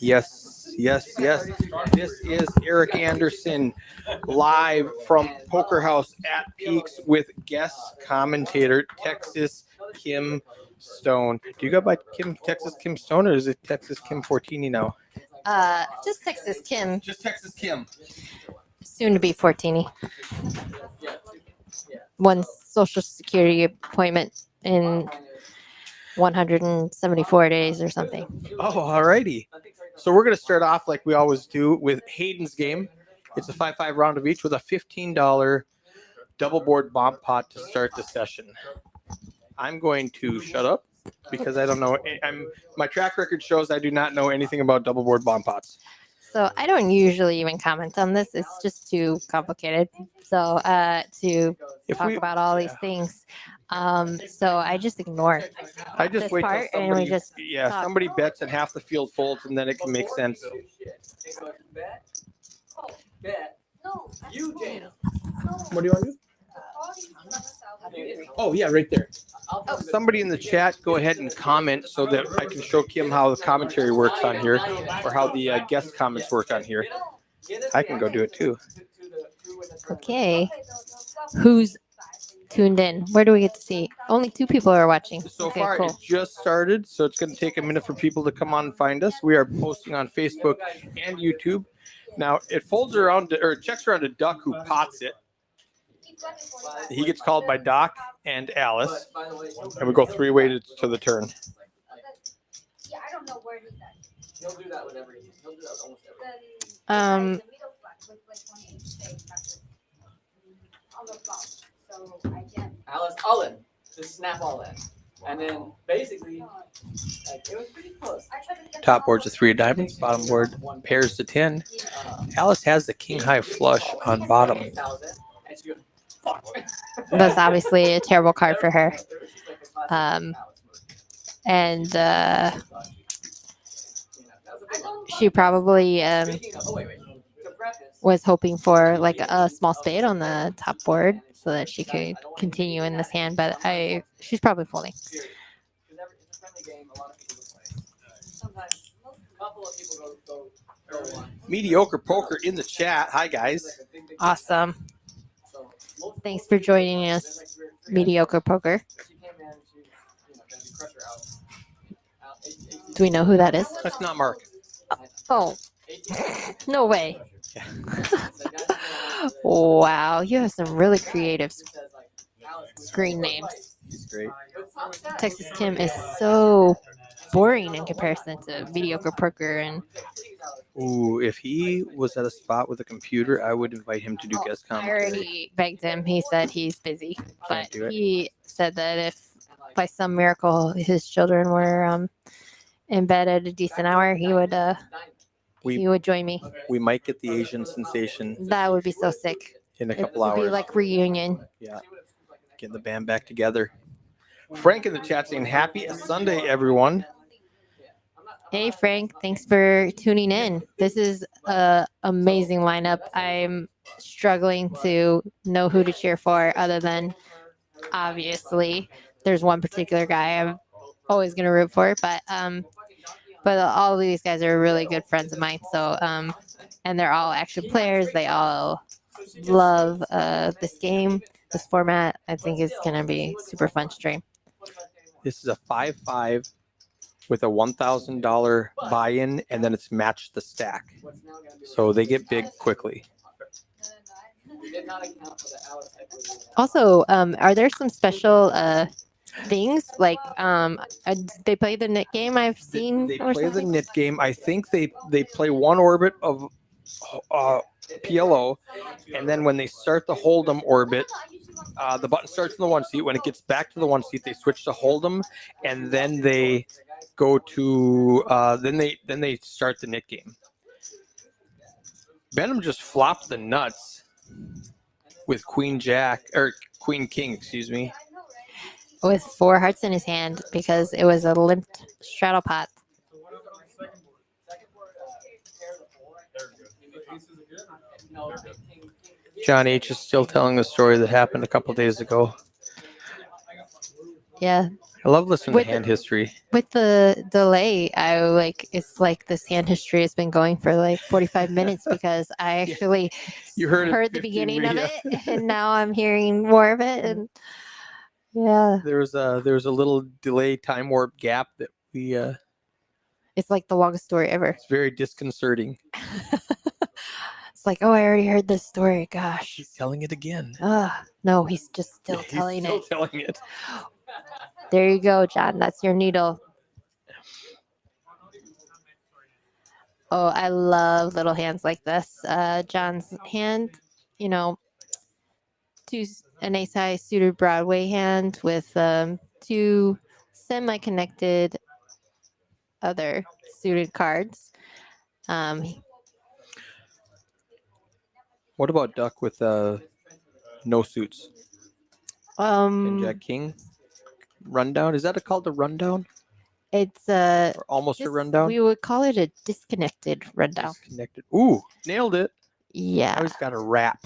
Yes, yes, yes. This is Eric Anderson live from Poker House at Peaks with guest commentator Texas Kim Stone. Do you go by Texas Kim Stone, or is it Texas Kim Fortini now? Just Texas Kim, Just Texas Kim. soon to be Fortini. One social security appointment in 174 days or something. Oh, alrighty. So we're going to start off like we always do with Hayden's game. It's a 5-5 round of each with a $15 double board bomb pot to start the session. I'm going to shut up because I don't know. My track record shows I do not know anything about double board bomb pots. So I don't usually even comment on this. It's just too complicated. So to talk about all these things. So I just ignore I just this wait part till and somebody, we just talk. somebody bets and half the field folds, and then it can make sense. What do you want to do? Oh, yeah, right there. Somebody in the chat, go ahead and comment so that I can show Kim how the commentary works on here, or how the guest comments work on here. I can go do it too. Okay. Who's tuned in? Where do we get to see? Only 2 people are watching. So Okay, far, cool. it just started, so it's going to take a minute for people to come on and find us. We are posting on Facebook and YouTube. Now, it folds around, or checks around a duck who pots it. He gets called by Doc and Alice, and we go 3-way to the turn. Yeah, I don't know where he's at. He'll do that with everything. He'll do that with almost everything. Um, The middle flat with like 28 stays on the flop. So I get Alice, all in. Just snap all in. And then basically, like, it was pretty close. Top board's a 3 of diamonds, bottom board pairs to 10. Alice has the king high flush on bottom. that's obviously a terrible card for her. And she probably was hoping for like a small spade on the top board so that she could continue in this hand, but she's probably folding. Mediocre poker in the chat. Hi, guys. Awesome. Thanks for joining us, Mediocre Poker. Do we know who that is? That's not Mark. Oh, no way. Yeah. Wow, you have some really creative screen names. He's great. Texas Kim is so boring in comparison to Mediocre Poker, and Ooh, if he was at a spot with a computer, I would invite him to do guest I commentary. already begged him. He said he's busy, but do it. he said that if by some miracle his children were in bed at a decent hour, he would join me. We might get the Asian sensation That would be so sick. in a It couple would be hours. like reunion. Yeah, getting the band back together. Frank in the chat saying, "Happy Sunday, everyone." Hey Frank, thanks for tuning in. This is an amazing lineup. I'm struggling to know who to cheer for, other than obviously there's one particular guy I'm always going to root for, but all of these guys are really good friends of mine. So and they're all action players. They all love this game, this format. I think it's going to be super fun stream. This is a 5-5 with a $1,000 buy-in, and then it's matched the stack. So they get big quickly. Also, are there some special things like they play the knit game I've seen? They or play the something? knit game. I think they play one orbit of PLO, and then when they start the hold'em orbit, the button starts in the one seat. When it gets back to the one seat, they switch to hold'em, and then they go to then they start the knit game. Benham just flopped the nuts with Queen King, excuse me. With 4 hearts in his hand because it was a limped straddle pot. John H is still telling the story that happened a couple days ago. Yeah, I love listening With- to hand history. With the delay, it's like this hand history has been going for like 45 minutes because I actually You heard it the 15 beginning of yeah. it, and now I'm hearing more of it. And yeah, There was a little delay time warp gap that we it's like the longest story ever. it's very disconcerting. It's like, oh, I already heard this story. Gosh. He's telling it again. No, he's just still He's telling still it. telling it. There you go, John. That's your needle. Oh, I love little hands like this. John's hand, you know, an ace high suited Broadway hand with two semi-connected other suited cards. What about Duck with no suits? And Jack King rundown. Is that called a rundown It's or almost a rundown? we would call it a disconnected rundown. Disconnected. Ooh, nailed it. Yeah. Now he's got a wrap.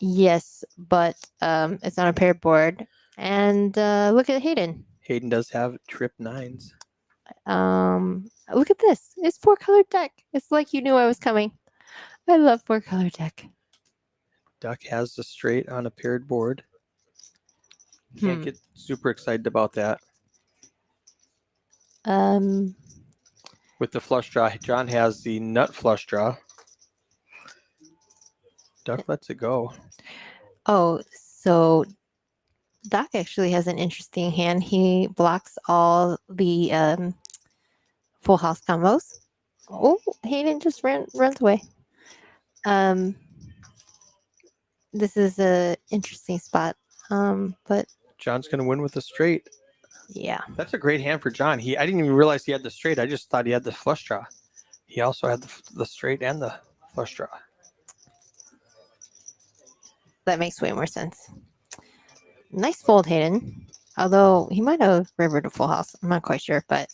Yes, but it's on a paired board. And look at Hayden. Hayden does have trip nines. Look at this. It's 4-colored deck. It's like you knew I was coming. I love 4-colored deck. Duck has the straight on a paired board. Can't get super excited about that. With the flush draw, John has the nut flush draw. Duck lets it go. Oh, so Doc actually has an interesting hand. He blocks all the full house combos. Oh, Hayden just runs away. This is a interesting spot. But John's gonna win with a straight. yeah. That's a great hand for John. I didn't even realize he had the straight. I just thought he had the flush draw. He also had the straight and the flush draw. That makes way more sense. Nice fold, Hayden. Although he might have rivered a full house. I'm not quite sure, but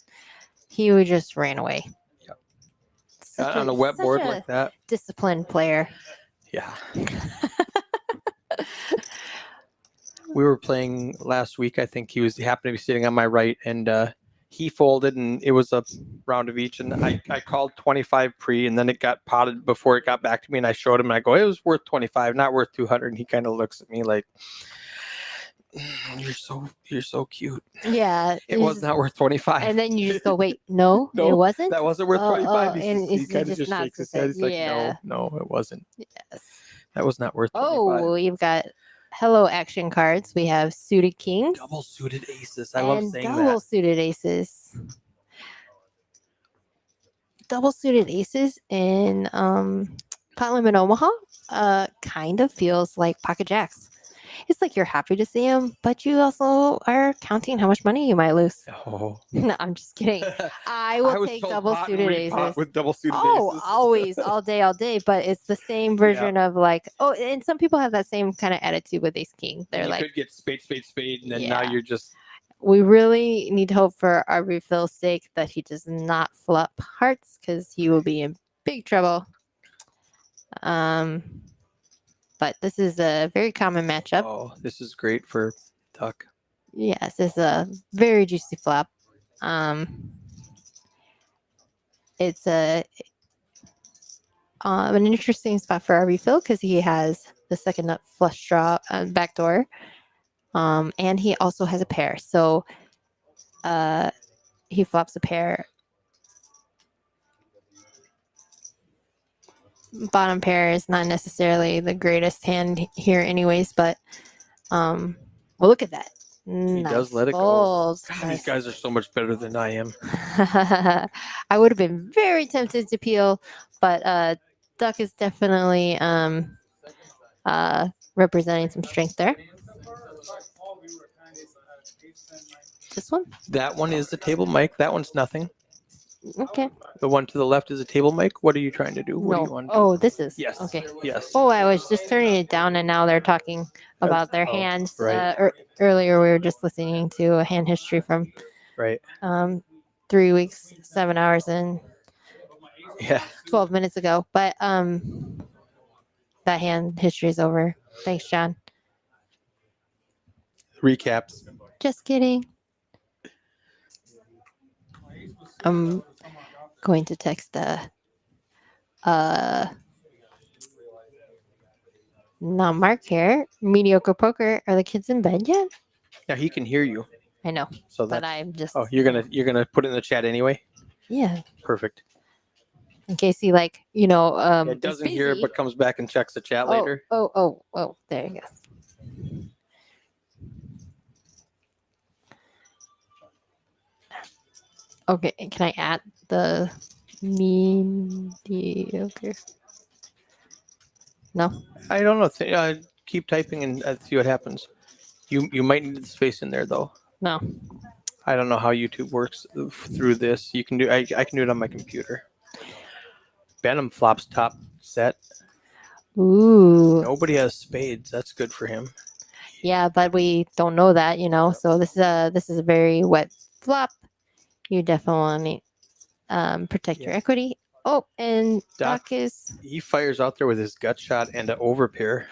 he would just ran away. Yep. On a wet board like that. Disciplined player. Yeah. We were playing last week. I think he happened to be sitting on my right, and he folded, and it was a round of each. And I called 25 pre, and then it got potted before it got back to me, and I showed him. And I go, it was worth 25, not worth 200. And he kind of looks at me like, you're so cute. Yeah. It was not worth 25. And then you just go, wait, no, No, it wasn't. That wasn't worth 25. And He he kind of just nods shakes his his head. He's like, yeah. no, it wasn't. Yes. That was not worth 25. Oh, you've got hello action cards. We have suited kings. Double suited aces. I love saying double that. suited aces. Double suited aces in pot limit Omaha kind of feels like pocket jacks. It's like you're happy to see them, but you also are counting how much money you might lose. Oh. No, I'm just kidding. I will take double suited aces. With double suited Oh, aces. always, all day. But it's the same version of like, and some people have that same kind of attitude with ace king. They're you like, could get spade, and then now Yeah. you're just. we really need to hope for our refill's sake that he does not flop hearts because he will be in big trouble. But this is a very common matchup. Oh, this is great for Duck. Yes, it's a very juicy flop. It's an interesting spot for our refill because he has the second nut flush draw backdoor, and he also has a pair. So he flops a pair. Bottom pair is not necessarily the greatest hand here, anyways. But well, look at that. He does let it go. God, these guys are so much better than I am. I would have been very tempted to peel, but Duck is definitely representing some strength there. This one? That one is the table mic. That one's nothing. Okay. The one to the left is a table mic. What are you trying to do? What do you want to do? Oh, this is. Yes. Okay. Yes. Oh, I was just turning it down, and now they're talking about their hands. right. Earlier, we were just listening to a hand history from Right. 3 weeks, 7 hours, and Yeah. 12 minutes ago. But that hand history is over. Thanks, John. Recaps. Just kidding. I'm going to text the not Mark here. Mediocre poker. Are the kids in bed yet? Yeah, he can hear you. I know, So but that's. I'm just Oh, you're gonna put it in the chat anyway. yeah. Perfect. In case he Yeah, it is doesn't hear it, busy. but comes back and checks the chat later. Oh, there you go. Okay, can I add the mediocre? No. I don't know. Keep typing and see what happens. You might need the space in there though. No. I don't know how YouTube works through this. You can do. I can do it on my computer. Benham flops top set. Ooh. Nobody has spades. That's good for him. Yeah, but we don't know that, So this is a very wet flop. You definitely protect your Yeah. equity. Oh, and Doc- Doc is He fires out there with his gut shot and an overpair.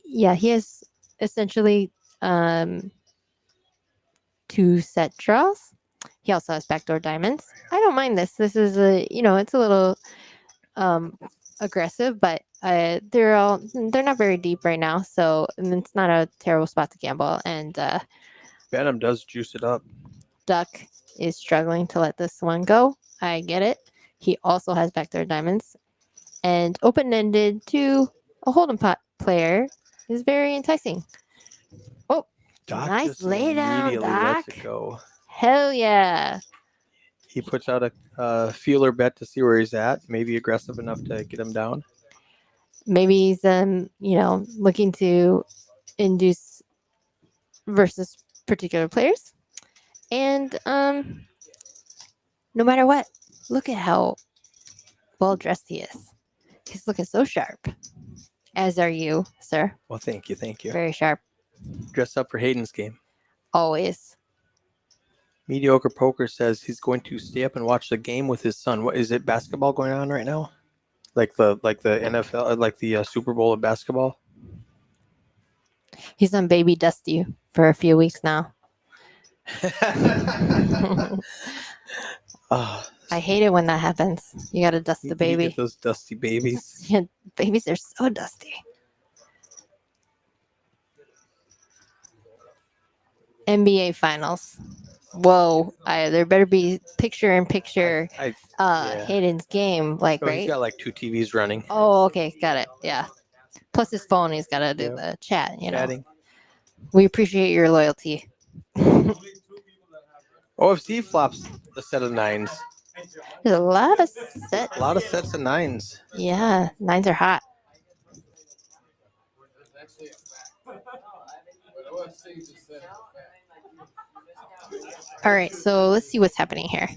yeah, he has essentially 2 set draws. He also has backdoor diamonds. I don't mind this. This is it's a little aggressive, but they're not very deep right now, so it's not a terrible spot to gamble. And Benham does juice it up. Duck is struggling to let this one go. I get it. He also has backdoor diamonds, and open-ended to a hold'em pot player is very enticing. Oh, Doc nice just laydown, immediately lets Doc. it go. Hell yeah. He puts out a feeler bet to see where he's at. Maybe aggressive enough to get him down. Maybe he's looking to induce versus particular players. And no matter what, look at how well dressed he is. He's looking so sharp. As are you, sir. Well, thank you. Very sharp. Dressed up for Hayden's game. Always. Mediocre Poker says he's going to stay up and watch the game with his son. What is it? Basketball going on right now? Like the NFL, like the Super Bowl of basketball. He's on baby Dusty for a few weeks now. I hate it when that happens. You gotta dust the You baby. get those dusty babies. Yeah, babies are so dusty. NBA Finals. Whoa! There better be picture-in-picture Yeah. Hayden's game, like Oh, he's right? got like 2 TVs running. Oh, okay, got it. Yeah. Plus his phone, he's got to do Yep. the chat. Chatting. We appreciate your loyalty. OFC flops a set of 9s. There's a lot of sets. A lot of sets of 9s. Yeah, 9s are hot. All right, so let's see what's happening here.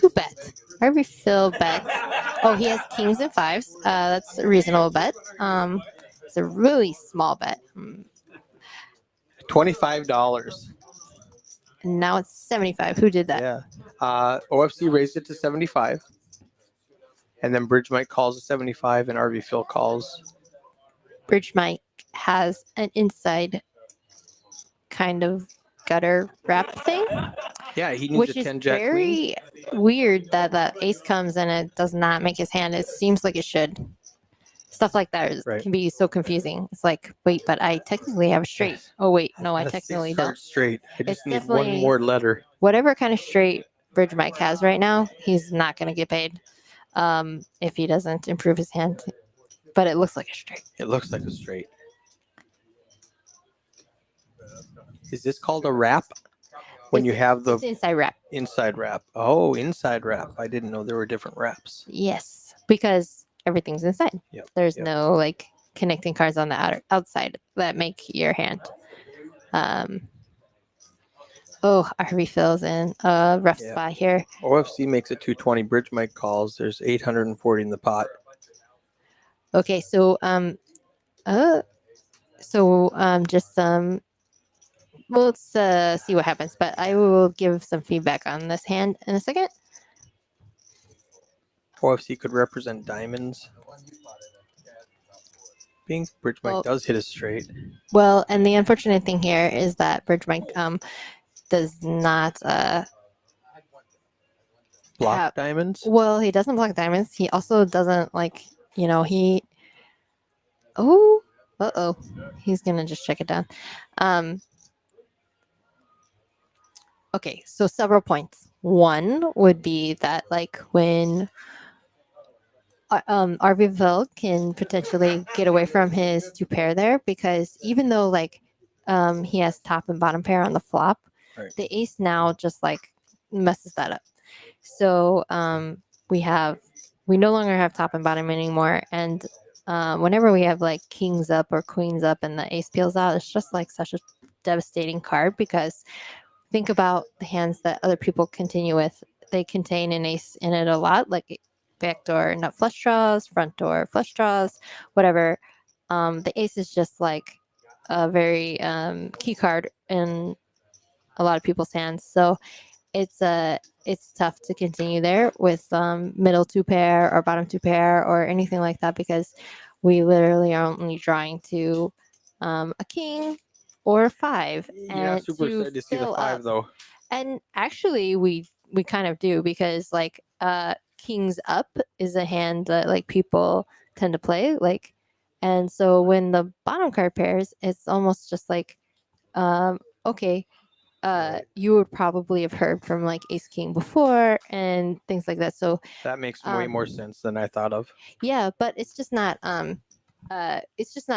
Who bet? Harvey Phil bet. Oh, he has kings and 5s. That's a reasonable bet. It's a really small bet. $25. And now it's 75. Who did that? Yeah. OFC raised it to 75. And then Bridge Mike calls a 75 and RV Phil calls. Bridge Mike has an inside kind of gutter wrap thing. Yeah, he needs Which a is 10 jack queen. very weird that the ace comes and it does not make his hand. It seems like it should. Stuff like that Right. can be so confusing. It's like, wait, but I technically have a straight. Yes. Oh, wait, no, I That's technically 6 don't. cards straight. I just It's need one definitely- more letter. Whatever kind of straight Bridge Mike has right now, he's not going to get paid if he doesn't improve his hand. But it looks like a straight. It looks like a straight. Is this called a wrap? When you have the It's inside wrap. inside wrap. Oh, inside wrap. I didn't know there were different wraps. Yes, because everything's inside. Yep, There's yep. no like connecting cards on the outside that make your hand. RV fills in a rough Yeah. spot here. OFC makes it 220. Bridge Mike calls. There's 840 in the pot. Okay, so well, let's see what happens. But I will give some feedback on this hand in a second. OFC could represent diamonds. Bing. Bridge Mike Well- does hit a straight. Well, and the unfortunate thing here is that Bridge Mike does not block Yeah. diamonds. Well, he doesn't block diamonds. He also doesn't he. Oh, he's gonna just check it down. Um. Okay, so several points. One would be that when Arviville can potentially get away from his two pair there, because even though he has top and bottom pair on the flop, Right. the ace now just messes that up. So we no longer have top and bottom anymore, and whenever we have kings up or queens up and the ace peels out, it's just such a devastating card, because think about the hands that other people continue with. They contain an ace in it a lot, like backdoor nut flush draws, front door flush draws, whatever. The ace is just a very key card in a lot of people's hands. So it's tough to continue there with middle two pair or bottom two pair or anything like that, because we literally are only drawing to a king or a five. Yeah, and super to excited to see the fill 5 up. though. And actually, we kind of do, because kings up is a hand that people tend to play and so when the bottom card pairs, it's almost just okay, Right. you would probably have heard from ace king before and things like that. So That makes way more sense than I thought of. yeah, but it's just not a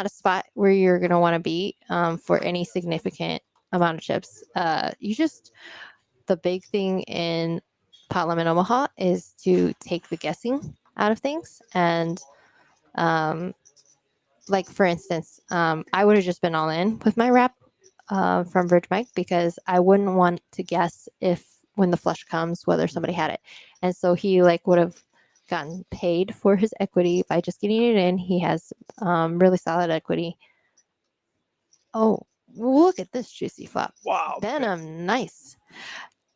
spot where you're gonna want to be for any significant amount of chips. The big thing in pot limit Omaha is to take the guessing out of things. And for instance, I would have just been all in with my wrap from Bridge Mike, because I wouldn't want to guess if when the flush comes whether somebody had it. And so he would have gotten paid for his equity by just getting it in. He has really solid equity. Oh, look at this juicy flop. Wow. Benham, nice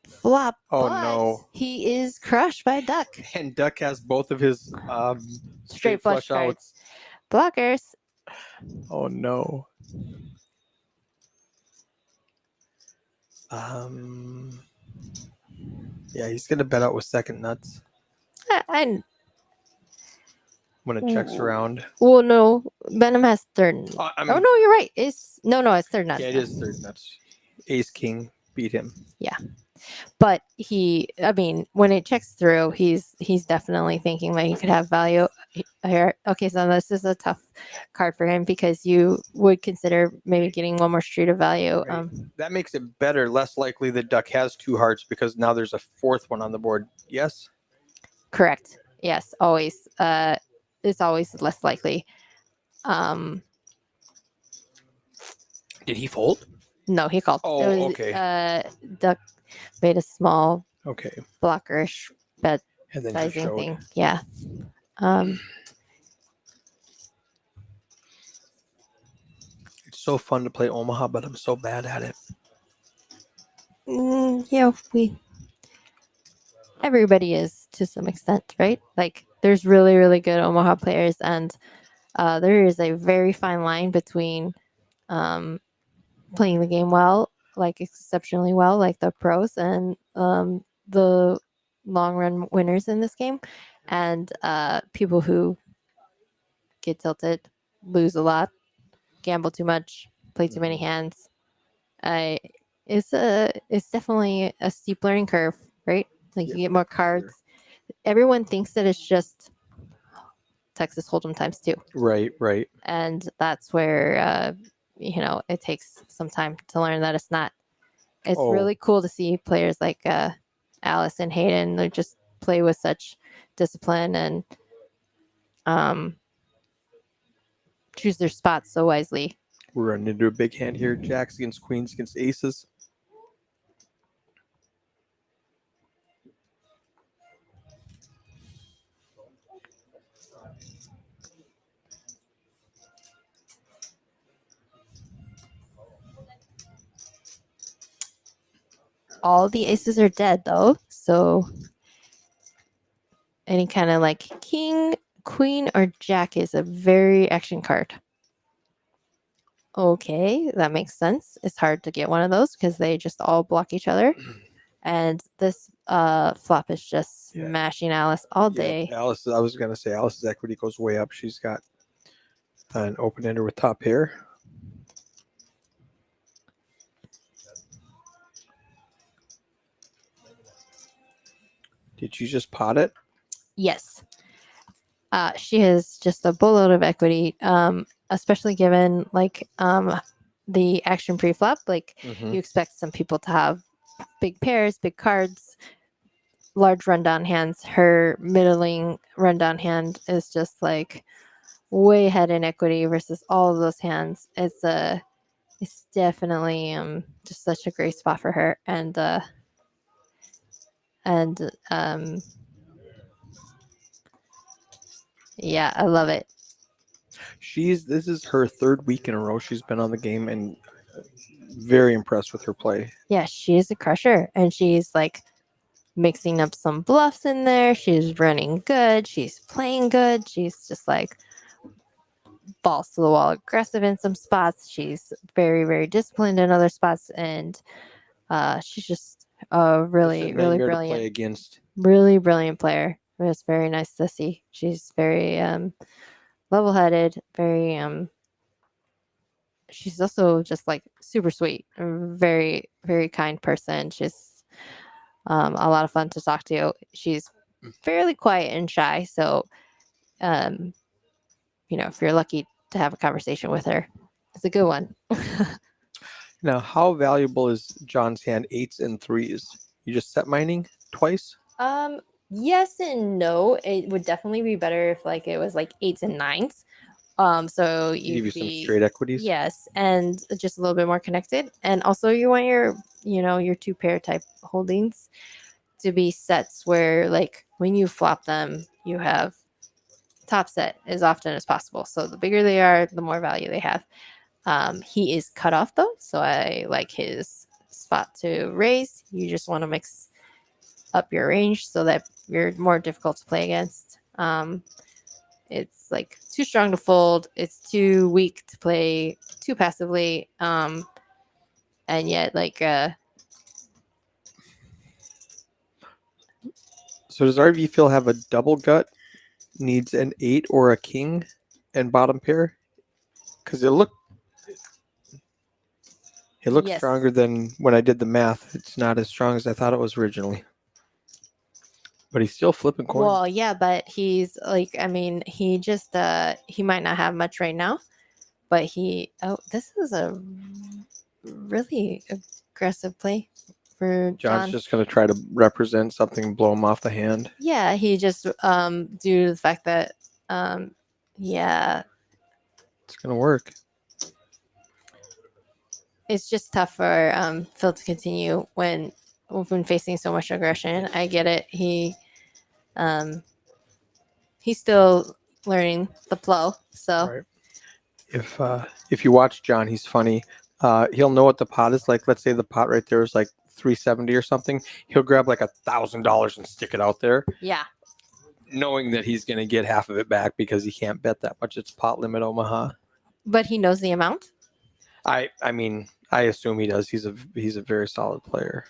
flop. Oh, but no. he is crushed by Duck. And Duck has both of his Straight flush outs. Blockers. Oh no. Yeah, he's gonna bet out with second nuts I when it checks around. well, no, Benham has third. I Oh mean, no, you're right. It's third nuts. yeah, it is third nuts. Ace king beat him. But when it checks through, he's definitely thinking that he could have value here. Okay, so this is a tough card for him, because you would consider maybe getting one more street of value. Right. That makes it better, less likely that Duck has two hearts, because now there's a fourth one on the board. Yes. Correct. Yes, always. It's always less likely. Did he fold? No, he called. Oh, It was, okay. Duck made a small Okay. blockerish bet And then he sizing showed. thing. Yeah. It's so fun to play Omaha, but I'm so bad at it. Yeah, everybody is to some extent, right? There's really, really good Omaha players, and there is a very fine line between playing the game well, exceptionally well, like the pros, and the long run winners in this game, and people who get tilted, lose a lot, gamble too much, play too many hands. It's definitely a steep learning curve, right? You get more cards. Everyone thinks that it's just Texas Hold'em times 2. Right. And that's where it takes some time to learn that it's not. It's really cool to see players like Alice and Hayden. They just play with such discipline and choose their spots so wisely. We're running into a big hand here. Jacks against queens against aces. All the aces are dead though, so any kind of king, queen, or jack is a very action card. Okay, that makes sense. It's hard to get one of those because they just all block each other. And this flop is just Yeah. smashing Alice all Yeah, day. Alice, I was gonna say Alice's equity goes way up. She's got an open ender with top pair. Did you just pot it? Yes. She has just a boatload of equity, especially given like the action pre-flop. Like Mhm. you expect some people to have big pairs, big cards, large rundown hands. Her middling rundown hand is just like way ahead in equity versus all of those hands. It's definitely just such a great spot for her, and yeah, I love it. This is her third week in a row she's been on the game, and very impressed with her play. Yeah, she is a crusher, and she's like mixing up some bluffs in there. She's running good. She's playing good. She's just like balls to the wall aggressive in some spots. She's very, very disciplined in other spots, and she's just a really, Just a really nightmare to play brilliant, against. really brilliant player. It's very nice to see. She's very level-headed, very she's also just like super sweet, a very, very kind person. She's a lot of fun to talk to. She's fairly quiet and shy, so um, if you're lucky to have a conversation with her, it's a good one. Now, how valuable is John's hand 8s and 3s? You just set mining twice? Yes and no. It would definitely be better if like it was like 8s and 9s. So Give you'd you some be straight equities? yes, and just a little bit more connected. And also you want your two pair type holdings to be sets where like when you flop them, you have top set as often as possible. So the bigger they are, the more value they have. He is cut off though, so I like his spot to raise. You just want to mix up your range so that you're more difficult to play against. It's like too strong to fold. It's too weak to play too passively. And yet like So does RV Phil have a double gut, needs an 8 or a king and bottom pair? Because it looks yes. stronger than when I did the math. It's not as strong as I thought it was originally. But he's still flipping coins. Well, yeah, but he's like, I mean, he just he might not have much right now, but this is a really aggressive play for John's John. just going to try to represent something, blow him off the hand. Yeah, he just due to the fact that yeah, It's going to work. it's just tough for Phil to continue when facing so much aggression. I get it. He's still learning the flow. So Right. If you watch John, he's funny. He'll know what the pot is like. Let's say the pot right there is like 370 or something. He'll grab like $1,000 and stick it out there, yeah, knowing that he's going to get half of it back because he can't bet that much. It's pot limit Omaha. but he knows the amount. I mean, I assume he does. He's a very solid player.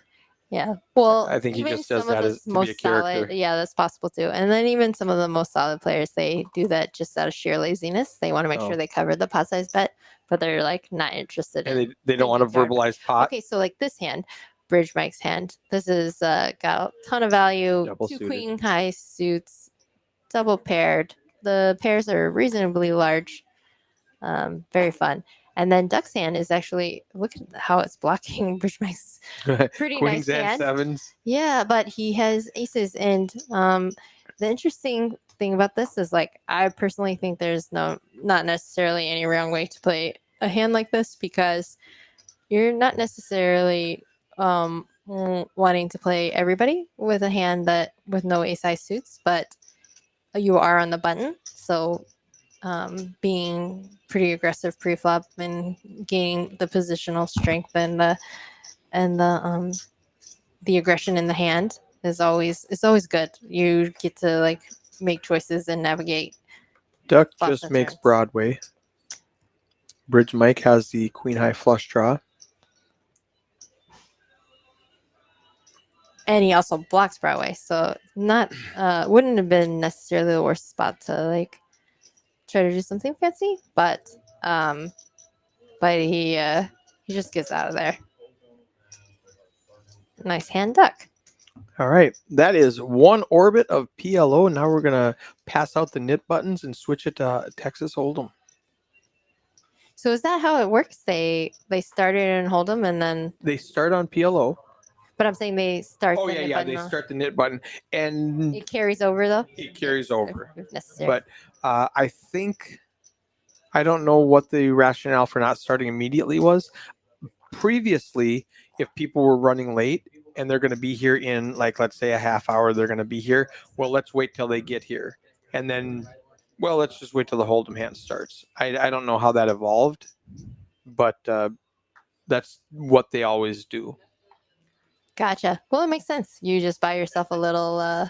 Yeah. Well, I think he even just does some of that the as to be a most solid. character. Yeah, that's possible too. And then even some of the most solid players, they do that just out of sheer laziness. They want to make Oh. sure they cover the pot size bet, but they're like not interested in. And they don't want to thinking hard. verbalize pot. Okay, so like this hand, Bridge Mike's hand. This is got a ton of value. Double Two suited. queen high suits, double paired. The pairs are reasonably large. Very fun. And then Duck's hand is actually look at how it's blocking Bridge Mike's pretty Queens nice and hand. 7s. Yeah, but he has aces, and the interesting thing about this is like I personally think there's not necessarily any wrong way to play a hand like this because you're not necessarily wanting to play everybody with a hand that with no ace high suits, but you are on the button, so being pretty aggressive pre-flop and gaining the positional strength and the aggression in the hand is always good. You get to like make choices and navigate. Duck Lots just of makes turns. Broadway. Bridge Mike has the queen high flush draw. And he also blocks Broadway, so not wouldn't have been necessarily the worst spot to like try to do something fancy, but he just gets out of there. Nice hand duck. All right. That is one orbit of PLO. Now we're going to pass out the knit buttons and switch it to Texas Hold'em. So is that how it works? They started in Hold'em and then, They start on PLO. but I'm saying they start. Oh, the yeah, knit yeah. button They on- start the knit button. And It carries over though. it carries over. If necessary. But I think, I don't know what the rationale for not starting immediately was. Previously, if people were running late and they're going to be here in, like, let's say a half hour, they're going to be here. Well, let's wait till they get here. And then, well, let's just wait till the Hold'em hand starts. I don't know how that evolved, but that's what they always do. Gotcha. Well, it makes sense. You just buy yourself a little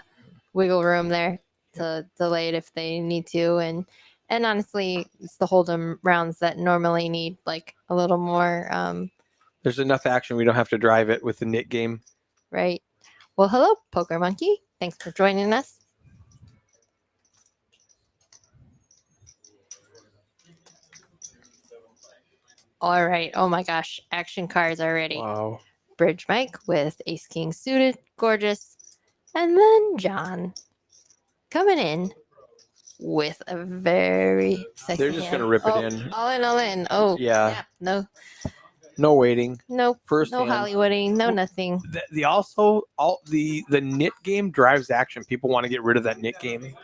wiggle room there to delay it if they need to, and honestly, it's the Hold'em rounds that normally need like a little more, There's enough action. We don't have to drive it with the knit game. right? Well, hello, Poker Monkey. Thanks for joining us. All right. Oh my gosh, action cards are ready. Wow. Bridge Mike with Ace King suited, gorgeous, and then John coming in with a very sexy. They're just hand. going to rip Oh, it in. all in, all in. Oh, Yeah. snap. No, No waiting. no, First no hand. Hollywooding, no nothing. The also all the knit game drives action. People want to get rid of that knit game.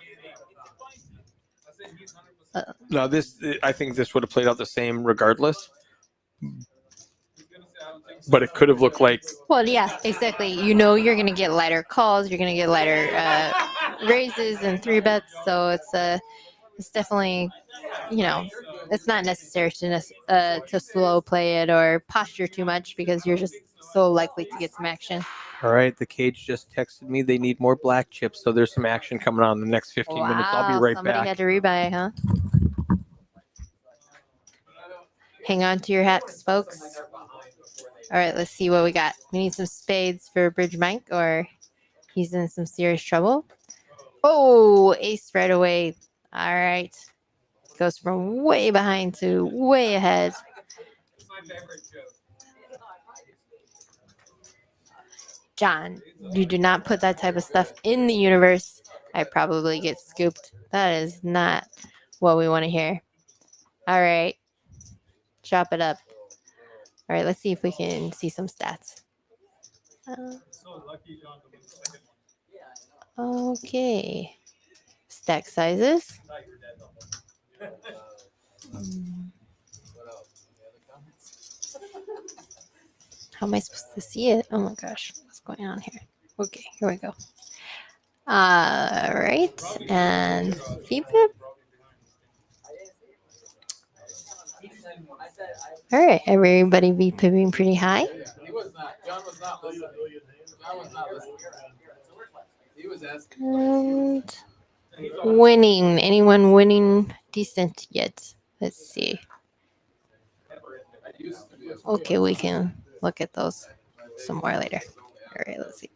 No, this I think this would have played out the same regardless. But it could have looked like Well, yeah, exactly. You know, you're gonna get lighter calls. You're gonna get lighter raises and 3-bets. So it's definitely, it's not necessary to slow play it or posture too much because you're just so likely to get some action. all right. The cage just texted me they need more black chips, so there's some action coming on in the next 15 minutes. I'll be right somebody back. had to rebuy, huh? Hang on to your hats, folks. All right, let's see what we got. We need some spades for Bridge Mike, or he's in some serious trouble. Oh, ace right away. All right. Goes from way behind to way ahead. John, you do not put that type of stuff in the universe. I probably get scooped. That is not what we want to hear. All right. Chop it up. All right, let's see if we can see some stats. Okay. Stack sizes. How am I supposed to see it? Oh my gosh, what's going on here? Okay, here we go. All right, and VPIP. All right, everybody VPIPing pretty high. He was not. John was not listening. John was not listening. He was asking. And winning. Anyone winning decent yet? Let's see. Okay, we can look at those some more later. All right, let's see.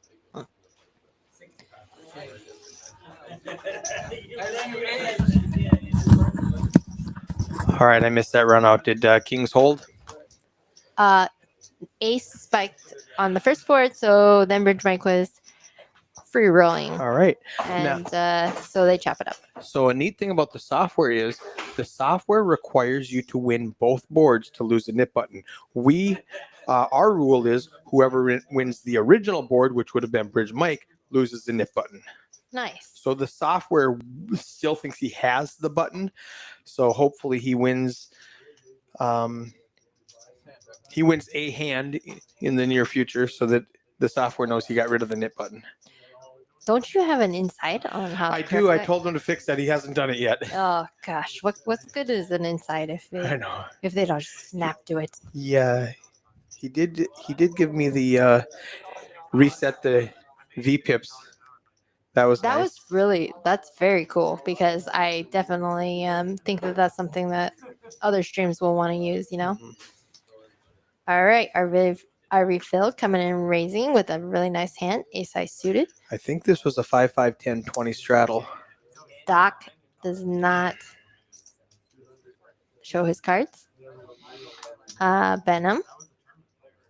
All right, I missed that run out. Did Kings hold? Ace spiked on the first board, so then Bridge Mike was free rolling, All right. and so they chop it up. So a neat thing about the software is the software requires you to win both boards to lose the knit button. Our rule is whoever wins the original board, which would have been Bridge Mike, loses the knit button. Nice. So the software still thinks he has the button. So hopefully he wins. He wins a hand in the near future, so that the software knows he got rid of the knit button. Don't you have an insight on how? I to do. I correct told him to fix that. He hasn't done it yet. that? Oh gosh, what's good is an insight if I know. they don't just snap to it. Yeah, he did. He did give me the reset the VPIPs. That was nice. That's very cool because I definitely think that that's something that other streams will want to use. Mhm. All right, our I refill coming in and raising with a really nice hand, ace high suited. I think this was a 5, 5, 10, 20 straddle. Doc does not show his cards. Benham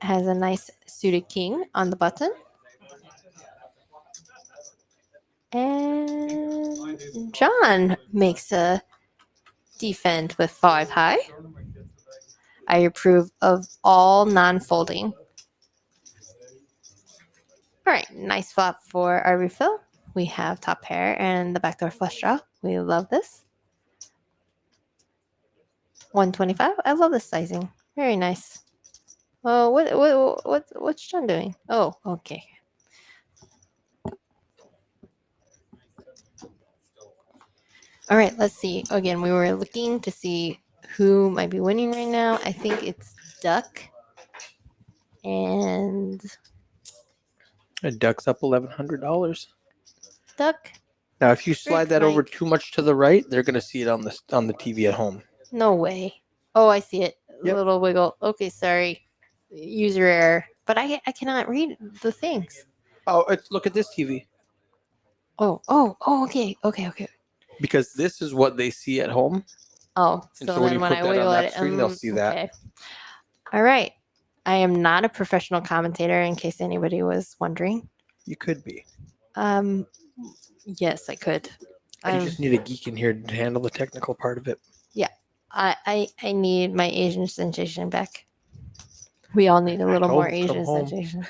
has a nice suited king on the button. And John makes a defend with 5 high. I approve of all non-folding. All right, nice flop for our refill. We have top pair and the backdoor flush draw. We love this. 125. I love this sizing. Very nice. Oh, what's John doing? Oh, okay. All right, let's see. Again, we were looking to see who might be winning right now. I think it's Duck. And It ducks up $1,100. Duck. Now, if you slide that over Mike. too much to the right, they're going to see it on the TV at home. No way. Oh, I see it. Yep. Little wiggle. Okay, sorry. User error. But I cannot read the things. Oh, look at this TV. Oh, okay. Because this is what they see at home. Oh, And so so when then you when put I that on wiggle that it, screen, they'll see that. okay. All right. I am not a professional commentator, in case anybody was wondering. You could be. Yes, I could. I just need a geek in here to handle the technical part of it. I need my Asian sensation back. We all need a little more Home, come Asian home. sensation.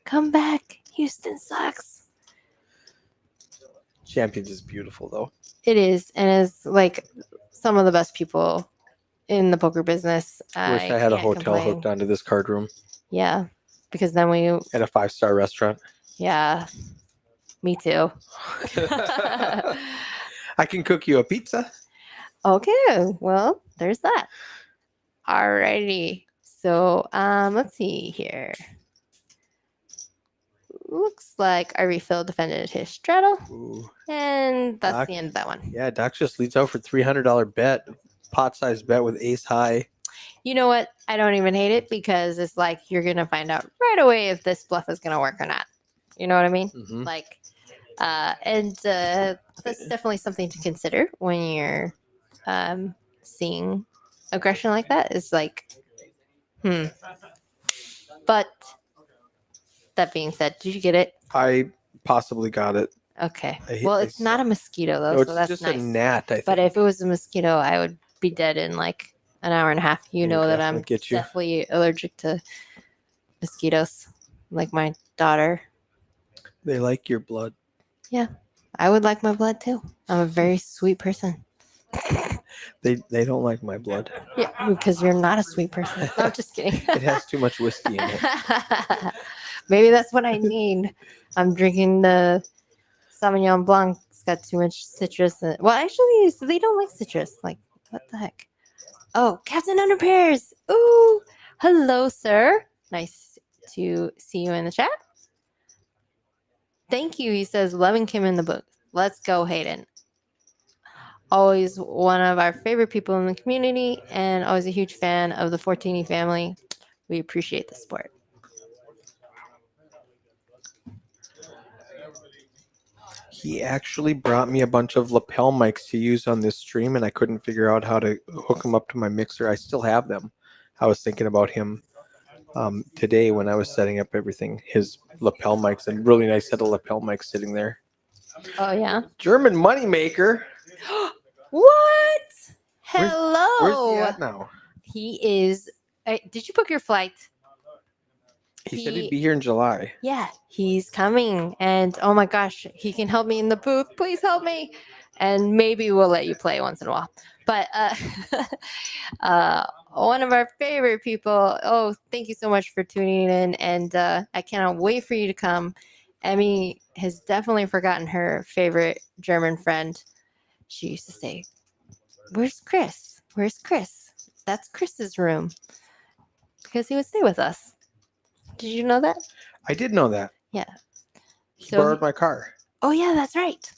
Come back. Houston sucks. Champions is beautiful, though. It is, and is like some of the best people in the poker business. Wish I had a can't hotel complain. hooked onto this card room Yeah, because then we, at a 5-star restaurant. yeah, me too. I can cook you a pizza. Okay, well, there's that. Alrighty. So let's see here. Looks like our refill defended his straddle. Ooh. And that's Doc. the end of that one. Yeah, Doc just leads out for $300 bet, pot size bet with ace high. You know what? I don't even hate it because it's like you're gonna find out right away if this bluff is gonna work or not. You know what I mean? Mhm. Like, that's definitely something to consider when you're seeing aggression like that. Is like, But that being said, did you get it? I possibly got it. Okay. I hit- Well, I it's not a mosquito though, No, so it's that's just nice. a gnat, I think. But if it was a mosquito, I would be dead in like an hour and a half. You It would know that I'm definitely get you. definitely allergic to mosquitoes, like my daughter. They like your blood. I would like my blood too. I'm a very sweet person. They don't like my blood. Yeah, because you're not a sweet person. No, I'm just kidding. It has too much whiskey in it. Maybe that's what I need. I'm drinking the Sauvignon Blanc. It's got too much citrus. Well, actually, they don't like citrus. Like, what the heck? Oh, Captain Underpairs. Ooh, hello, sir. Nice to see you in the chat. Thank you. He says, loving Kim in the book. Let's go, Hayden. Always one of our favorite people in the community and always a huge fan of the Fortini family. We appreciate the support. He actually brought me a bunch of lapel mics to use on this stream, and I couldn't figure out how to hook them up to my mixer. I still have them. I was thinking about him today when I was setting up everything. His lapel mics, and really nice set of lapel mics sitting there. Oh, yeah? German moneymaker. What? Where's- Hello. Where's he at now? He is. Did you book your flight? He said he'd be here in July. Yeah, he's coming. And oh my gosh, he can help me in the booth. Please help me. And maybe we'll let you play once in a while. But one of our favorite people. Oh, thank you so much for tuning in. And I cannot wait for you to come. Emmy has definitely forgotten her favorite German friend. She used to say, "Where's Chris? Where's Chris? That's Chris's room." Because he would stay with us. Did you know that? I did know that. Yeah. He So- borrowed my car. Oh, yeah, that's right.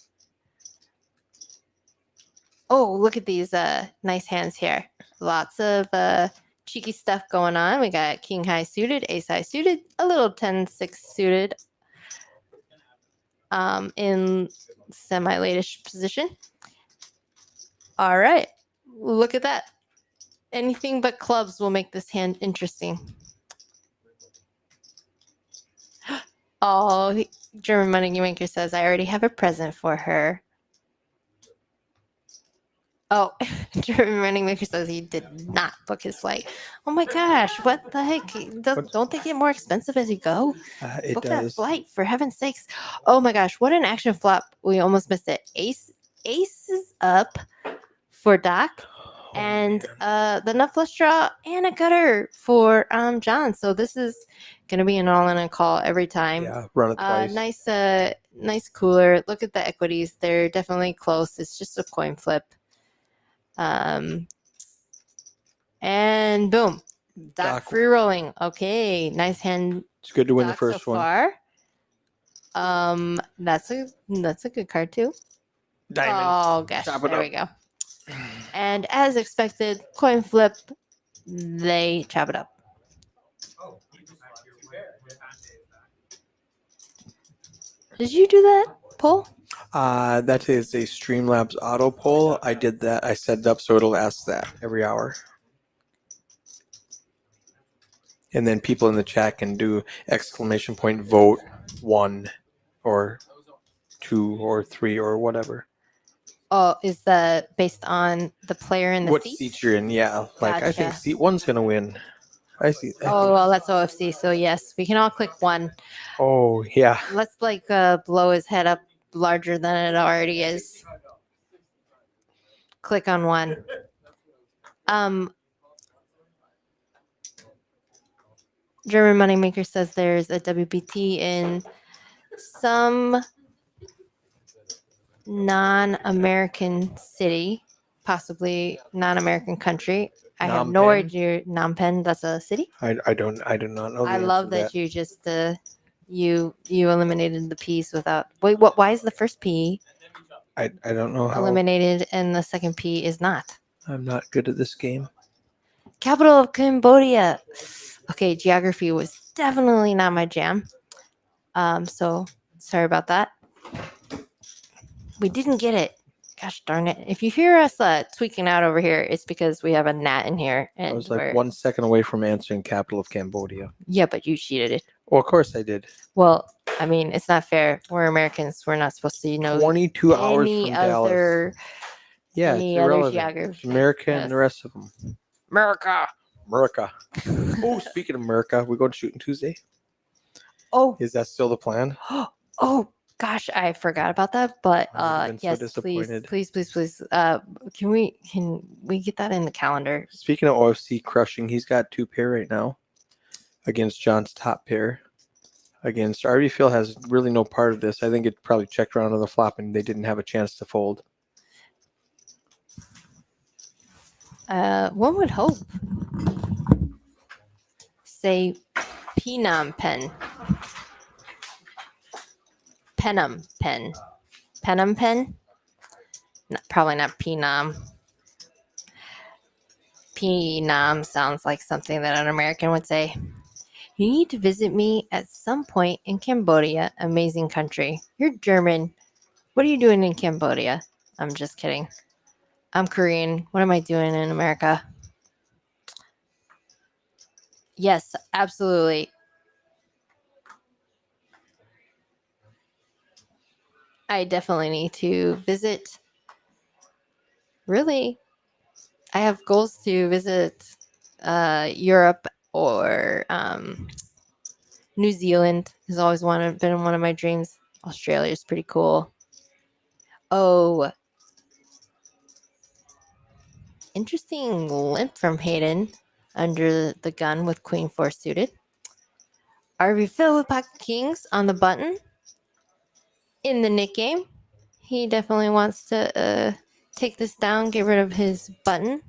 Oh, look at these nice hands here. Lots of cheeky stuff going on. We got king high suited, ace high suited, a little 10-6 suited in semi-latish position. All right. Look at that. Anything but clubs will make this hand interesting. Oh, German Money Maker says, I already have a present for her. Oh, German Money Maker says he did not book his flight. Oh my gosh, what the heck? Don't they get more expensive as you go? It Book that does. flight, for heaven's sakes. Oh my gosh, what an action flop. We almost missed it. Ace is up for Doc. And the nut flush draw and a gutter for John. So this is gonna be an all-in and call every time. Yeah, run it twice. Nice cooler. Look at the equities; they're definitely close. It's just a coin flip. And boom, Doc free rolling. Okay, nice hand. It's good to win the Doc first so one. Far. That's a good card too. Diamonds. Oh gosh, Chop it there up. we go. And as expected, coin flip, they chop it up. Did you do that, Paul? That is a Streamlabs auto poll. I did that. I set it up so it'll ask that every hour. And then people in the chat can do exclamation point vote 1 or 2 or 3 or whatever. Oh, is that based on the player in the What seat? seat you're in? Yeah. Like I think Gotcha. seat 1's gonna win. I see. Oh, well, that's OFC. So yes, we can all click 1. Oh yeah. Let's blow his head up larger than it already is. Click on 1. German Moneymaker says there's a WPT in some non-American city, possibly non-American country. I have no Phnom idea. Phnom Penh, that's a city. I do not know. The I answer love to that you just you eliminated the P's without. Wait, what? Why is the first P I don't know how. eliminated and the second P is not? I'm not good at this game. Capital of Cambodia. Okay, geography was definitely not my jam. So sorry about that. We didn't get it. Gosh darn it. If you hear us tweaking out over here, it's because we have a gnat in here. I And was like 1 second away from answering capital of Cambodia. yeah, but you cheated it. Well, of course I did. Well, I mean, it's not fair. We're Americans. We're not supposed to know 22 hours any from Dallas. other Yeah, any it's other irrelevant. geography. It's America Yes. and the rest of them. America. Oh, speaking of America, we go to Shooting Tuesday. Oh, Is that still the plan? oh gosh, I forgot about that. But I would've been so yes, disappointed. please. Can we get that in the calendar? Speaking of OFC crushing, he's got 2 pair right now against John's top pair. Against RV Phil has really no part of this. I think it probably checked around on the flop and they didn't have a chance to fold. One would hope. Say Phnom Penh. Phnom Penh. Phnom Penh? No, probably not Phnom. Phnom sounds like something that an American would say. You need to visit me at some point in Cambodia. Amazing country. You're German. What are you doing in Cambodia? I'm just kidding. I'm Korean. What am I doing in America? Yes, absolutely. I definitely need to visit. Really, I have goals to visit Europe or New Zealand. Has always been one of my dreams. Australia is pretty cool. Oh, interesting limp from Hayden under the gun with Queen 4 suited. Are we filled with pocket kings on the button? In the Nick game, he definitely wants to take this down, get rid of his button.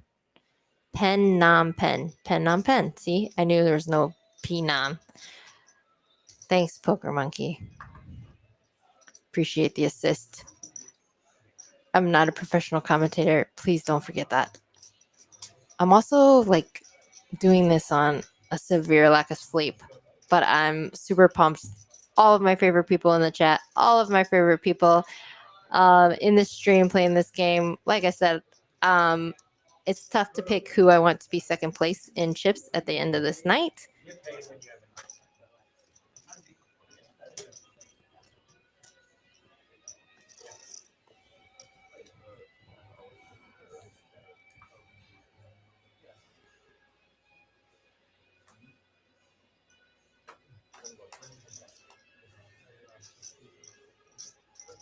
Phnom Penh. See, I knew there was no Phnom. Thanks, Poker Monkey. Appreciate the assist. I'm not a professional commentator. Please don't forget that. I'm also doing this on a severe lack of sleep, but I'm super pumped. All of my favorite people in the chat, all of my favorite people in this stream playing this game. Like I said, it's tough to pick who I want to be second place in chips at the end of this night.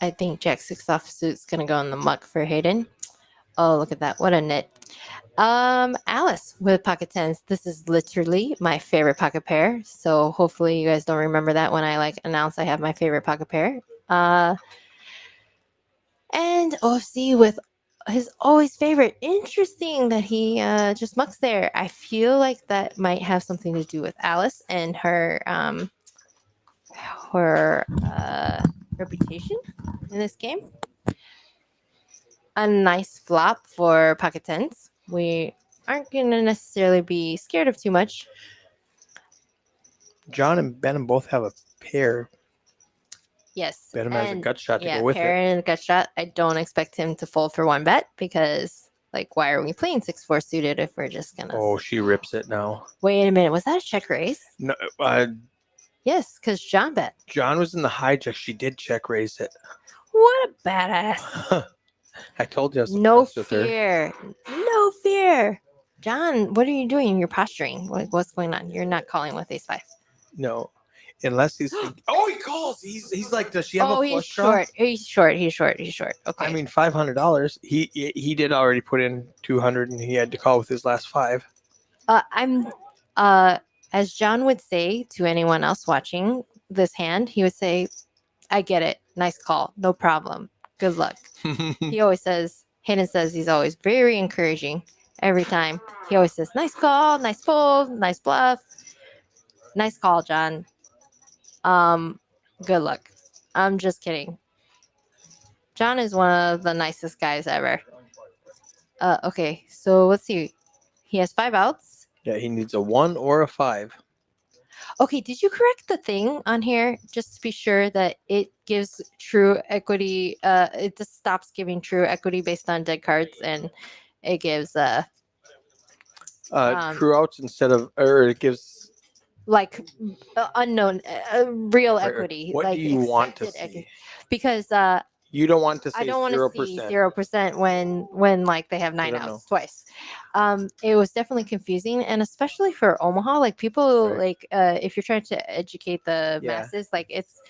I think Jack 6 off suit's gonna go in the muck for Hayden. Oh, look at that. What a nit. Alice with pocket tens. This is literally my favorite pocket pair. So hopefully you guys don't remember that when I like announce I have my favorite pocket pair. And OFC with his always favorite. Interesting that he just mucks there. I feel like that might have something to do with Alice and her reputation in this game. A nice flop for pocket tens. We aren't going to necessarily be scared of too much. John and Benham both have a pair. Yes. Benham has a and gut shot to yeah, go with pair it. and a gut shot. I don't expect him to fold for one bet because, like, why are we playing 6-4 suited if we're just going to... Oh, she rips it now. Wait a minute. Was that a check raise? No, Yes, because John bet. John was in the hijack. She did check raise it. What a badass. I told you I was No impressed with her. fear. No fear. John, what are you doing? You're posturing. What's going on? You're not calling with ace 5. No, unless he's. Oh, he calls. He's like, does she have Oh, a he's flush draw? short. He's short. He's short. He's short. Okay. I mean, $500. He did already put in 200, and he had to call with his last 5. As John would say to anyone else watching this hand, he would say, I get it. Nice call. No problem. Good luck. He always says, Hayden says he's always very encouraging every time. He always says, nice call, nice fold, nice bluff. Nice call, John. Good luck. I'm just kidding. John is one of the nicest guys ever. Okay, so let's see. He has 5 outs. Yeah, he needs a 1 or a 5. Okay, did you correct the thing on here just to be sure that it gives true equity? It just stops giving true equity based on dead cards, and it gives True outs instead of, or it gives. like unknown real Right, right. equity. What like do you want to accepted see? Because You don't want to say I don't want 0%. to see 0% when like they have 9 don't outs know. twice. It was definitely confusing, and especially for Omaha, like people Right. like if you're trying to educate the Yeah. masses, like it's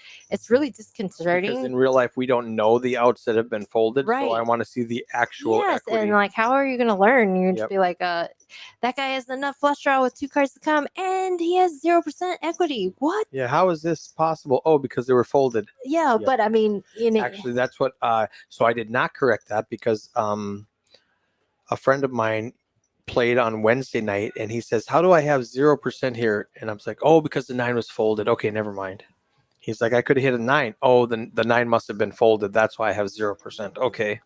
really disconcerting. Because in real life, we don't know the outs that have been folded. So I Right. want to see the actual Yes, equity. and like how are you gonna learn? You're Yep. just be like, that guy has enough flush draw with 2 cards to come, and he has 0% equity. What? Yeah, how is this possible? Oh, because they were folded. Yeah, Yeah. but I mean, Actually, that's what. So I did not correct that because a friend of mine played on Wednesday night, and he says, "How do I have 0% here?" And I was like, "Oh, because the 9 was folded." Okay, never mind. He's like, "I could have hit a 9." Oh, the 9 must have been folded. That's why I have 0%. Okay,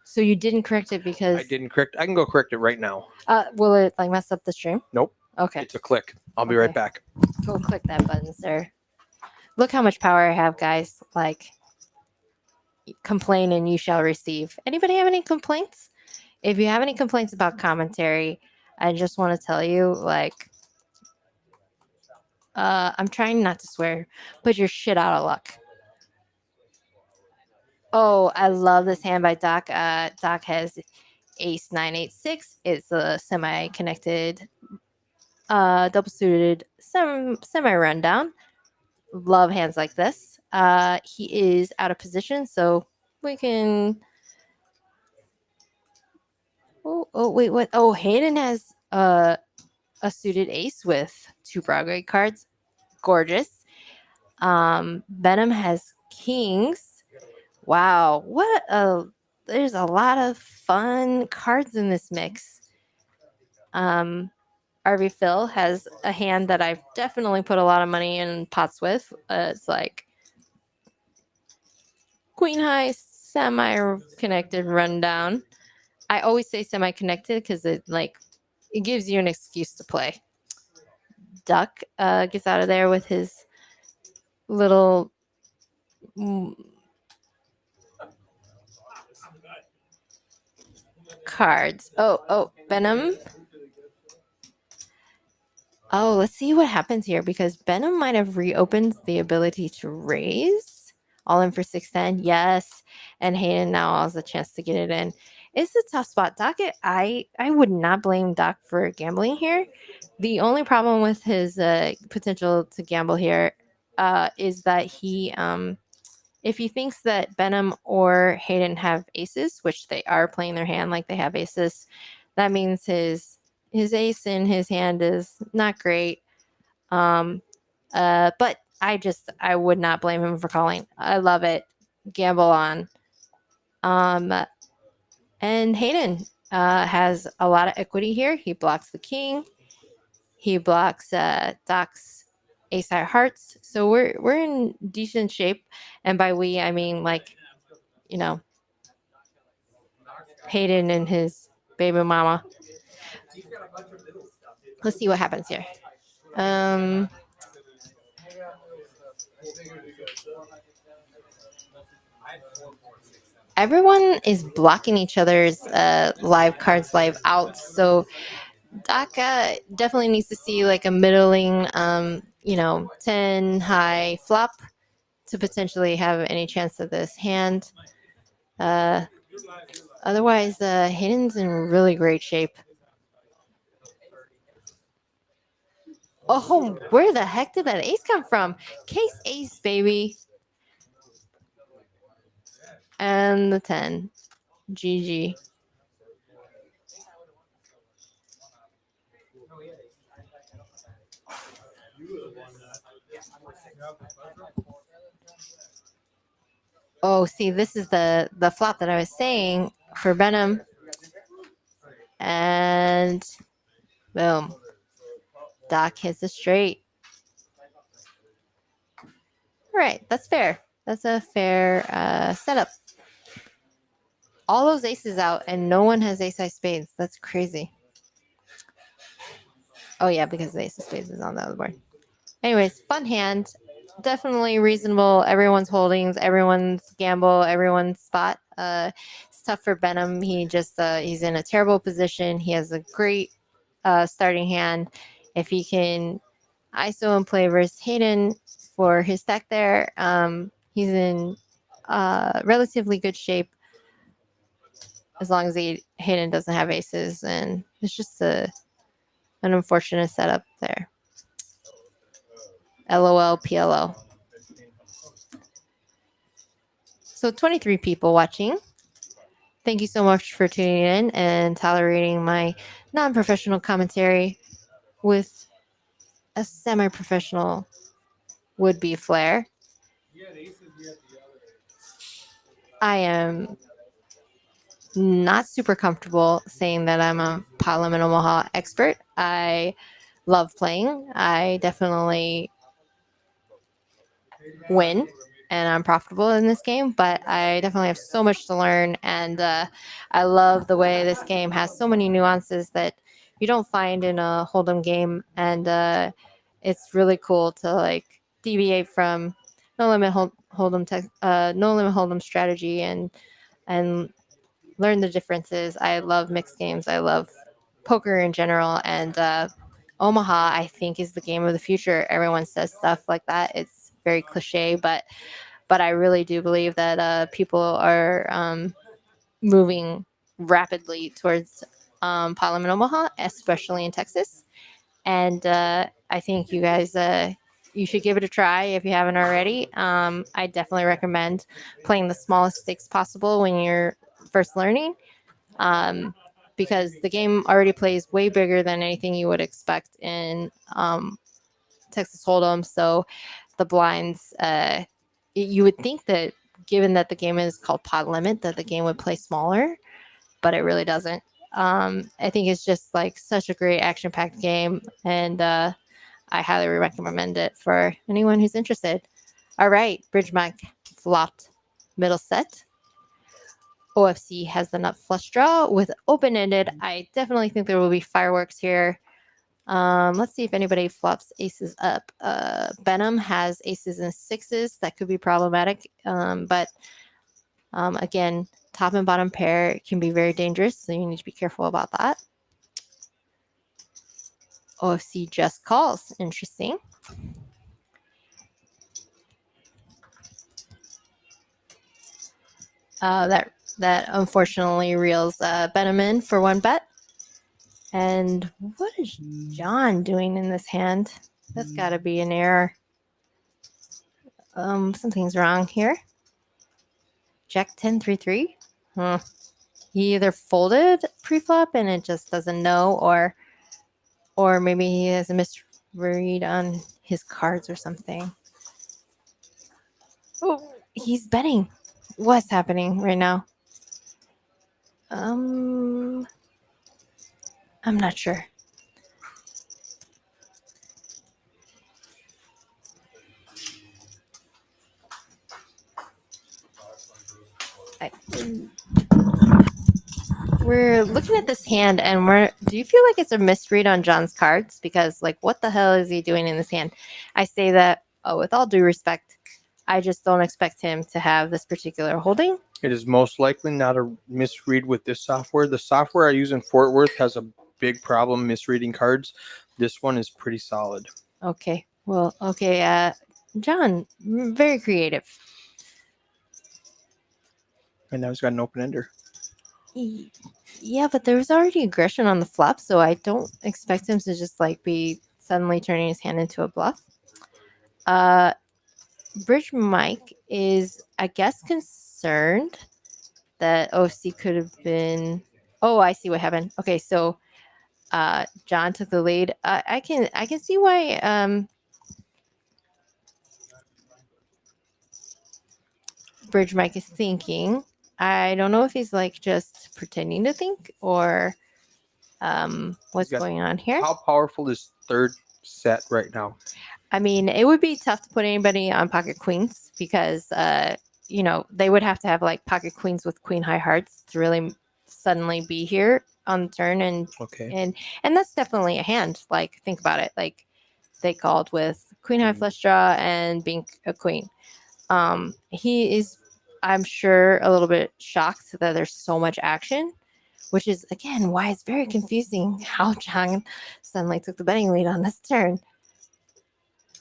so you didn't correct it because I didn't correct. I can go correct it right now. will it like mess up the stream? Nope. Okay. It's a click. I'll be right Okay. back. Go click that button, sir. Look how much power I have, guys. Like, complain and you shall receive. Anybody have any complaints? If you have any complaints about commentary, I just want to tell you, like, I'm trying not to swear, but you're shit out of luck. Oh, I love this hand by Doc. Doc has ace 986. It's a semi-connected, double suited, semi-rundown. Love hands like this. He is out of position, so we can. Oh wait, what? Oh, Hayden has a suited ace with 2 Broadway cards. Gorgeous. Venom has kings. Wow, what a! There's a lot of fun cards in this mix. RV Phil has a hand that I've definitely put a lot of money in pots with. It's like Queen High semi-connected rundown. I always say semi-connected because it gives you an excuse to play. Duck gets out of there with his little cards. Oh, Benham. Oh, let's see what happens here because Benham might have reopened the ability to raise. All in for 610. Yes. And Hayden now has a chance to get it in. It's a tough spot. Doc, I would not blame Doc for gambling here. The only problem with his potential to gamble here is that he if he thinks that Benham or Hayden have aces, which they are playing their hand like they have aces, that means his ace in his hand is not great. But I would not blame him for calling. I love it. Gamble on. And Hayden has a lot of equity here. He blocks the king. He blocks Doc's ace high hearts. So we're in decent shape. And by we, I mean like, you know, Hayden and his baby mama. Let's see what happens here. Everyone is blocking each other's live cards live out. So Doc definitely needs to see like a middling, 10 high flop to potentially have any chance of this hand. Otherwise, Hayden's in really great shape. Oh, where the heck did that ace come from? Case ace, baby. And the 10. GG. Oh, see, this is the flop that I was saying for Benham. And boom. Doc hits a straight. All right, that's fair. That's a fair setup. All those aces out, and no one has ace high spades. That's crazy. Oh, yeah, because the ace of spades is on the other board. Anyways, fun hand. Definitely reasonable. Everyone's holdings, everyone's gamble, everyone's spot. It's tough for Benham. He's in a terrible position. He has a great starting hand. If he can ISO and play versus Hayden for his stack there, he's in relatively good shape as long as Hayden doesn't have aces. And it's just an unfortunate setup there. LOL, PLO. So 23 people watching. Thank you so much for tuning in and tolerating my non-professional commentary with a semi-professional would-be flair. I am not super comfortable saying that I'm a Parliament Omaha expert. I love playing. I definitely win and I'm profitable in this game, but I definitely have so much to learn. And I love the way this game has so many nuances that you don't find in a Hold'em game. And it's really cool to like deviate from no limit Hold'em strategy and learn the differences. I love mixed games. I love poker in general. And Omaha, I think, is the game of the future. Everyone says stuff like that. It's very cliche, but I really do believe that people are moving rapidly towards Parliament Omaha, especially in Texas. And I think you guys, you should give it a try if you haven't already. I definitely recommend playing the smallest stakes possible when you're first learning. Because the game already plays way bigger than anything you would expect in Texas Hold'em. So the blinds, you would think that given that the game is called Pod Limit, that the game would play smaller, but it really doesn't. I think it's just like such a great action-packed game, and I highly recommend it for anyone who's interested. All right, Bridge Mike flopped middle set. OFC has the nut flush draw with open-ended. I definitely think there will be fireworks here. Let's see if anybody flops aces up. Benham has aces and sixes. That could be problematic. But again, top and bottom pair can be very dangerous, so you need to be careful about that. OFC just calls. Interesting. That unfortunately reels Benham in for one bet. And what is John doing in this hand? That's got to be an error. Something's wrong here. Jack 10 3 3. He either folded pre-flop and it just doesn't know, or maybe he has a misread on his cards or something. Oh, he's betting. What's happening right now? I'm not sure. We're looking at this hand and do you feel like it's a misread on John's cards? Because like, what the hell is he doing in this hand? I say that with all due respect, I just don't expect him to have this particular holding. It is most likely not a misread with this software. The software I use in Fort Worth has a big problem misreading cards. This one is pretty solid. Okay. Well, okay. John, very creative. And now he's got an open ender. Yeah, but there was already aggression on the flop, so I don't expect him to just like be suddenly turning his hand into a bluff. Bridge Mike is, I guess, concerned that OFC could have been. Oh, I see what happened. Okay, so John took the lead. I can see why Bridge Mike is thinking. I don't know if he's like just pretending to think or what's going on here. How powerful is third set right now? I mean, it would be tough to put anybody on pocket queens because they would have to have like pocket queens with queen high hearts to really suddenly be here on the turn, and that's definitely a hand. Like, think about it. Like, they called with queen high flush draw and being a queen. He is, I'm sure, a little bit shocked that there's so much action, which is again why it's very confusing how John suddenly took the betting lead on this turn.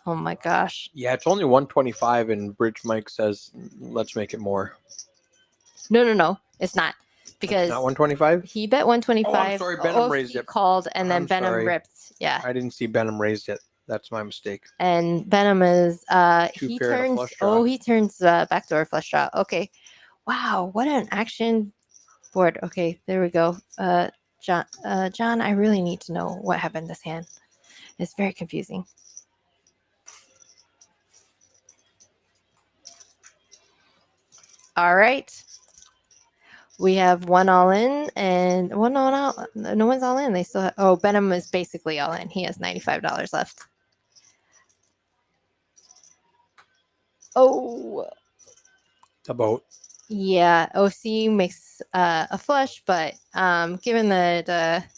Oh my gosh. Yeah, it's only 125 and Bridge Mike says, let's make it more. No. It's not. Because not 125? He bet 125. Oh, I'm sorry. Benham raised it. Called and then Benham ripped. Yeah. I didn't see Benham raised it. That's my mistake. And Benham is Two pair and a flush draw. he turns backdoor flush draw. Okay. Wow, what an action board. Okay, there we go. John, I really need to know what happened this hand. It's very confusing. All right. We have one all in and one all out. No one's all in. They still have, Benham is basically all in. He has $95 left. Oh. About. Yeah, OC makes a flush, but given that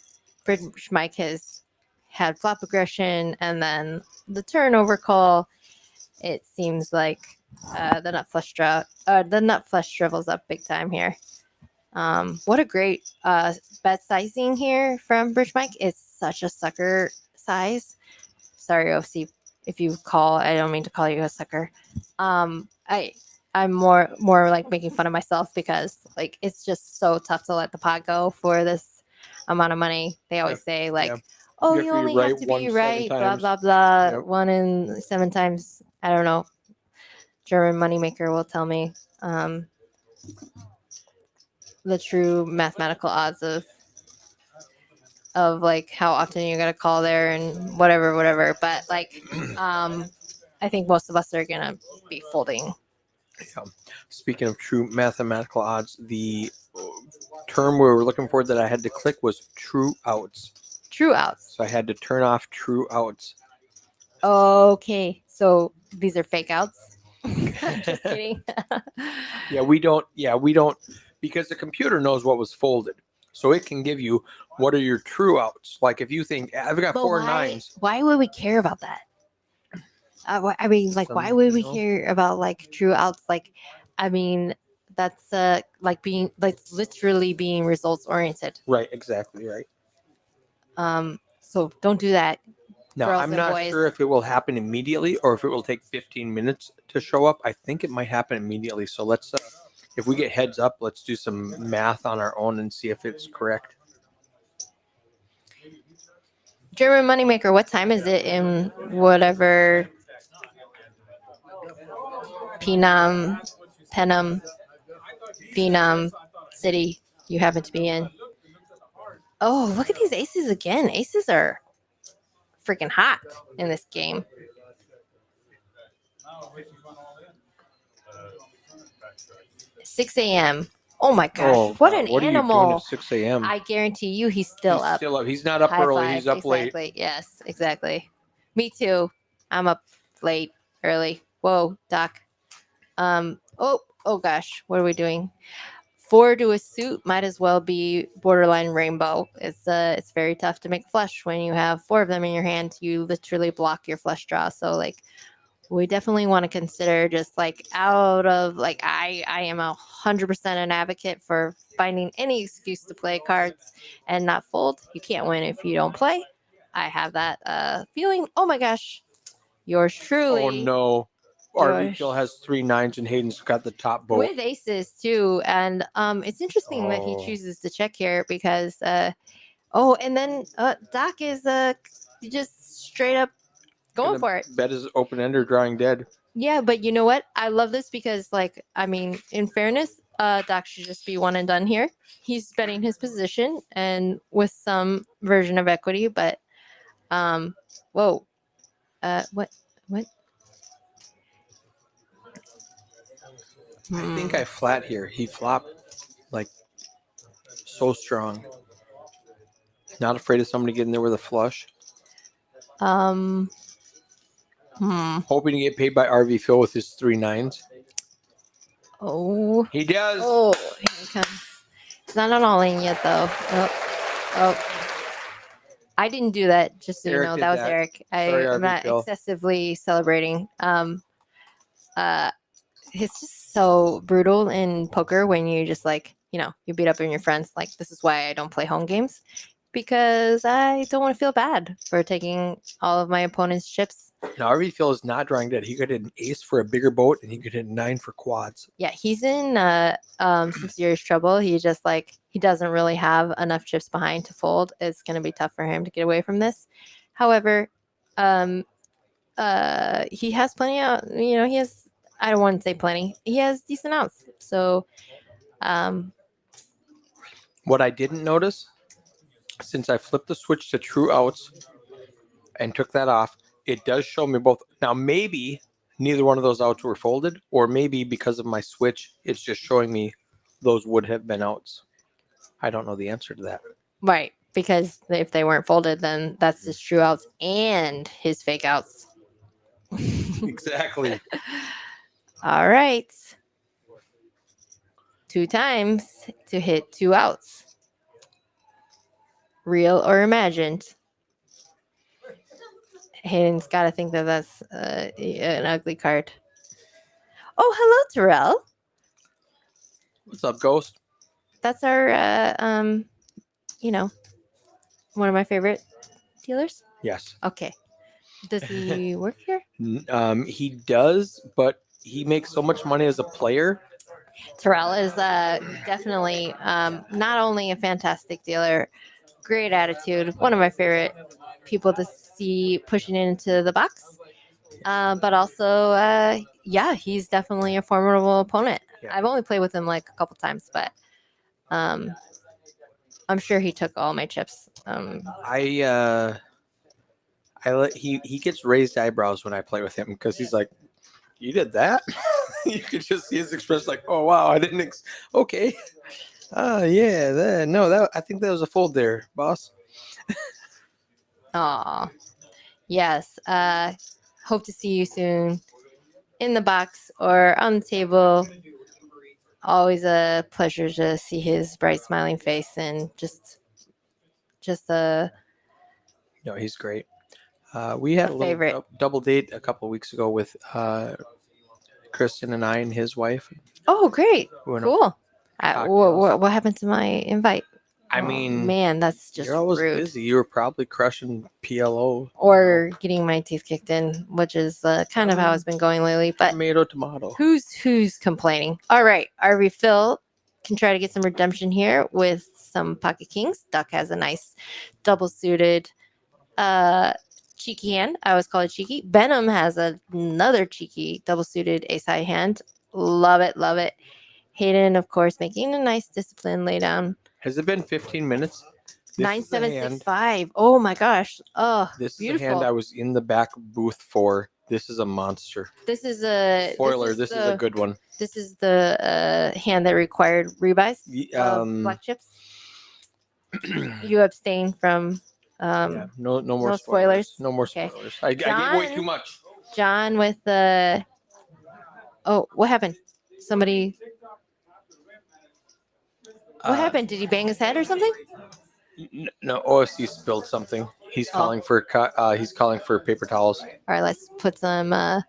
Bridge Mike has had flop aggression and then the turnover call, it seems like the nut flush shrivels up big time here. What a great bet sizing here from Bridge Mike. It's such a sucker size. Sorry, OC, if you call. I don't mean to call you a sucker. I'm more like making fun of myself because like it's just so tough to let the pot go for this amount of money. They always say like, oh, you only have to be right, blah blah blah. Yep. 1 in 7 times. I don't know. German moneymaker will tell me the true mathematical odds of like how often you gotta call there and whatever. But like, I think most of us are gonna be folding. Yeah. Speaking of true mathematical odds, the term we were looking for that I had to click was true outs. True outs. So I had to turn off true outs. Okay, so these are fake outs. Just kidding. We don't, because the computer knows what was folded. So it can give you what are your true outs. Like if you think I've got But four why? nines, Why would we care about that? I mean, like, why Some, would we you know. care about like true outs? Like, I mean, that's like being like literally being results oriented. Right, exactly right. So don't do that. Now Girls I'm and not boys. sure if it will happen immediately or if it will take 15 minutes to show up. I think it might happen immediately. So let's, if we get heads up, let's do some math on our own and see if it's correct. German moneymaker. What time is it in whatever Penum, Phenom city you happen to be in? Oh, look at these aces again. Aces are freaking hot in this game. 6 a.m. Oh my gosh, what God, an what are you doing animal. at 6 a.m.? I guarantee you he's still He's up. still up. He's not up High early. five. He's up late. Exactly. Yes, exactly. Me too. I'm up late, early. Whoa, Doc. Oh gosh, what are we doing? 4 to a suit might as well be borderline rainbow. It's very tough to make flush when you have 4 of them in your hand. You literally block your flush draw. So like we definitely want to consider just like out of like I am 100% an advocate for finding any excuse to play cards and not fold. You can't win if you don't play. I have that feeling. Oh my gosh, yours truly. Oh no. RV Yours. Kill has 3 9s and Hayden's got the top boat. With aces too, and it's interesting that he Oh. chooses to check here because and then Doc is just straight up going Gonna for it. Bet is open ender drawing dead. Yeah, but you know what? I love this because, like, I mean, in fairness, Doc should just be one and done here. He's betting his position and with some version of equity, but whoa, what? I think I flat here. He flopped like so strong. Not afraid of somebody getting there with a flush. Hoping to get paid by RV Phil with his 3 9s. Oh, He does. oh, here he comes. It's not on all in yet, though. Oh. I didn't do that, just so you Eric know. did That was that. Eric. Sorry, I'm RV not Phil. excessively celebrating. It's just so brutal in poker when you just like, you beat up on your friends. Like, this is why I don't play home games, because I don't want to feel bad for taking all of my opponent's chips. Now RV Phil is not drawing dead. He could hit an ace for a bigger boat and he could hit 9 for quads. Yeah, he's in some serious trouble. He just like he doesn't really have enough chips behind to fold. It's gonna be tough for him to get away from this. However, he has plenty of he has, I don't want to say plenty. He has decent outs. So What I didn't notice, since I flipped the switch to true outs and took that off, it does show me both. Now, maybe neither one of those outs were folded, or maybe because of my switch, it's just showing me those would have been outs. I don't know the answer to that. right, because if they weren't folded, then that's his true outs and his fake outs. Exactly. All right. 2 times to hit 2 outs. Real or imagined? Hayden's got to think that that's an ugly card. Oh, hello, Terrell. What's up, Ghost? That's our, one of my favorite dealers. Yes. Okay. Does he work here? He does, but he makes so much money as a player. Terrell is definitely not only a fantastic dealer, great attitude, one of my favorite people to see pushing into the box. But also, he's definitely a formidable opponent. Yeah. I've only played with him like a couple times, but I'm sure he took all my chips. He gets raised eyebrows when I play with him because he's like, "You did that?" You could just see his expression, like, "Oh wow, I didn't." Okay. Yeah. I think that was a fold there, boss. Aw. Yes. Hope to see you soon in the box or on the table Always a pleasure to see his bright smiling face and just a No, he's great. We had A a little favorite. double date a couple of weeks ago with Kristen and I and his wife. Oh, great. We went up Cool. cocktails. What happened to my invite? I Oh, mean, man, that's just you're always rude. busy. You were probably crushing PLO. Or getting my teeth kicked in, which is kind of how it's been going lately. But Tomato. who's complaining? All right, our refill can try to get some redemption here with some pocket kings. Duck has a nice double suited cheeky hand. I always call it cheeky. Benham has another cheeky double suited ace high hand. Love it, love it. Hayden, of course, making a nice discipline lay down. Has it been 15 minutes? This Nine is the seven hand- six five. Oh my gosh. Oh, This is the beautiful. hand I was in the back booth for. This is a monster. This is a Spoiler, this is a good one. This is the hand that required rebuys of black chips. You abstain from Yeah, no more no spoilers. spoilers. No more Okay. spoilers. I gave way John- too much. John with the. Oh, what happened? Somebody. What happened? Did he bang his head or something? No, OFC spilled something. He's calling for paper towels. All right, let's put some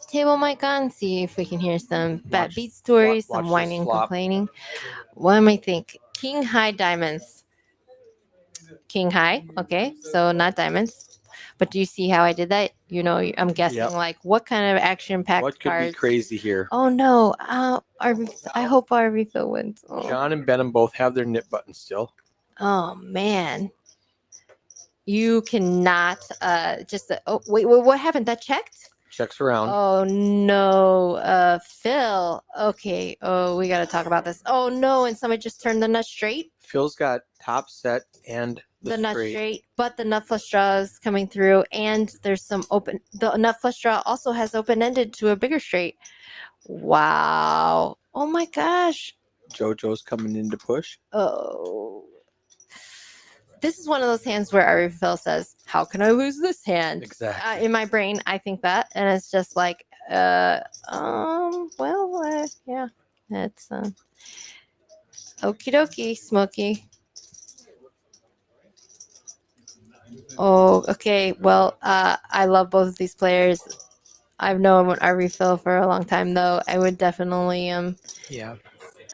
table mic on. See if we can hear some bad Watch- beat stories, watch some this whining, flop. complaining. What am I think? King high diamonds. King high. Okay, so not diamonds. But do you see how I did that? You know, I'm guessing Yep. like what kind of action packed What could cards. be crazy here? Oh no! I hope our refill wins. Oh. John and Benham both have their knit buttons still. Oh man. You cannot just oh wait, what happened? That checked? Checks around. Oh no. Phil. Okay. Oh, we gotta talk about this. Oh no, and somebody just turned the nut straight. Phil's got top set and The the nut straight. straight, but the nut flush draw is coming through, and there's some open. The nut flush draw also has open ended to a bigger straight. Wow! Oh my gosh! JoJo's coming in to push. Oh, this is one of those hands where Ari Phil says, "How can I lose this hand?" Exactly. In my brain, I think that, and it's just like, yeah, it's okie dokie, Smokey. Oh, okay. Well, I love both of these players. I've known I refill for a long time, though. I would definitely Yeah.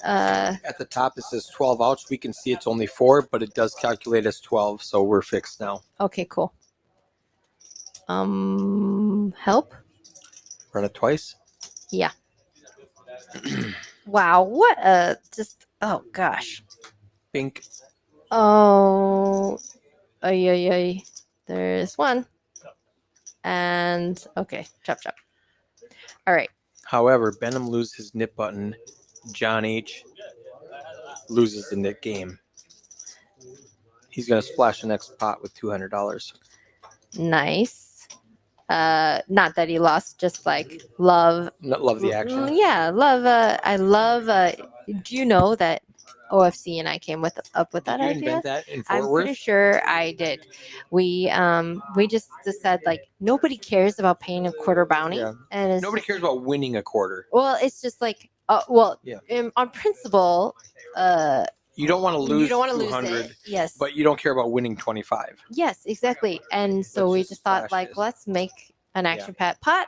uh At the top it says 12 outs. We can see it's only 4, but it does calculate as 12, so we're fixed now. okay, cool. Help? Run it twice. Yeah. Wow, what a just oh gosh. Bink. Oh, ay. There's one. And okay, chop. All right. However, Benham loses his knit button. John H loses the knit game. He's gonna splash the next pot with $200. Nice. Not that he lost, just like love. Love the action. Yeah, love. I love. Do you know that OFC and I came up with that Did you idea? invent that in I'm Fort pretty Worth? sure I did. We just said like nobody cares about paying a quarter bounty, Yeah. and it's Nobody just- cares about winning a quarter. Well, it's just like Yeah. on principle, You don't want to lose you don't want to lose 200, it. Yes, but you don't care about winning 25. yes, exactly. And so Let's we just just thought splash like this. let's make an action pat pot,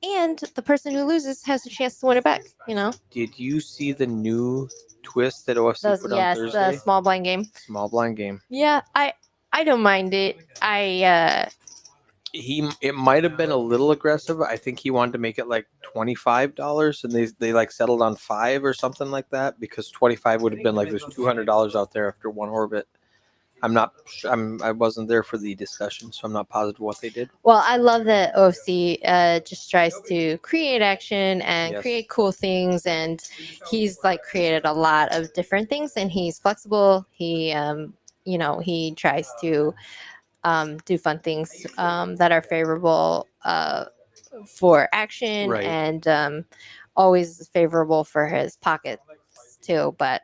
and the person who loses has a chance to win it back. You know, Did you see the new twist that OFC put on yes, Thursday? the small blind game. Small blind game. Yeah, I don't mind it. It might have been a little aggressive. I think he wanted to make it like $25, and they like settled on 5 or something like that, because 25 would have been like there's $200 out there after one orbit. I wasn't there for the discussion, so I'm not positive what they did. Well, I love that OFC just tries to create action and Yes. create cool things, and he's like created a lot of different things, and he's flexible. He he tries to do fun things that are favorable for action, Right. and always favorable for his pockets too. But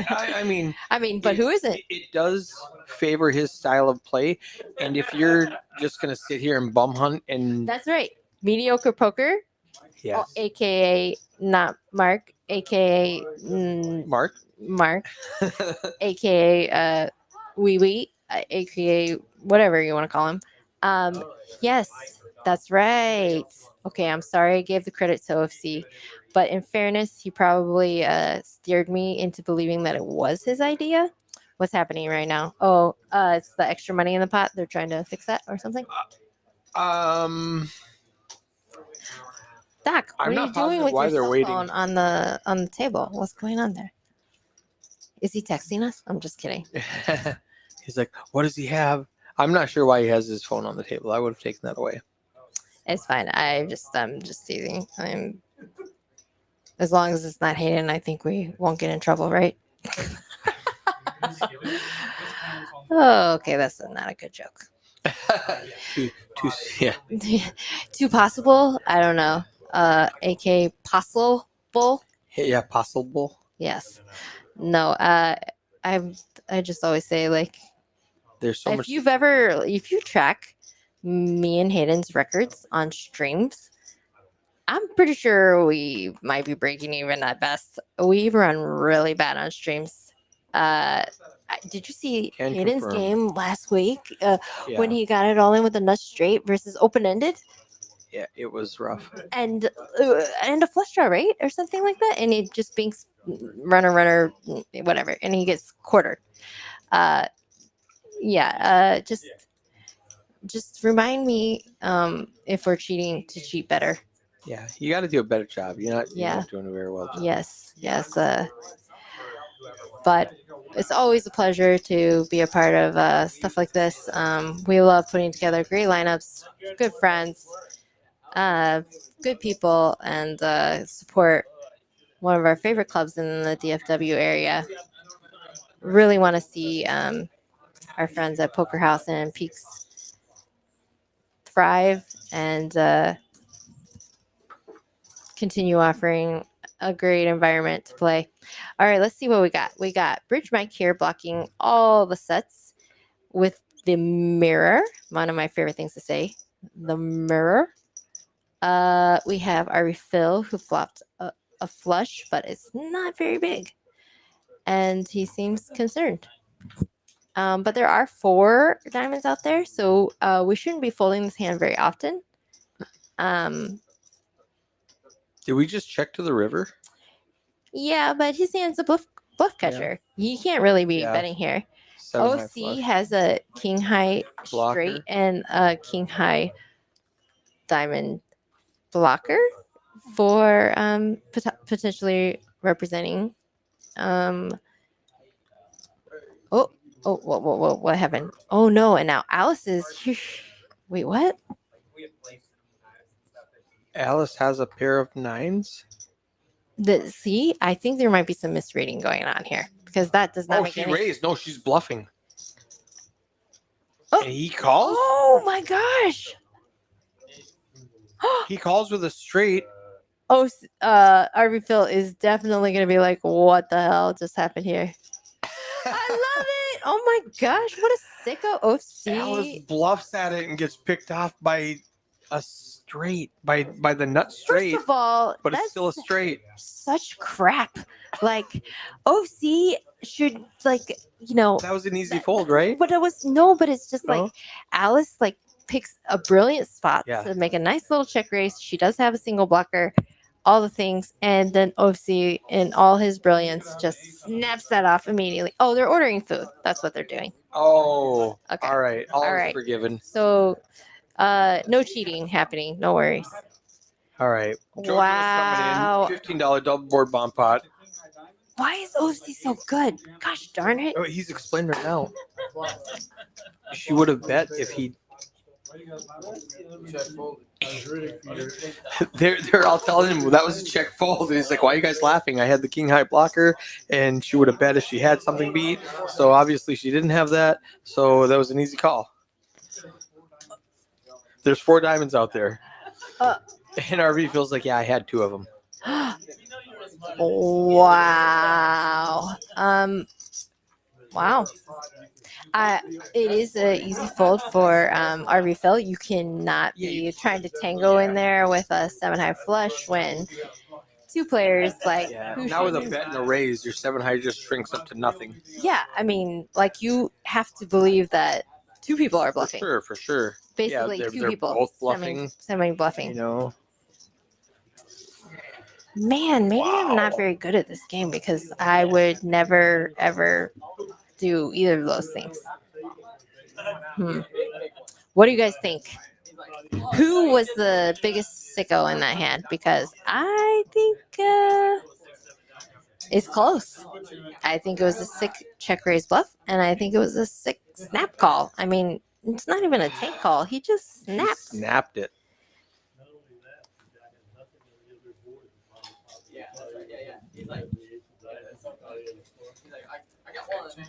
I mean, but who isn't? it does favor his style of play, and if you're just gonna sit here and bum hunt and That's right. Mediocre poker Yes. AKA not Mark, AKA Mark. Mark, AKA Wee Wee, AKA whatever you want to call him. Yes, that's right. Okay, I'm sorry I gave the credit to OFC, but in fairness, he probably steered me into believing that it was his idea. What's happening right now? Oh, it's the extra money in the pot. They're trying to fix that or something. Doc, what I'm are not you doing positive with why your they're cell waiting. phone on the table? What's going on there? Is he texting us? I'm just kidding. He's like, what does he have? I'm not sure why he has his phone on the table. I would have taken that away. It's fine. I'm just teasing. As long as it's not Hayden, I think we won't get in trouble, right? Oh, okay, that's not a good joke. too, yeah. Too possible? I don't know. AK possible? Yeah, possible. Yes. No. I just always say like There's so much. if you track me and Hayden's records on streams, I'm pretty sure we might be breaking even at best. We run really bad on streams. Did you see Can Hayden's confirm. game last week Yeah, when he got it all in with a nut straight versus open ended yeah, it was rough. and a flush draw, right, or something like that, and he just binks runner, whatever, and he gets quartered. Just remind me if we're cheating to cheat better. Yeah, you got to do a better job. You're not Yeah. doing a very well job. Yes. But it's always a pleasure to be a part of stuff like this. We love putting together great lineups, good friends, good people, and support one of our favorite clubs in the DFW area. Really want to see our friends at Poker House and Peaks thrive and continue offering a great environment to play. All right, let's see what we got. We got Bridge Mike here blocking all the sets with the mirror. One of my favorite things to say, the mirror. We have our refill who flopped a flush, but it's not very big. And he seems concerned. But there are 4 diamonds out there, so we shouldn't be folding this hand very often. Did we just check to the river? Yeah, but his hand's a bluff catcher. He can't really be betting here. 7 high OC flush. has a king high Blocker. straight and a king high diamond blocker for potentially representing. What happened? Oh no! And now Alice is. Wait, what? Alice has a pair of 9s. See, I think there might be some misreading going on here because that does not Oh, make she any. raised. No, she's bluffing. Oh. And he calls? Oh my gosh! He calls with a straight. Oh, our refill is definitely going to be like, what the hell just happened here? I love it. Oh my gosh, what a sicko OC. Alice bluffs at it and gets picked off by a straight, by the nut straight. First of all, but that's it's still a straight. such crap. Like OC should That was an easy fold, right? But it's just No? like Alice picks a brilliant spot Yeah. to make a nice little check raise. She does have a single blocker, all the things, and then OC in all his brilliance just snaps that off immediately. Oh, they're ordering food. That's what they're doing. Oh, Okay. all right. All is right. forgiven. So no cheating happening. No worries. All right. JoJo's Wow. coming in. $15 double board bomb pot. Why is OC so good? Gosh darn it. Oh, he's explained right now. She would have bet if he. They're all telling him that was a check fold, and he's like, "Why are you guys laughing? I had the king high blocker, and she would have bet if she had something beat. So obviously she didn't have that. So that was an easy call." There's 4 diamonds out there, and RV feels like, "Yeah, I had 2 of them." Wow. Wow. It is an easy fold for RV Phil. You cannot be trying to tango in there with a 7 high flush when two players like who Now with a shouldn't- bet and a raise, your 7 high just shrinks up to nothing. Yeah, I mean, like you have to believe that two people are bluffing. For sure. Basically, they're, two they're people both bluffing. semi You bluffing. know, Man, maybe I'm not very good at this game because I would never ever do either of those things. What do you guys think? Who was the biggest sicko in that hand? Because I think it's close. I think it was a sick check raise bluff, and I think it was a sick snap call. I mean, it's not even a tank call. He just he snapped. snapped it. Yeah, that's right. Yeah. He's like, I got one.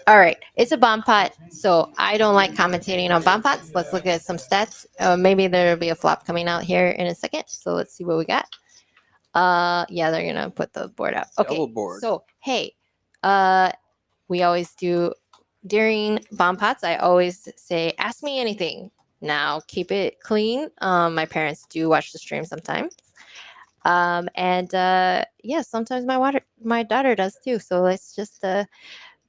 All right, it's a bomb pot, so I don't like commentating on bomb pots. Let's look at some stats. Maybe there'll be a flop coming out here in a second. So let's see what we got. Yeah, they're gonna put the board out. Okay, Double board. so hey, we always do during bomb pots. I always say, "Ask me anything." Now, keep it clean. My parents do watch the stream sometimes. And yeah, sometimes my daughter does too. So let's just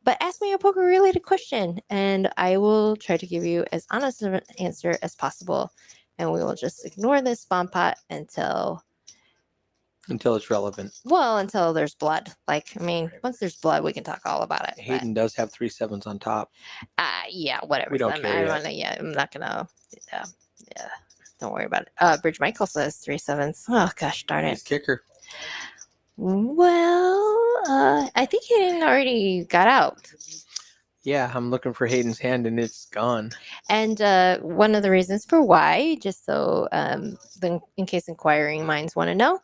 but ask me a poker related question and I will try to give you as honest of an answer as possible. And we will just ignore this bomb pot until Until it's relevant. until there's blood. Like, I mean, once there's blood, we can talk all about it. Hayden does have 3 7s on top. Yeah, whatever. We don't care I'm not gonna. Yeah, don't worry about it. Bridge Michael says 3 7s. Oh gosh, darn He's it. kicker. Well, I think Hayden already got out. Yeah, I'm looking for Hayden's hand and it's gone. And one of the reasons for why, just so in case inquiring minds want to know,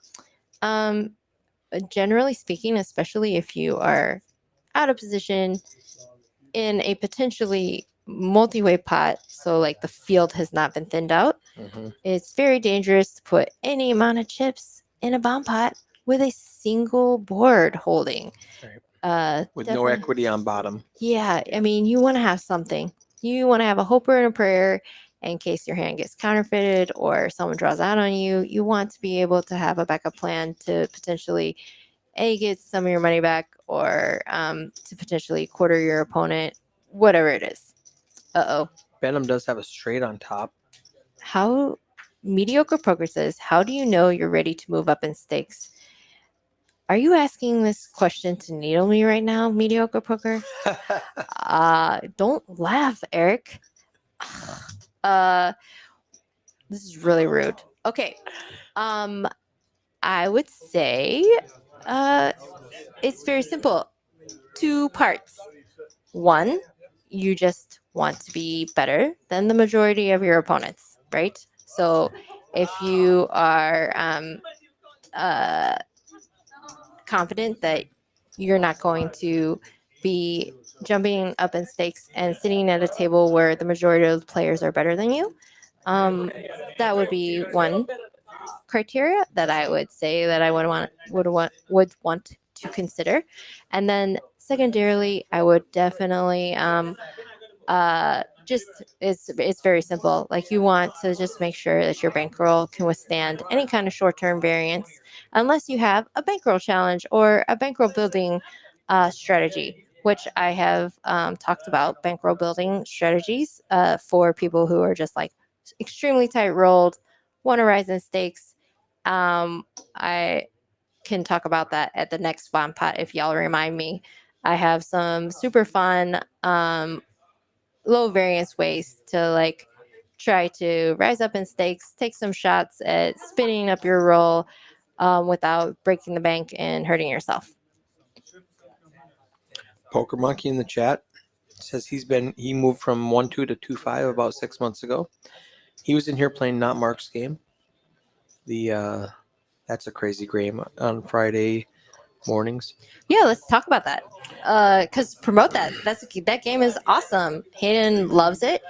generally speaking, especially if you are out of position in a potentially multi-way pot, so like the field has not been thinned out, it's very dangerous to put any amount of chips in a bomb pot with a single board holding. With no equity on bottom. Yeah, I mean, you want to have something. You want to have a hoper and a prayer in case your hand gets counterfeited or someone draws out on you. You want to be able to have a backup plan to potentially get some of your money back or to potentially quarter your opponent, whatever it is. Benham does have a straight on top. How mediocre poker says, how do you know you're ready to move up in stakes? Are you asking this question to needle me right now, mediocre poker? Don't laugh, Eric. This is really rude. Okay. I would say it's very simple. 2 parts. One, you just want to be better than the majority of your opponents, right? So if you are confident that you're not going to be jumping up in stakes and sitting at a table where the majority of the players are better than you, that would be one criteria that I would say that I would want to consider. And then secondarily, I would definitely just it's very simple. Like, you want to just make sure that your bankroll can withstand any kind of short-term variance, unless you have a bankroll challenge or a bankroll building strategy, which I have talked about bankroll building strategies for people who are just like extremely tight rolled, want to rise in stakes. I can talk about that at the next bomb pot if y'all remind me. I have some super fun low variance ways to like try to rise up in stakes, take some shots at spinning up your roll without breaking the bank and hurting yourself. Poker Monkey in the chat says he moved from 1-2 to 2-5 about 6 months ago. He was in here playing not Mark's game. That's a crazy game on Friday mornings. Yeah, let's talk about that. Because promote that. That game is awesome. Hayden loves it.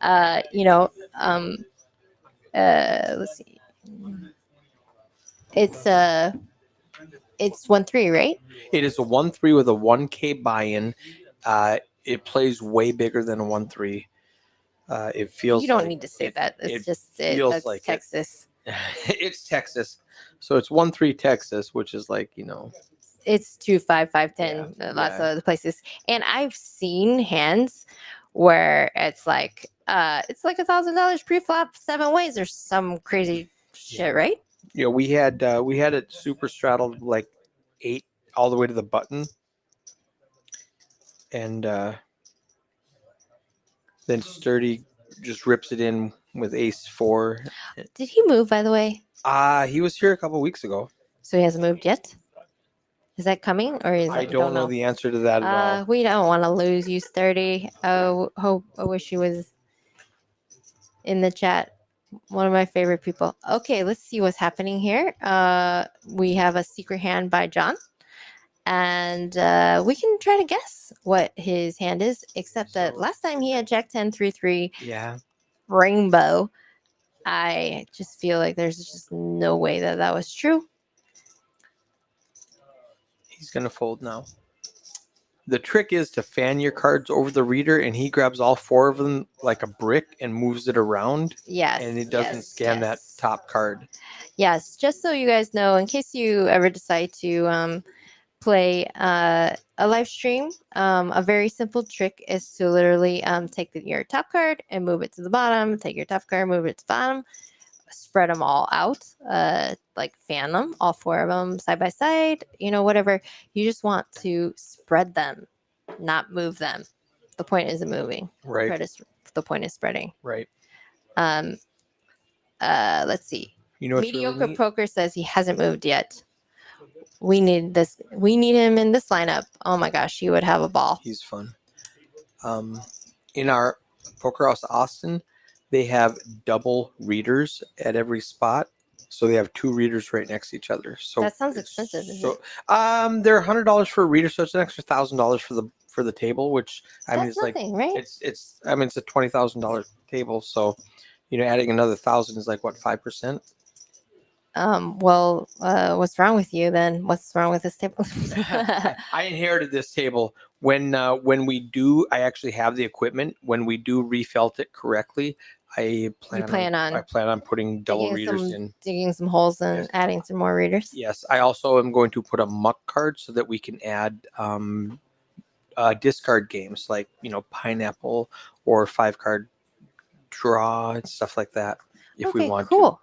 Let's see. It's It's 1-3, right? It is a 1-3 with a 1K buy-in. It plays way bigger than a 1-3. It feels. You don't like need to say it- that. It's it just feels that's like it. Texas. It's Texas, so it's 1-3 Texas, which is like It's 2-5, 5-10. Lots of the places, and I've seen hands where it's like $1,000 pre-flop 7 ways or some crazy shit, right? we had it super straddled like 8 all the way to the button, and then Sturdy just rips it in with ace 4. Did he move, by the way? He was here a couple weeks ago. So he hasn't moved yet. Is that coming or is I that, don't know the answer to that at all. We don't want to lose you, Sturdy. I wish he was in the chat. One of my favorite people. Okay, let's see what's happening here. We have a secret hand by John, and we can try to guess what his hand is. Except that So- last time he had Jack 10 3-3 Yeah. rainbow. I just feel like there's just no way that was true. He's going to fold now. The trick is to fan your cards over the reader, and he grabs all 4 of them like a brick and moves it around, Yes, and it doesn't yes, scan that yes. top card. Yes, just so you guys know, in case you ever decide to play a live stream, a very simple trick is to literally take your top card and move it to the bottom, take your top card, move it to the bottom, spread them all out, like fan them, all 4 of them side by side, whatever. You just want to spread them, not move them. The point isn't moving. Right. The point is spreading. Right. Let's see. You know what's Mediocre really neat? Poker says he hasn't moved yet. We need this. We need him in this lineup. Oh my gosh, he would have a ball. He's fun. In our Poker House Austin, they have double readers at every spot. So they have 2 readers right next to each other. So That sounds it's expensive, isn't So they're $100 for a reader, so it's an extra $1,000 for the table, which I mean That's it's like nothing, right? it's a $20,000 table. So adding another 1,000 is like what, 5%? Well, what's wrong with you then? What's wrong with this table? I inherited this table when we do. I actually have the equipment. When we do refelt it correctly, I plan on putting double readers in. Digging some holes and Yes. adding some more readers. Yes, I also am going to put a muck card so that we can add discard games like pineapple or 5-card draw and stuff like that if we want cool.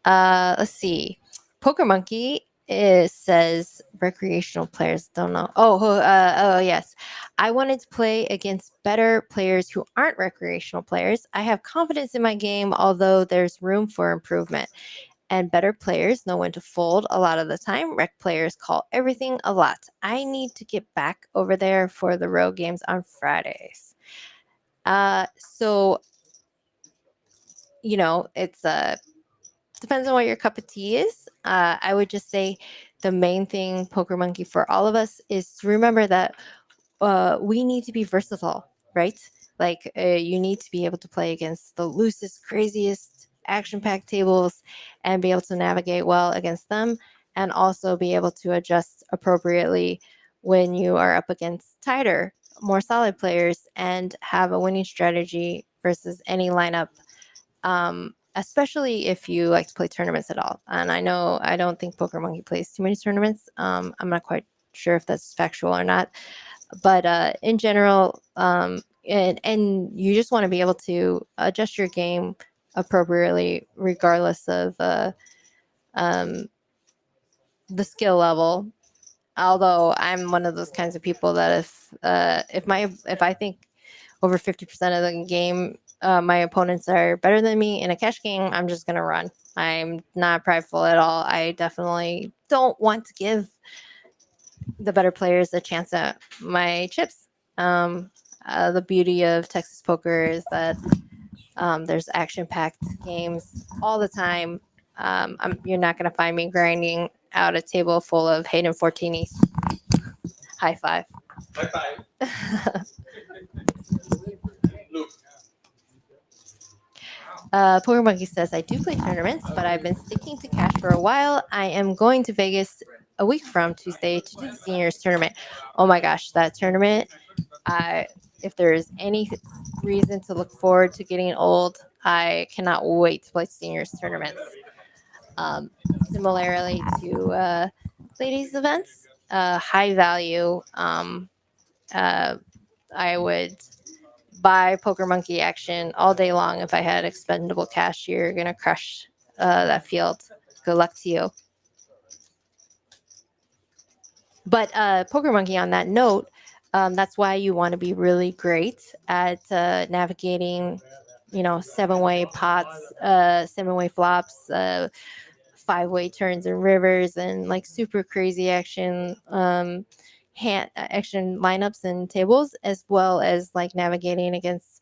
Let's see. Poker Monkey says recreational players don't know. Oh yes. I wanted to play against better players who aren't recreational players. I have confidence in my game, although there's room for improvement. And better players know when to fold a lot of the time. Rec players call everything a lot. I need to get back over there for the road games on Fridays. So it's depends on what your cup of tea is. I would just say the main thing, Poker Monkey, for all of us is to remember that we need to be versatile, right? Like you need to be able to play against the loosest, craziest, action-packed tables and be able to navigate well against them, and also be able to adjust appropriately when you are up against tighter, more solid players and have a winning strategy versus any lineup. Especially if you like to play tournaments at all. And I don't think Poker Monkey plays too many tournaments. I'm not quite sure if that's factual or not. But in general, and you just want to be able to adjust your game appropriately, regardless of the skill level. Although I'm one of those kinds of people that if I think over 50% of the game my opponents are better than me in a cash game, I'm just going to run. I'm not prideful at all. I definitely don't want to give the better players a chance at my chips. The beauty of Texas poker is that there's action-packed games all the time. You're not going to find me grinding out a table full of Hayden 14s. High five. High five. Look. Poker Monkey says, I do play tournaments, but I've been sticking to cash for a while. I am going to Vegas a week from Tuesday to do the seniors tournament. Oh my gosh, that tournament. If there's any reason to look forward to getting old, I cannot wait to play seniors tournaments. Similarly to ladies events, high value. I would buy Poker Monkey action all day long if I had expendable cash. You're gonna crush that field. Good luck to you. But Poker Monkey, on that note, that's why you want to be really great at navigating, 7-way pots, 7-way flops, 5-way turns and rivers, and like super crazy action hand action lineups and tables, as well as like navigating against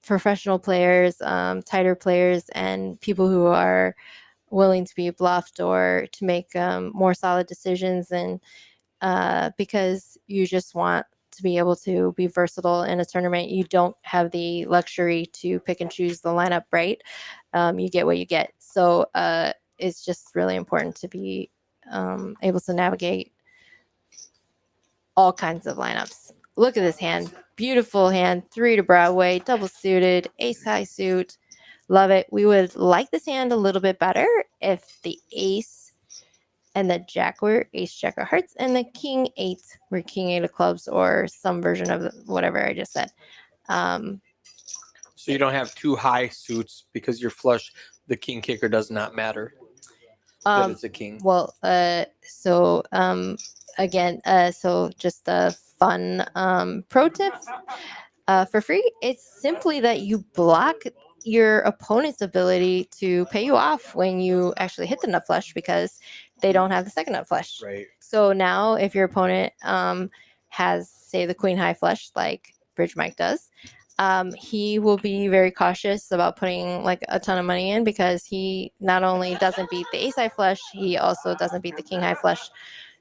professional players, tighter players, and people who are willing to be bluffed or to make more solid decisions. And because you just want to be able to be versatile in a tournament, you don't have the luxury to pick and choose the lineup, right? You get what you get. So it's just really important to be able to navigate all kinds of lineups. Look at this hand. Beautiful hand. 3 to Broadway, double suited, ace high suit. Love it. We would like this hand a little bit better if the ace and the jack were ace jack of hearts and the king 8 were king 8 of clubs, or some version of whatever I just said. So you don't have two high suits because you're flush. The king kicker does not matter. That it's a king. Well, again, so just a fun pro tip for free. It's simply that you block your opponent's ability to pay you off when you actually hit the nut flush, because they don't have the second nut flush. Right. So now if your opponent has, say, the queen high flush like Bridge Mike does, he will be very cautious about putting like a ton of money in, because he not only doesn't beat the ace high flush, he also doesn't beat the king high flush.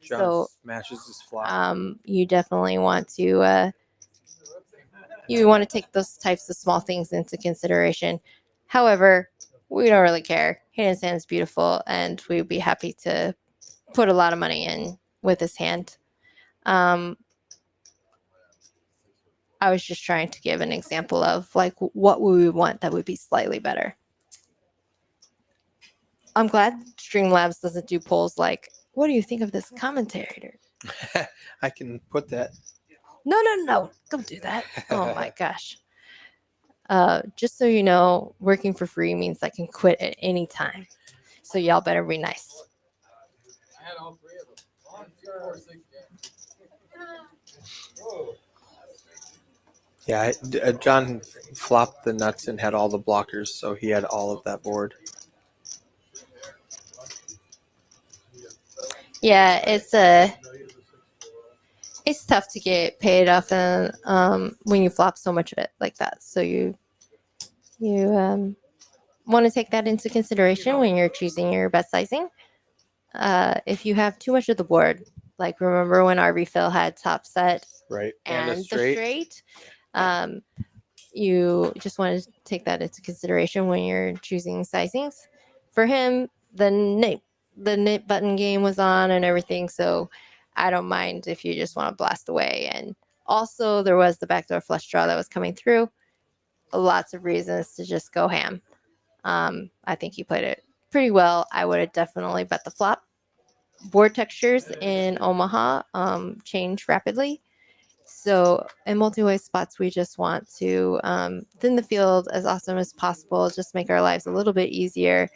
John So smashes his flop. you definitely want to take those types of small things into consideration. However, we don't really care. Hayden's hand is beautiful, and we'd be happy to put a lot of money in with this hand. I was just trying to give an example of like what we would want that would be slightly better. I'm glad Streamlabs doesn't do polls like, what do you think of this commentator? I can put that. No, don't do that. Oh my gosh. Just so you know, working for free means I can quit at any time. So y'all better be nice. I had all 3 of them. 1, 2, 4, 6 games. Yeah, John flopped the nuts and had all the blockers, so he had all of that board. Yeah, it's tough to get paid off when you flop so much of it like that. So you want to take that into consideration when you're choosing your bet sizing. If you have too much of the board, like remember when our refill had top set Right. and a the straight. straight, you just want to take that into consideration when you're choosing sizings. For him, the knit button game was on and everything, so I don't mind if you just want to blast away. And also there was the backdoor flush draw that was coming through. Lots of reasons to just go ham. I think he played it pretty well. I would have definitely bet the flop. Board textures in Omaha change rapidly. So in multi-way spots, we just want to thin the field as often as possible, just make our lives a little bit easier,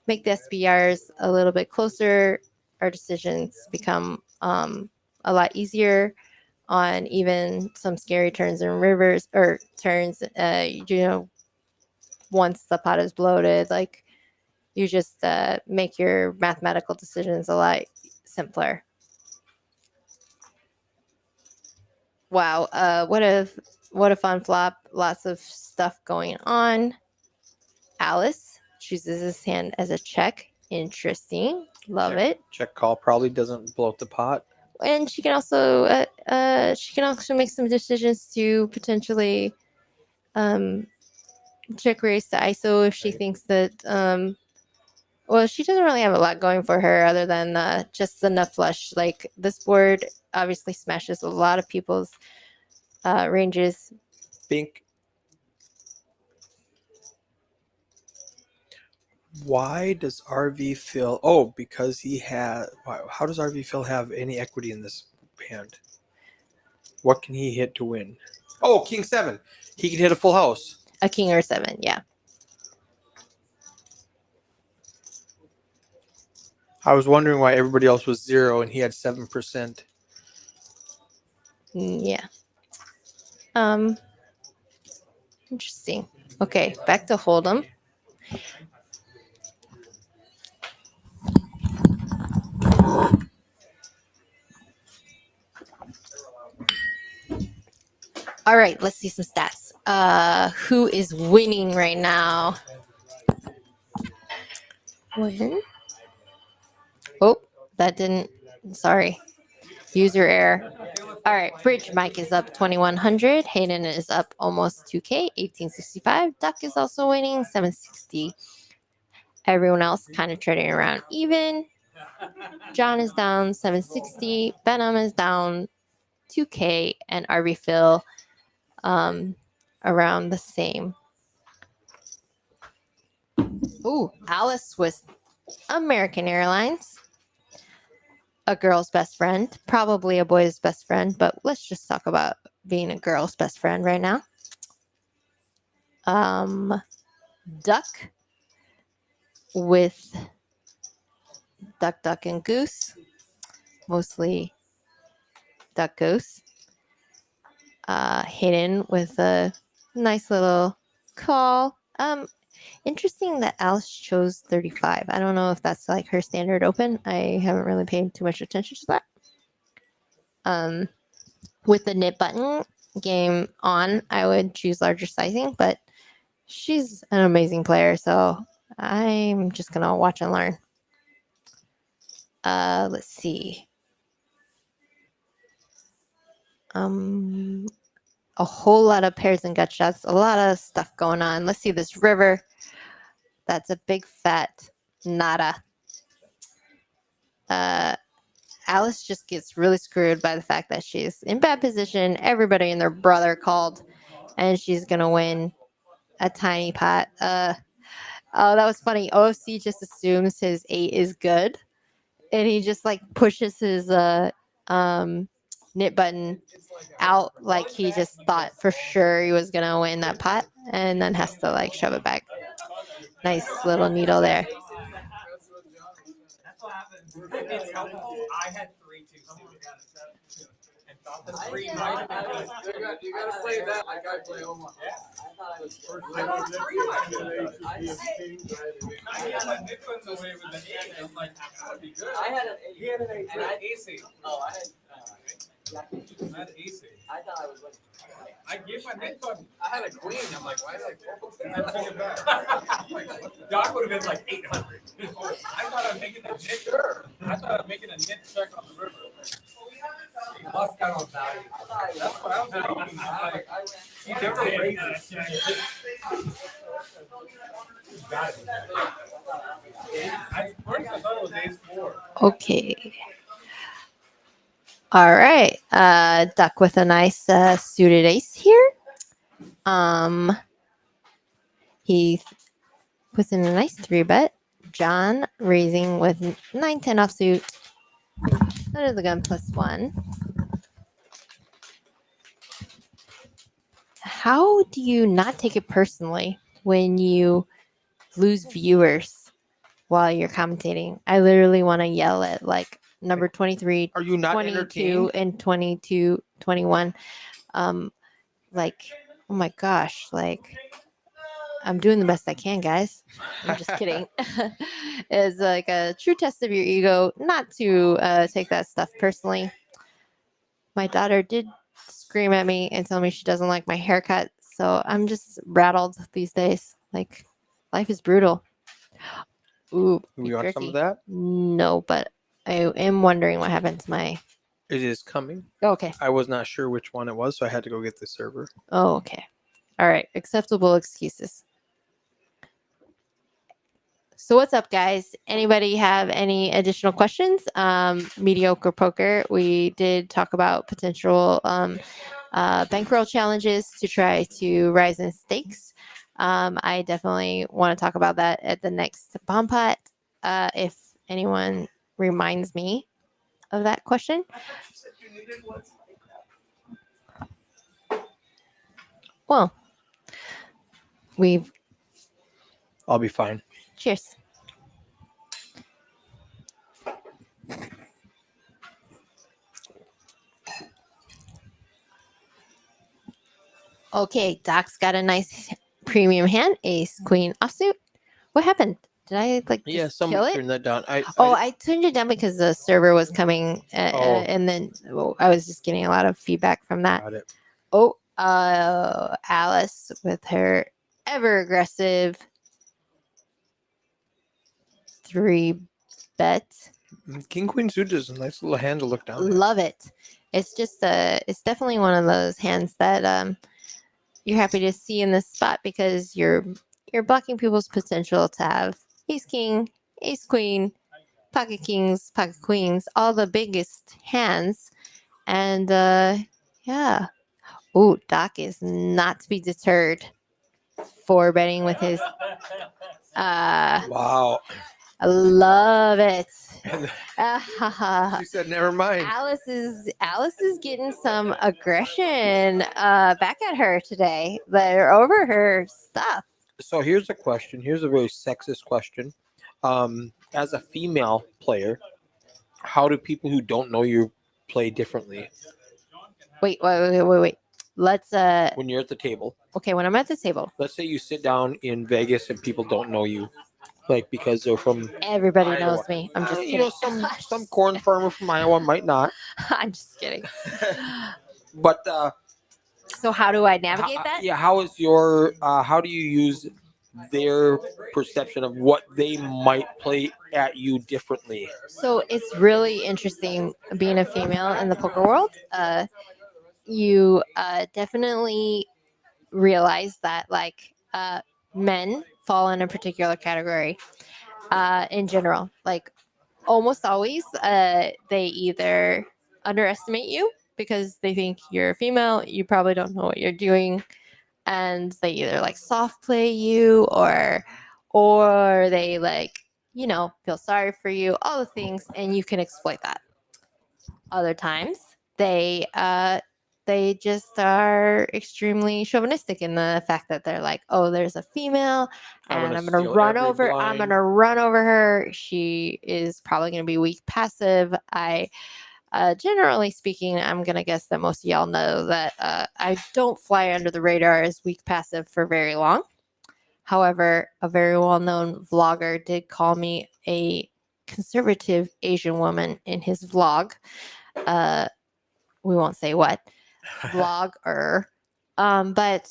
make the SBRs a little bit closer. Our decisions become a lot easier on even some scary turns and rivers or turns, once the pot is bloated, like you just make your mathematical decisions a lot simpler. Wow, what a fun flop. Lots of stuff going on. Alice chooses this hand as a check. Interesting. Love it. Check call probably doesn't bloat the pot. And she can also make some decisions to potentially check raise to ISO if she thinks that well, she doesn't really have a lot going for her other than just the nut flush. Like this board obviously smashes a lot of people's ranges. Bink. Why does RV Phil? Oh, because he had. How does RV Phil have any equity in this hand? What can he hit to win? Oh, King 7. He can hit a full house. A king or 7, yeah. I was wondering why everybody else was 0 and he had 7%. Yeah. Interesting. Okay, back to Hold'em. All right, let's see some stats. Who is winning right now? Win. Oh, that didn't. Sorry. User error. All right, Bridge Mike is up 2100. Hayden is up almost 2K, 1865. Duck is also winning 760. Everyone else kind of trading around even. John is down 760. Benham is down 2K, and RB Phil around the same. Ooh, Alice with American Airlines. A girl's best friend, probably a boy's best friend, but let's just talk about being a girl's best friend right now. Duck with Duck, Duck, and Goose, mostly Duck Goose. Hayden with a nice little call. Interesting that Alice chose 35. I don't know if that's like her standard open. I haven't really paid too much attention to that. With the knit button game on, I would choose larger sizing, but she's an amazing player, so I'm just gonna watch and learn. Let's see. A whole lot of pairs and gut shots, a lot of stuff going on. Let's see this river. That's a big fat nada. Alice just gets really screwed by the fact that she's in bad position. Everybody and their brother called, and she's gonna win a tiny pot. Oh, that was funny. OFC just assumes his 8 is good, and he just like pushes his knit button out like he just thought for sure he was gonna win that pot, and then has to like shove it back. Nice little needle there. I had 3 2 and thought the 3 might have been good. You gotta play that like I play Omaha. I thought I was first. I thought 3 might have been good. I had my nip buttons away with the 8. I'm like, that would be good. I had an 8. He had an 8. And I had AC. Oh, I had. I had AC. I thought I was winning. I gave my nip button. I had a queen. I'm like, why did I? I took it back. Doc would have been like 800. I thought I'm making a knit. Sure. I thought I'm making a knit check on the river. He lost out on value. I thought I That's what I was thinking. I'm like, he never raises. First I thought it was ace 4. Okay. All right. Duck with a nice suited ace here. He puts in a nice 3-bet. John raising with 9-10 offsuit. Under the gun +1. How do you not take it personally when you lose viewers while you're commentating? I literally want to yell at like number 23, Are you not 22, entertained? and 22, 21. Like, oh my gosh, like I'm doing the best I can, guys. I'm just kidding. It's like a true test of your ego not to take that stuff personally. My daughter did scream at me and tell me she doesn't like my haircut, so I'm just rattled these days. Like, life is brutal. Ooh, We beef want some jerky. of that? No, but I am wondering what happened to my. It is coming. Oh, okay. I was not sure which one it was, so I had to go get the server. Oh, okay. All right. Acceptable excuses. So what's up, guys? Anybody have any additional questions? Mediocre poker. We did talk about potential bankroll challenges to try to rise in stakes. I definitely want to talk about that at the next bomb pot. If anyone reminds me of that question. Well, we've I'll be fine. cheers. Okay, Doc's got a nice premium hand, ace, queen, offsuit. What happened? Did I like Yeah, just somebody kill it? turned that down. I turned it down because the server was coming, Oh. and then I was just getting a lot of feedback from that. got it. Oh, Alice with her ever aggressive 3-bet. King Queen suited is a nice little hand to look down at. Love it. It's just it's definitely one of those hands that you're happy to see in this spot because you're blocking people's potential to have ace king, ace queen, pocket kings, pocket queens, all the biggest hands. And yeah. Ooh, Doc is not to be deterred for betting with his Wow. I love it. She said, "Never mind." Alice is getting some aggression back at her today. They're over her stuff. So here's a question. Here's a very sexist question. As a female player, how do people who don't know you play differently Wait. Let's when you're at the table? okay, when I'm at the table, Let's say you sit down in Vegas and people don't know you, like because they're from everybody Iowa. knows me. I'm just you know, kidding. some corn farmer from Iowa might not. I'm just kidding. But So how do I navigate that? yeah, how is your how do you use their perception of what they might play at you differently? So it's really interesting being a female in the poker world. You definitely realize that like men fall in a particular category in general. Like almost always, they either underestimate you because they think you're a female, you probably don't know what you're doing, and they either like soft play you or they like feel sorry for you, all the things, and you can exploit that. Other times they just are extremely chauvinistic in the fact that they're like, oh, there's a female and I'm gonna steal run every over I'm blind. gonna run over her. She is probably gonna be weak passive. I generally speaking, I'm gonna guess that most of y'all know that I don't fly under the radar as weak passive for very long. However, a very well-known vlogger did call me a conservative Asian woman in his vlog. We won't say what vlogger, but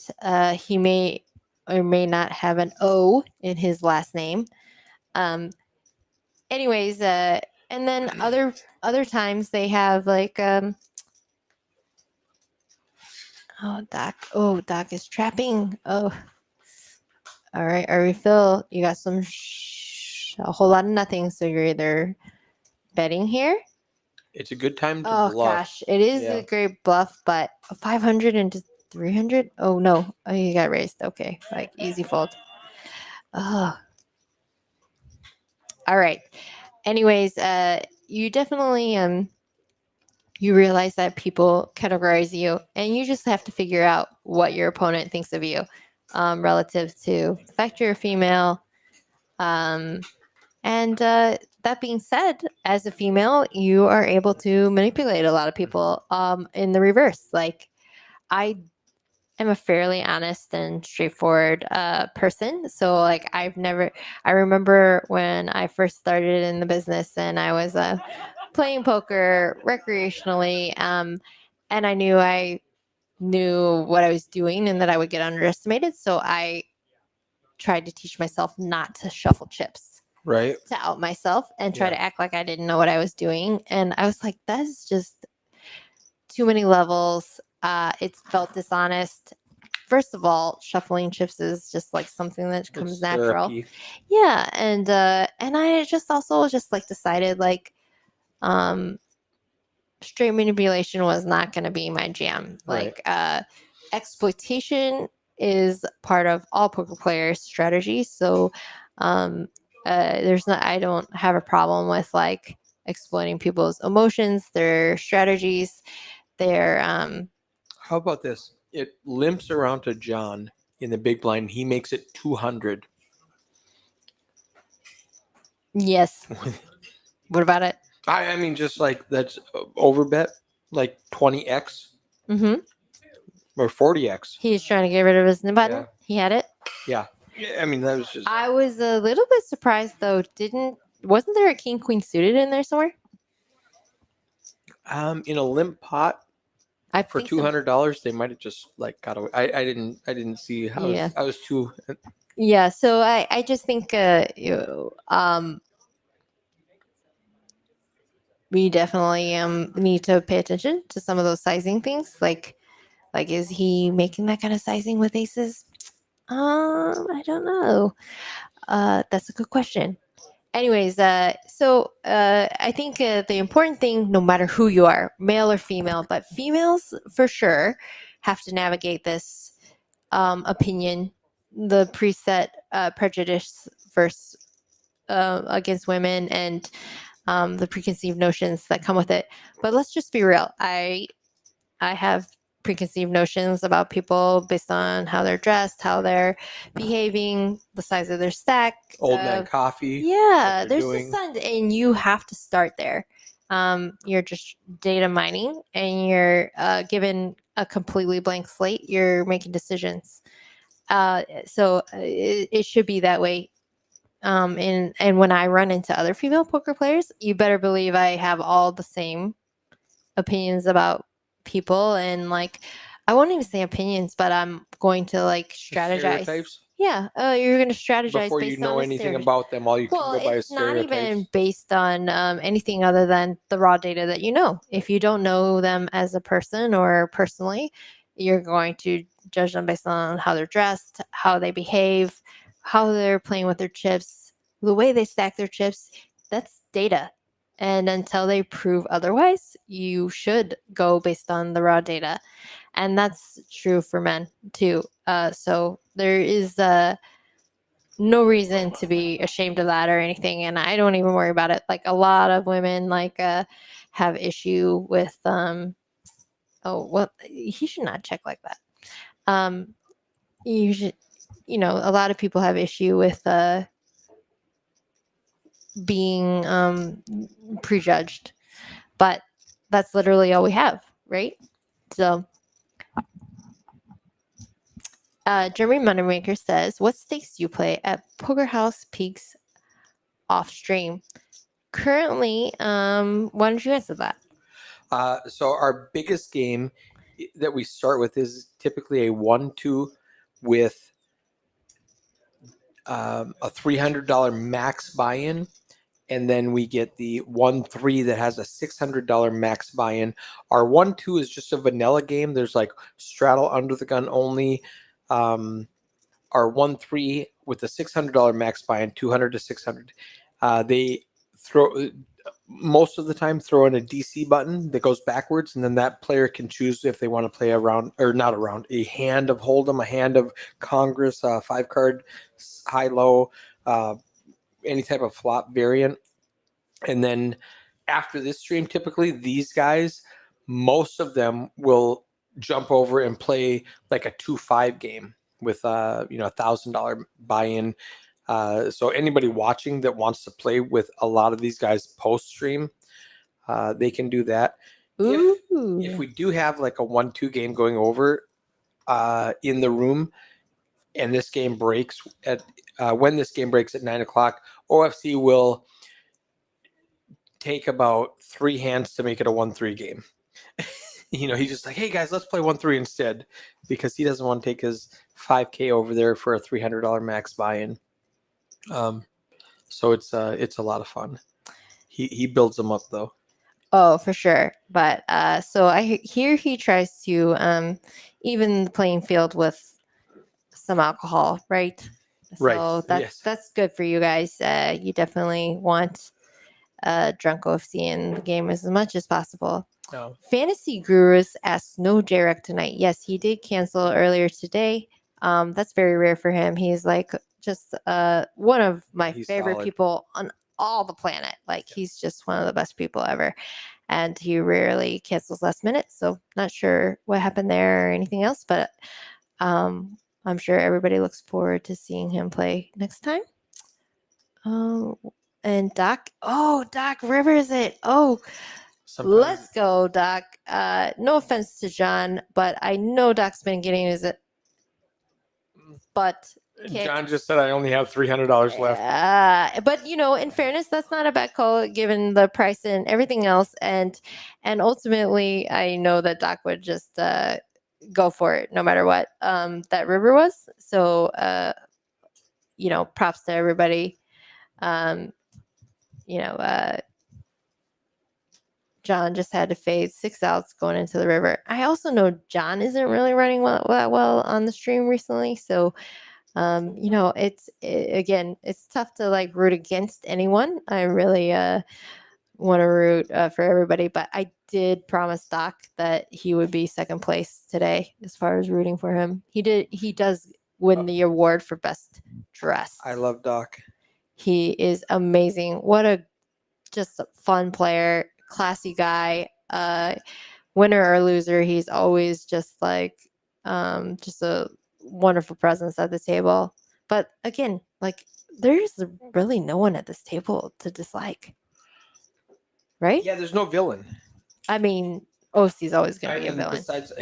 he may or may not have an O in his last name. Anyways, and then other times they have like Doc is trapping. Oh, all right, our refill. You got some a whole lot of nothing, so you're either betting here. It's a good time to Oh bluff. gosh, it is Yeah. a great bluff, but 500 into 300. Oh no, oh you got raised. Okay, like easy fold. Oh, all right. Anyways, you definitely you realize that people categorize you, and you just have to figure out what your opponent thinks of you, relative to the fact you're a female. And that being said, as a female, you are able to manipulate a lot of people in the reverse. Like, I am a fairly honest and straightforward person. So, like, I remember when I first started in the business and I was playing poker recreationally, and I knew what I was doing and that I would get underestimated. So, I tried to teach myself not to shuffle chips. Right. To out myself and try Yeah. to act like I didn't know what I was doing. And I was like, that is just too many levels. It's felt dishonest first of all, shuffling chips is just like something that comes It's natural. therapy. Yeah, and I just also just like decided like straight manipulation was not going to be my jam. Right. Like exploitation is part of all poker players' strategy. So there's not I don't have a problem with like exploiting people's emotions, their strategies, their How about this? It limps around to John in the big blind. He makes it 200. yes. What about it? I mean, just like that's over bet, like 20x Mm-hmm. or 40x. He's trying to get rid of his button. Yeah. He had it. Yeah, I mean that was just. I was a little bit surprised though. Wasn't there a king queen suited in there somewhere? In a limp pot I for think so. $200, they might have just like got away. I didn't see how. Yeah. I was too. Yeah, so I just think we definitely need to pay attention to some of those sizing things. Like is he making that kind of sizing with aces? I don't know. That's a good question. Anyways, so I think the important thing, no matter who you are, male or female, but females for sure have to navigate this opinion, the preset prejudice versus against women, and the preconceived notions that come with it. But let's just be real. I have preconceived notions about people based on how they're dressed, how they're behaving, the size of their stack. Old man coffee. Yeah, they're there's doing. just and you have to start there. You're just data mining, and you're given a completely blank slate. You're making decisions. So it should be that way. And when I run into other female poker players, you better believe I have all the same opinions about people, and like I won't even say opinions, but I'm going to like strategize. Stereotypes. Yeah, you're going to strategize Before you based know on anything stereotype. about them, all you Well, can go by is it's not even stereotypes. based on anything other than the raw data that you know. If you don't know them as a person or personally, you're going to judge them based on how they're dressed, how they behave, how they're playing with their chips, the way they stack their chips. That's data. And until they prove otherwise, you should go based on the raw data. And that's true for men too. So there is no reason to be ashamed of that or anything, and I don't even worry about it. Like a lot of women have issue with oh well, he should not check like that. You should, a lot of people have issue with being prejudged, but that's literally all we have, right? So Jeremy Moneymaker says, what stakes do you play at Poker House Peaks off stream? Currently, why don't you answer that? So our biggest game that we start with is typically a 1-2 with a $300 max buy-in, and then we get the 1-3 that has a $600 max buy-in. Our 1-2 is just a vanilla game. There's like straddle under the gun only. Our 1-3 with the $600 max buy-in, 200 to 600. They throw most of the time throw in a DC button that goes backwards, and then that player can choose if they want to play a round or not a round, a hand of Hold'em, a hand of Congress, 5-card high-low, any type of flop variant. And then after this stream, typically these guys, most of them will jump over and play like a 2-5 game with $1,000 buy-in. So anybody watching that wants to play with a lot of these guys post stream, they can do that. If we do have like a 1-2 game going over in the room, and this game breaks at when this game breaks at 9:00, OFC will take about 3 hands to make it a 1-3 game. He's just like, hey guys, let's play 1-3 instead, because he doesn't want to take his $5K over there for a $300 max buy-in. So it's a lot of fun. He builds them up though. Oh, for sure. But so I hear he tries to even the playing field with some alcohol, right? Right, So yes. that's good for you guys. You definitely want drunk OFC in the game as much as possible. No. Fantasy Gurus asks no Jarek tonight. Yes, he did cancel earlier today. That's very rare for him. He's like just one of my He's favorite solid. people on all the planet. Like he's just one of the best people ever. And he rarely cancels last minute. So not sure what happened there or anything else, but I'm sure everybody looks forward to seeing him play next time. And Doc, Doc Rivers it. Oh, Sometimes let's go, Doc. No offense to John, but I know Doc's been getting his butt kicked. John just said I only have $300 left. But in fairness, that's not a bad call given the price and everything else. And ultimately, I know that Doc would just go for it no matter what that river was. So props to everybody. John just had to fade 6 outs going into the river. I also know John isn't really running that well on the stream recently. So, it's tough to like root against anyone. I really want to root for everybody, but I did promise Doc that he would be second place today as far as rooting for him. He does win the award for best dressed. I love Doc. He is amazing. What a just a fun player, classy guy. Winner or loser, he's always just like just a wonderful presence at the table. But again, like there's really no one at this table to dislike. Right? Yeah, there's no villain. I mean, OC's always going to be a villain. Besides,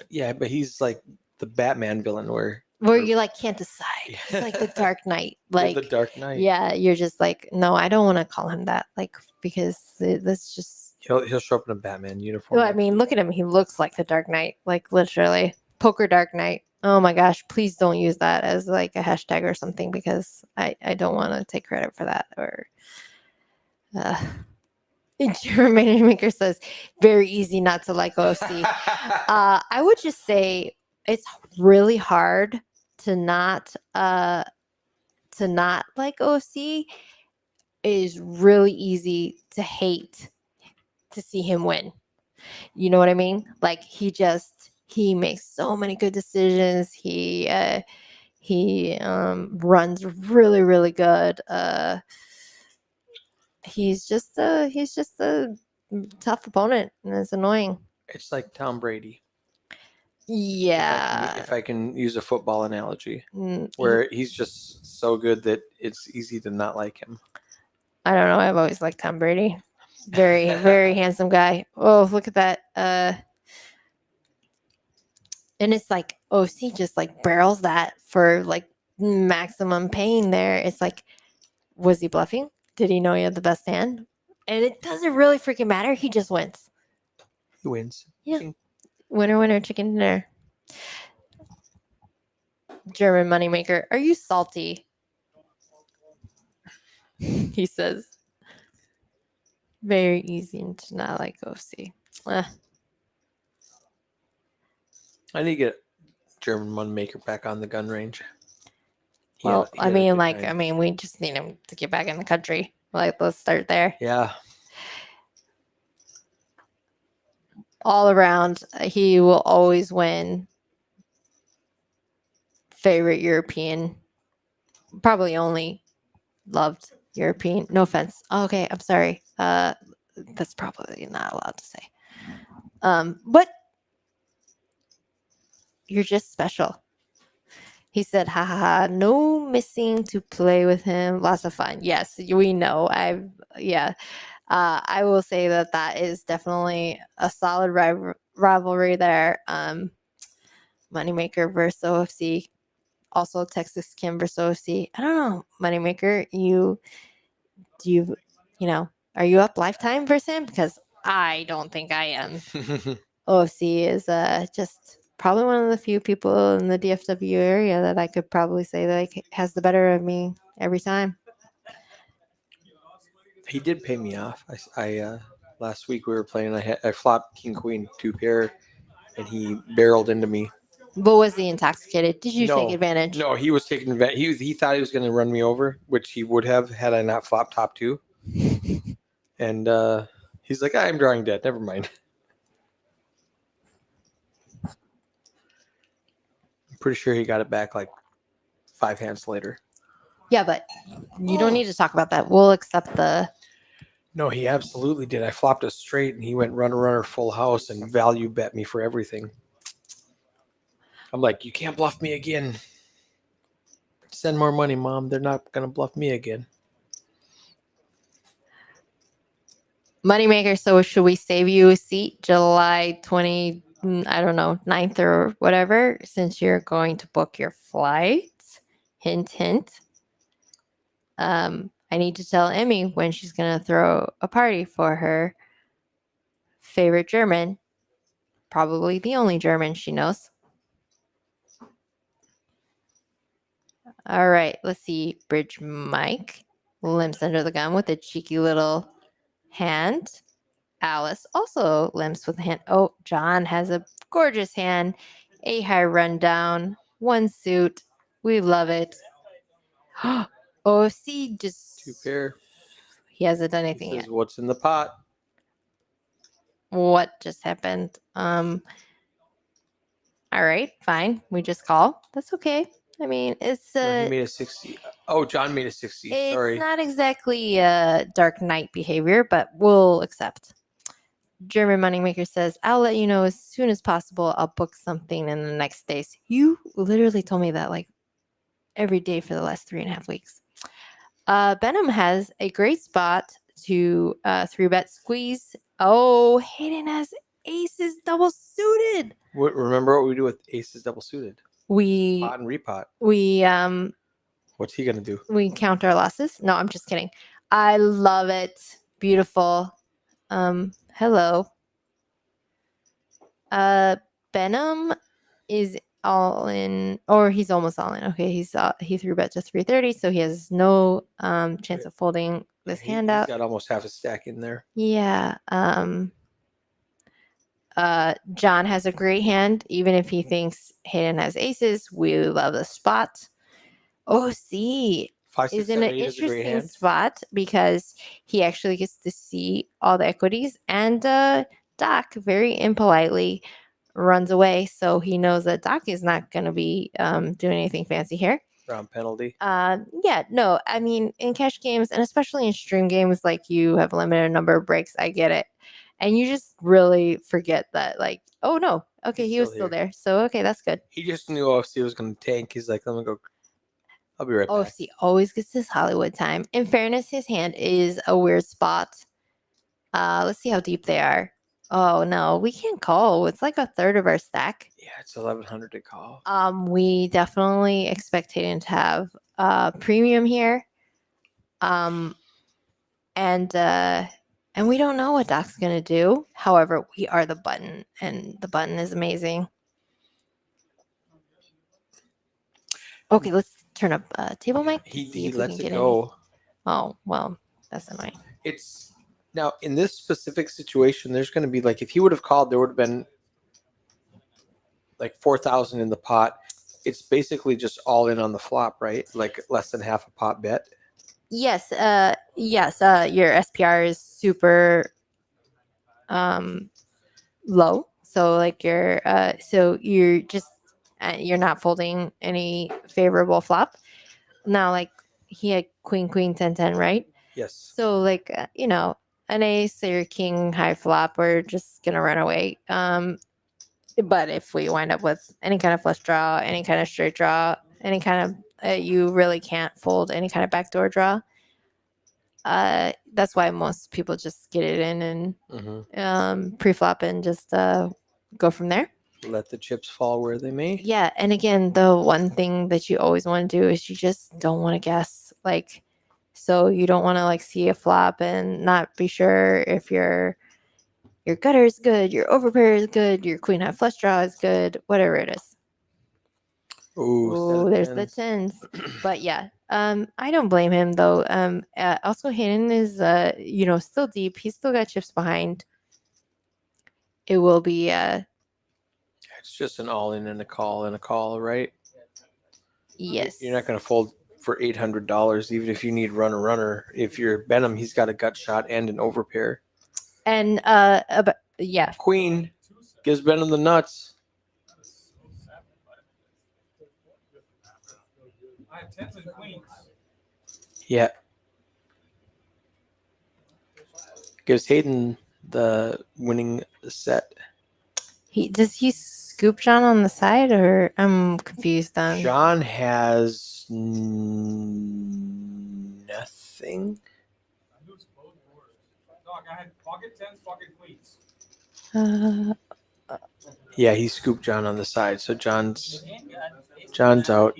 yeah, but he's like the Batman villain where you like can't decide. It's like the Dark Knight. You're Like the Dark Knight. yeah, you're just like, no, I don't want to call him that. Like because that's just. He'll show up in a Batman uniform. Well, I mean, look at him. He looks like the Dark Knight. Like literally, poker Dark Knight. Oh my gosh! Please don't use that as like a hashtag or something because I don't want to take credit for that or. German Maker says, very easy not to like OC. I would just say it's really hard to not like OC. It is really easy to hate to see him win. You know what I mean? Like he makes so many good decisions. He runs really, really good. He's just a tough opponent and it's annoying. It's like Tom Brady. Yeah. If I can use a football analogy, Mm, where he's just so good that it's easy to not like him. I don't know. I've always liked Tom Brady. Very, very handsome guy. Oh, look at that. And it's like OC just like barrels that for like maximum pain there. It's like, was he bluffing? Did he know he had the best hand? And it doesn't really freaking matter. He just wins. He wins. Yeah. Winner, winner, chicken dinner. German moneymaker. Are you salty? He says. Very easy to not like OC. I need to get German moneymaker back on the gun range. Well, He had a good time. we just need him to get back in the country. Like, let's start there. Yeah. All around, he will always win. Favorite European. Probably only loved European. No offense. Okay, I'm sorry. That's probably not allowed to say. But you're just special. He said, ha ha ha, no missing to play with him. Lots of fun. Yes, we know. I will say that is definitely a solid rivalry there. Moneymaker versus OFC. Also Texas Kim versus OFC. I don't know, Moneymaker, are you up lifetime versus him? Because I don't think I am. OFC is just probably one of the few people in the DFW area that I could probably say that has the better of me every time. He did pay me off. I last week we were playing. I flopped king queen 2 pair, and he barreled into me. But was he intoxicated? Did you No, take advantage? No, he was taking advantage. He thought he was going to run me over, which he would have had I not flopped top two. And he's like, I'm drawing dead. Never mind. I'm pretty sure he got it back like 5 hands later. Yeah, but you don't need to talk about that. We'll accept the. No, he absolutely did. I flopped a straight and he went runner, full house and value bet me for everything. I'm like, you can't bluff me again. Send more money, Mom. They're not going to bluff me again. Moneymaker, so should we save you a seat July 20, I don't know, 9th or whatever, since you're going to book your flights? Hint, hint. I need to tell Emmy when she's going to throw a party for her favorite German, probably the only German she knows. All right, let's see. Bridge Mike limps under the gun with a cheeky little hand. Alice also limps with a hand. Oh, John has a gorgeous hand. A high rundown, one suit. We love it. OFC just 2 pair. he hasn't done He anything says, yet. what's in the pot? What just happened? All right, fine. We just call. That's okay. I mean, it's No, he made a 60. Oh, John made a 60. it's Sorry. not exactly Dark Knight behavior, but we'll accept. German Moneymaker says, I'll let you know as soon as possible. I'll book something in the next days. You literally told me that like every day for the last 3.5 weeks. Benham has a great spot to 3-bet squeeze. Oh, Hayden has aces double suited. Remember what we do with aces double suited? We Pot and repot. What's he going to do? we count our losses. No, I'm just kidding. I love it. Beautiful. Hello. Benham is all in, or he's almost all in. Okay, he 3-bet to 330, so he has no chance of folding this hand He's out. got almost half a stack in there. Yeah. John has a great hand, even if he thinks Hayden has aces. We love the spot. OC 5, 6, is in 7, an 8 is a great interesting hand. spot because he actually gets to see all the equities, and Doc very impolitely runs away, so he knows that Doc is not going to be doing anything fancy here. Round penalty. Yeah, no, I mean, in cash games, and especially in stream games, like you have a limited number of breaks, I get it. And you just really forget that, like, oh no, okay, He's he was still still here. there. So, okay, that's good. He just knew OFC was going to tank. He's like, let me go. I'll be right back. OFC always gets his Hollywood time. In fairness, his hand is a weird spot. Let's see how deep they are. Oh no, we can't call. It's like a third of our stack. Yeah, it's 1100 to call. We definitely expect Hayden to have premium here. And we don't know what Doc's gonna do. However, we are the button, and the button is amazing. Okay, let's turn up table mic. to see He if we lets can it get go. Oh well, that's annoying. It's now in this specific situation, there's going to be like, if he would have called, there would have been like 4,000 in the pot. It's basically just all in on the flop, right? Like less than half a pot bet. Yes, yes. Your SPR is super low. So like you're just you're not folding any favorable flop. Now like he had queen 10 10, right? Yes. So like an ace or king high flop, we're just gonna run away. But if we wind up with any kind of flush draw, any kind of straight draw, any kind of you really can't fold any kind of backdoor draw. That's why most people just get it in and pre-flop and just go from there. Let the chips fall where they may. Yeah, and again, the one thing that you always want to do is you just don't want to guess. Like, so you don't want to like see a flop and not be sure if your gutter is good, your overpair is good, your queen high flush draw is good, whatever it is. Ooh, There's the tens. But yeah, I don't blame him though. Also Hayden is still deep. He's still got chips behind. It will be It's just an all in and a call, right? Yes. You're not going to fold for $800, even if you need runner. If you're Benham, he's got a gut shot and an overpair. And yeah. Queen gives Benham the nuts. I have tens and queens. Yeah. Gives Hayden the winning set. Does he scoop John on the side, or I'm confused on. John has nothing. I lose both boards. Dog, I had pocket tens, pocket queens. Yeah, he scooped John on the side, so John's Handgun. John's out.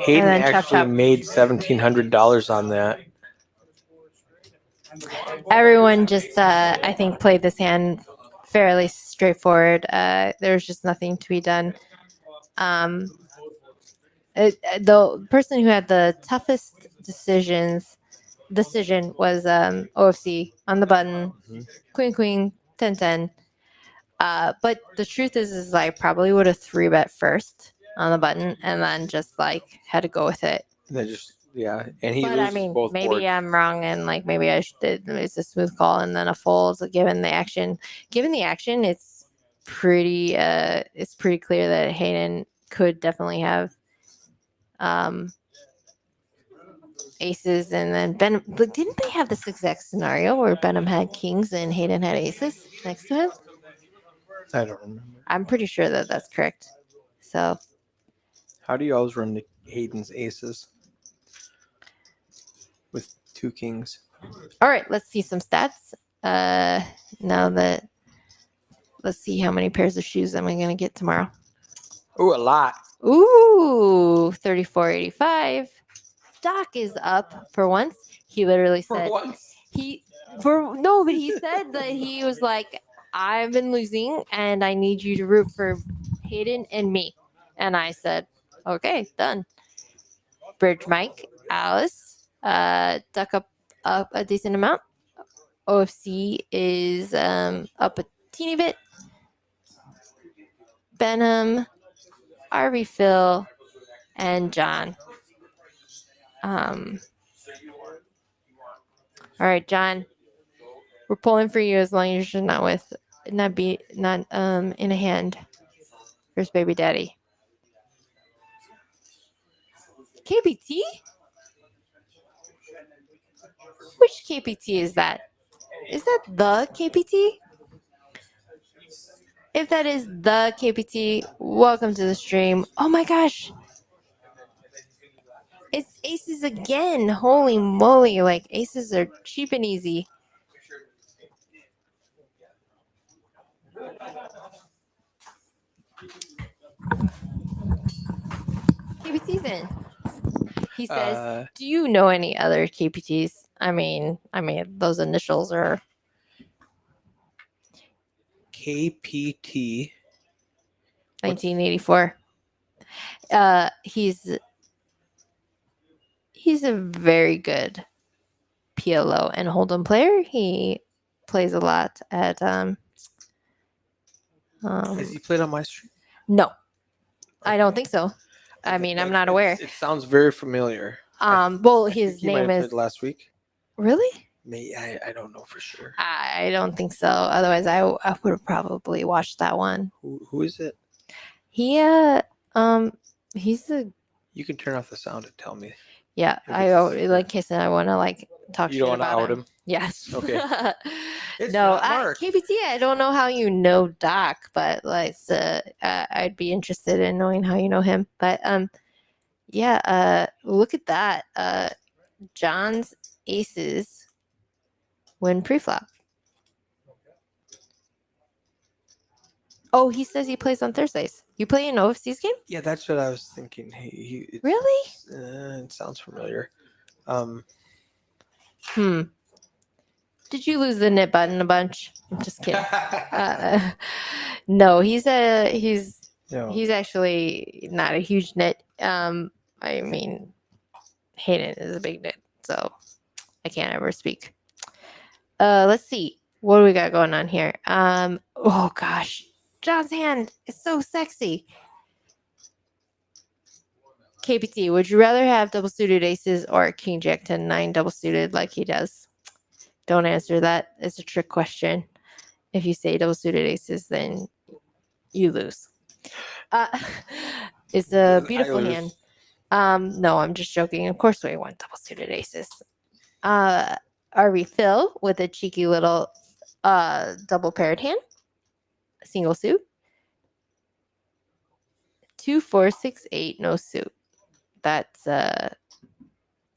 Hayden then chop, actually chop. made $1,700 on that. Everyone just, I think, played this hand fairly straightforward. There was just nothing to be done. The person who had the toughest decision was OFC on the button, Mhm. queen, 10-10. But the truth is I probably would have 3-bet first on the button and then just like had to go with it. And they just and he But loses I mean, both maybe boards. I'm wrong, and like maybe it's a smooth call and then a fold. Given the action, it's pretty clear that Hayden could definitely have aces, and then Benham. But didn't they have this exact scenario where Benham had kings and Hayden had aces next to him? I don't remember. I'm pretty sure that that's correct. So How do you always run the Hayden's aces with 2 kings? all right, let's see some stats. Let's see how many pairs of shoes am I going to get tomorrow. Oh, a lot. Ooh, 34.85. Doc is up for once. He literally For said once. but he said that he was like, I've been losing and I need you to root for Hayden and me. And I said, okay, done. Bridge Mike, Alice, duck up a decent amount. OFC is up a teeny bit. Benham, RV Phil, and John. All right, John. We're pulling for you as long as you're not in a hand. Here's baby daddy. KPT? Which KPT is that? Is that the KPT? If that is the KPT, welcome to the stream. Oh my gosh. It's aces again. Holy moly. Like, aces are cheap and easy. KPT's in. He says, do you know any other KPTs? I mean, those initials are KPT. 1984. He's a very good PLO and Hold'em player. He plays a lot at Has he played on my stream? no, I don't think so. I mean, I'm not aware. It sounds very familiar. Well, I his think he might name have is played last week. really. I don't know for sure. I don't think so. Otherwise, I would have probably watched that one. Who is it? He's a You can turn off the sound and tell me. yeah. If I it's- like Kiss and I want to like talk You shit don't want to about out him. Yes. Okay. It's No, not Mark. KPT. I don't know how you know Doc, but like, I'd be interested in knowing how you know him. But yeah. Look at that. John's aces win preflop. Oh, he says he plays on Thursdays. You play an overseas game? Yeah, that's what I was thinking. Really? It sounds familiar. Did you lose the knit button a bunch? I'm just kidding. No, he's actually not a huge knit. I mean, Hayden is a big knit, so I can't ever speak. Let's see. What do we got going on here? Oh gosh. John's hand is so sexy. KPT, would you rather have double suited aces or king jack 10 9 double suited like he does? Don't answer that. It's a trick question. If you say double suited aces, then you lose. It's a beautiful lose. hand. No, I'm just joking. Of course, we want double suited aces. Our refill with a cheeky little double paired hand, single suit. 2 4 6 8, no suit. That's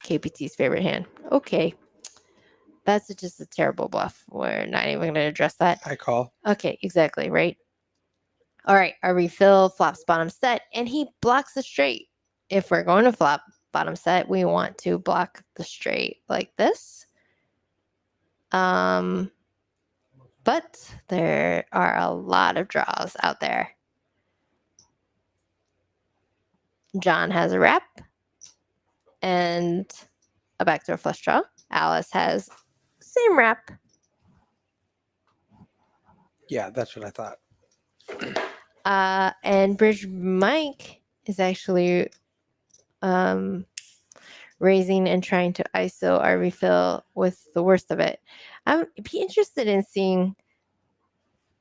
KPT's favorite hand. Okay. That's just a terrible bluff. We're not even going to address that. I call. Okay, exactly, right? All right, our refill flops bottom set, and he blocks the straight. If we're going to flop bottom set, we want to block the straight like this. But there are a lot of draws out there. John has a wrap and a backdoor flush draw. Alice has same wrap. Yeah, that's what I thought. And Bridge Mike is actually raising and trying to ISO our refill with the worst of it. I'd be interested in seeing,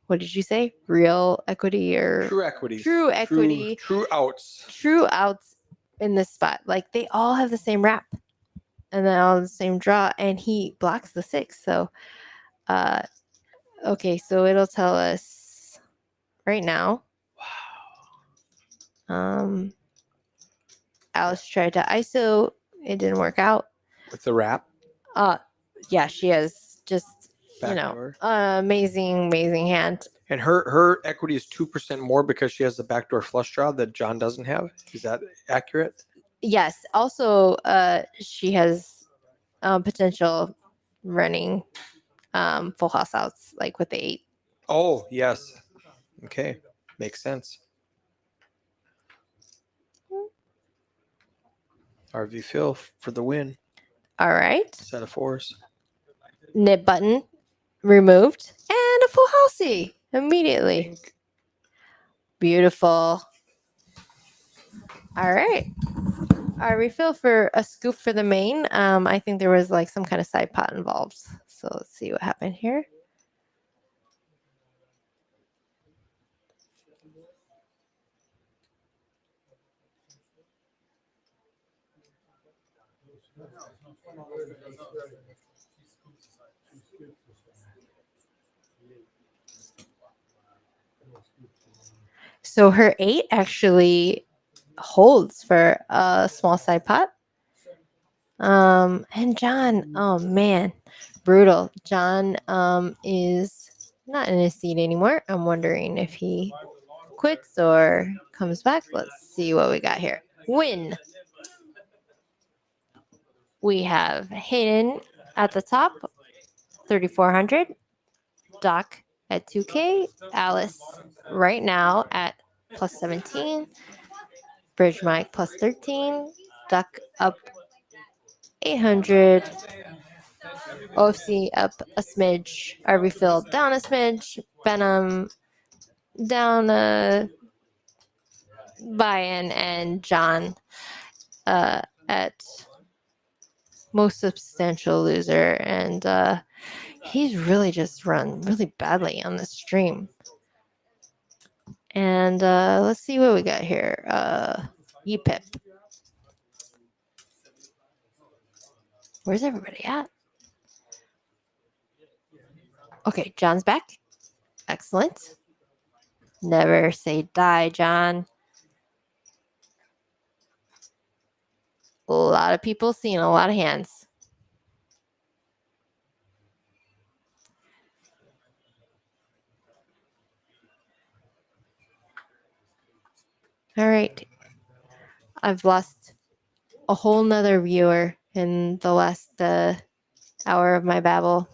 what did you say? Real equity or True equities. True equity. True outs. True outs in this spot. Like they all have the same wrap and then all the same draw, and he blocks the 6. So, okay, so it'll tell us right now. Wow. Alice tried to ISO. It didn't work out. With the wrap. Yeah, she has just Backdoor. amazing hand. And her equity is 2% more because she has the backdoor flush draw that John doesn't have. Is that accurate? Yes. Also, she has potential running full house outs like with the 8. Oh, yes. Okay. Makes sense. RV Phil for the win. All right. Set of 4s. Nib button removed and a full housey immediately. Beautiful. All right. Our refill for a scoop for the main. I think there was like some kind of side pot involved. So let's see what happened here. So her 8 actually holds for a small side pot. And John, oh man, brutal. John is not in his seat anymore. I'm wondering if he quits or comes back. Let's see what we got here. Win. We have Hayden at the top, 3,400. Doc at 2K. Alice right now at plus 17. Bridge Mike plus 13. Duck up 800. OFC up a smidge. Our refill down a smidge. Benham down a buy-in. And John at most substantial loser. And he's really just run really badly on this stream. And let's see what we got here. Pip. Where's everybody at? Okay, John's back. Excellent. Never say die, John. A lot of people seeing a lot of hands. All right. I've lost a whole nother viewer in the last hour of my babble.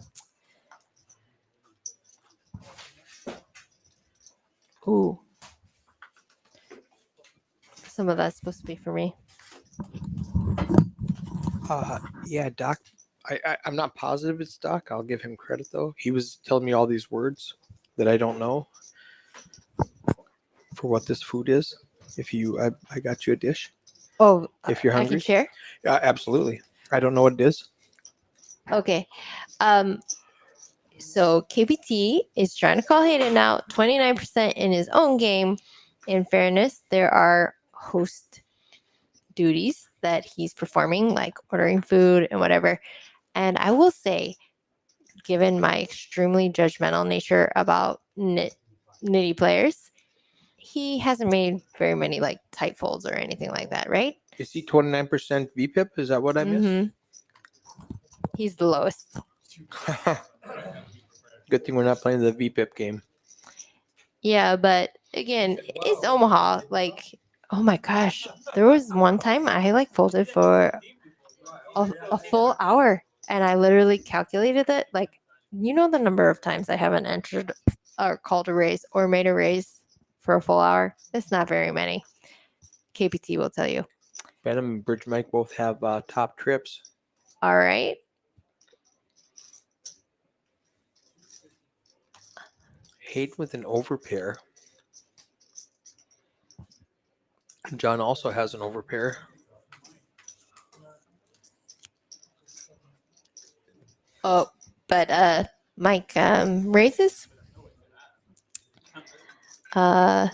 Ooh. Some of that's supposed to be for me. Yeah, Doc. I'm not positive it's Doc. I'll give him credit though. He was telling me all these words that I don't know. for what this food is? If you, I got you a dish. Oh, If you're I hungry. can share. Absolutely. I don't know what it is. Okay. So KPT is trying to call Hayden out 29% in his own game. In fairness, there are host duties that he's performing, like ordering food and whatever. And I will say, given my extremely judgmental nature about nitty players, he hasn't made very many like tight folds or anything like that, right? Is he 29% VPIP? Is that what I missed? Mhm. He's the lowest. Good thing we're not playing the VPIP game. Yeah, but again, it's Omaha. Like, oh my gosh, there was one time I like folded for a full hour, and I literally calculated it. Like, you know, the number of times I haven't entered or called a raise or made a raise for a full hour. It's not very many. KPT will tell you. Benham and Bridge Mike both have top trips. All right. Hayden with an overpair. John also has an overpair. Oh, but Mike raises. Benham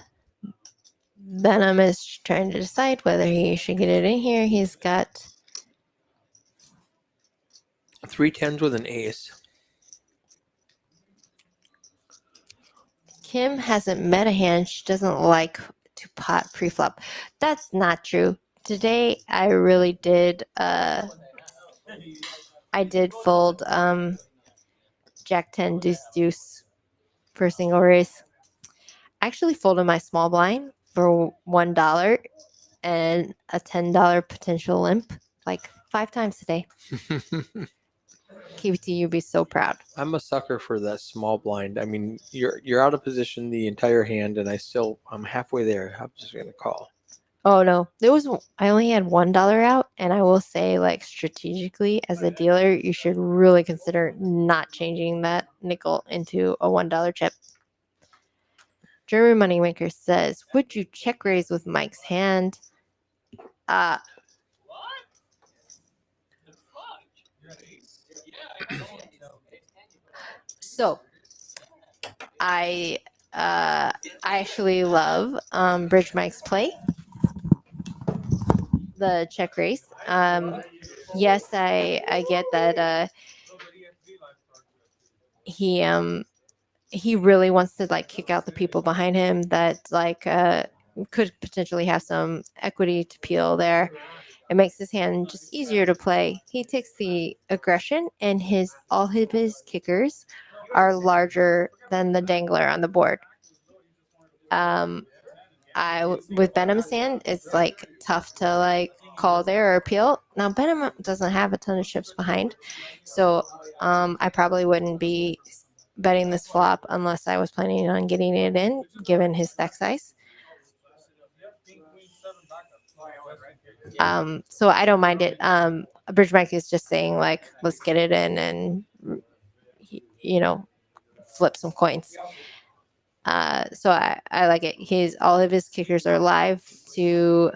is trying to decide whether he should get it in here. He's got 3 tens with an ace. Kim hasn't met a hand. She doesn't like to pot pre-flop. That's not true. Today I really did I did fold Jack 10 deuce deuce for a single raise. I actually folded my small blind for $1 and a $10 potential limp like 5 times today. KBT, you'd be so proud. I'm a sucker for that small blind. I mean, you're out of position the entire hand, and I'm halfway there. I'm just gonna call. Oh no, I only had $1 out, and I will say, like, strategically as a dealer, you should really consider not changing that nickel into a $1 chip. German Moneymaker says, would you check raise with Mike's hand? So I actually love Bridge Mike's play, the check raise. Yes, I get that he really wants to like kick out the people behind him that like could potentially have some equity to peel there. It makes his hand just easier to play. He takes the aggression, and all of his kickers are larger than the dangler on the board. With Benham's hand, it's like tough to like call there or appeal. Now Benham doesn't have a ton of chips behind, so I probably wouldn't be betting this flop unless I was planning on getting it in, given his stack size. So I don't mind it. Bridge Mike is just saying like, let's get it in and flip some coins. So I like it. All of his kickers are live to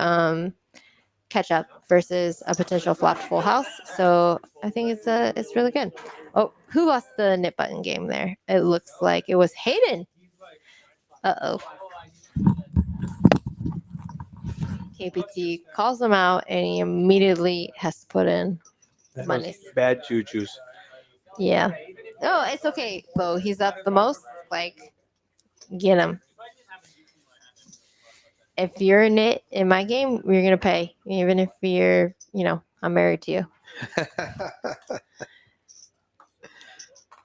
catch up versus a potential flop full house. So I think it's really good. Oh, who lost the nip button game there? It looks like it was Hayden. Uh-oh. KPT calls him out, and he immediately has to put in That money. was bad juju's. Yeah. No, it's okay though. He's up the most. Like, get him. If you're a nit in my game, you're gonna pay, even if I'm married to you.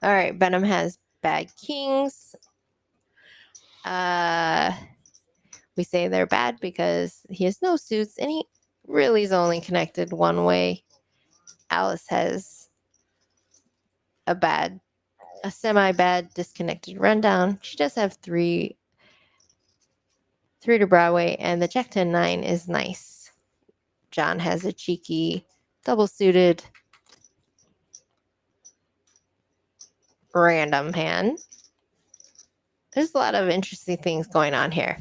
All right, Benham has bad kings. We say they're bad because he has no suits, and he really is only connected one way. Alice has a semi-bad disconnected rundown. She does have three to Broadway, and the Jack 10-9 is nice. John has a cheeky double suited random hand. There's a lot of interesting things going on here.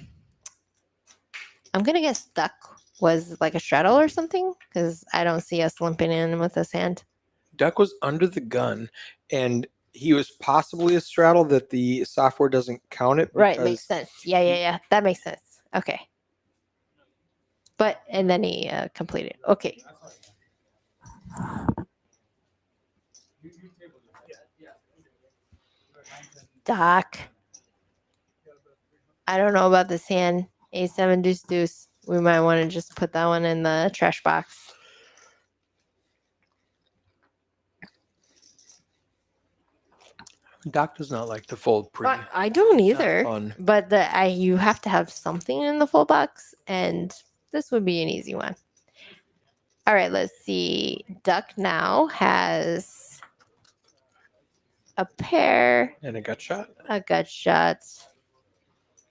I'm gonna guess Duck was like a straddle or something because I don't see us limping in with this hand. Duck was under the gun, and he was possibly a straddle that the software doesn't count it. Right, makes because- sense. Yeah. That makes sense. Okay. But and then he completed. Okay. Doc. I don't know about this hand. A7 deuce deuce. We might want to just put that one in the trash box. Doc does not like to fold pre. I don't Not either. fun. But you have to have something in the full box, and this would be an easy one. All right, let's see. Duck now has a pair, And a gut shot. a gut shot.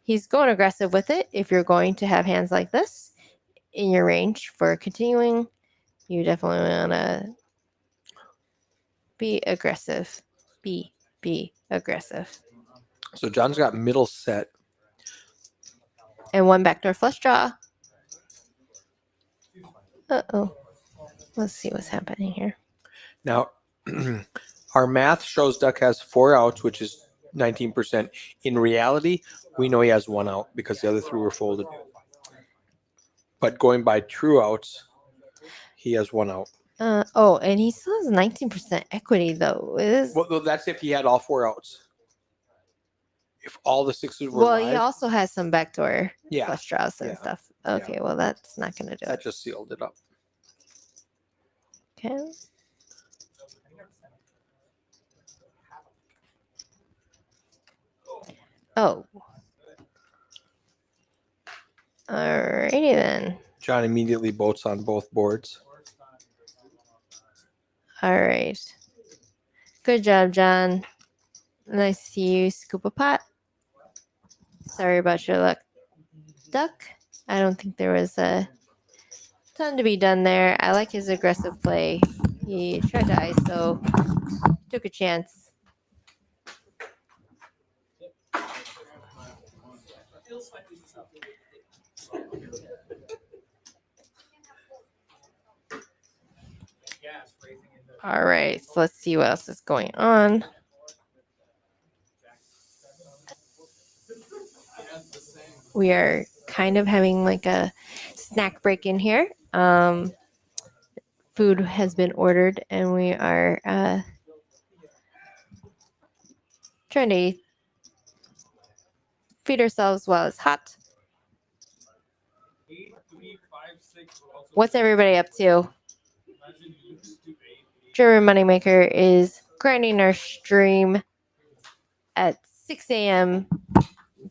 He's going aggressive with it. If you're going to have hands like this in your range for continuing, you definitely want to be aggressive. Be aggressive. So John's got middle set. And one backdoor flush draw. Uh-oh. Let's see what's happening here. Now, our math shows Duck has 4 outs, which is 19%. In reality, we know he has 1 out because the other 3 were folded. But going by true outs, he has 1 out. And he still has 19% equity though. It is Well, that's if he had all 4 outs. If all the 6s were well, live, he also has some backdoor yeah, flush draws and yeah, stuff. Okay, well that's not gonna do that it. just sealed it up. Okay. Oh. Alrighty then. John immediately boats on both boards. All right. Good job, John. Nice to see you scoop a pot. Sorry about your luck, Duck. I don't think there was a ton to be done there. I like his aggressive play. He tried to ISO, took a chance. All right, so let's see what else is going on. We are kind of having like a snack break in here. Food has been ordered, and we are trying to feed ourselves while it's hot. What's everybody up to? German Moneymaker is grinding our stream at 6 a.m.,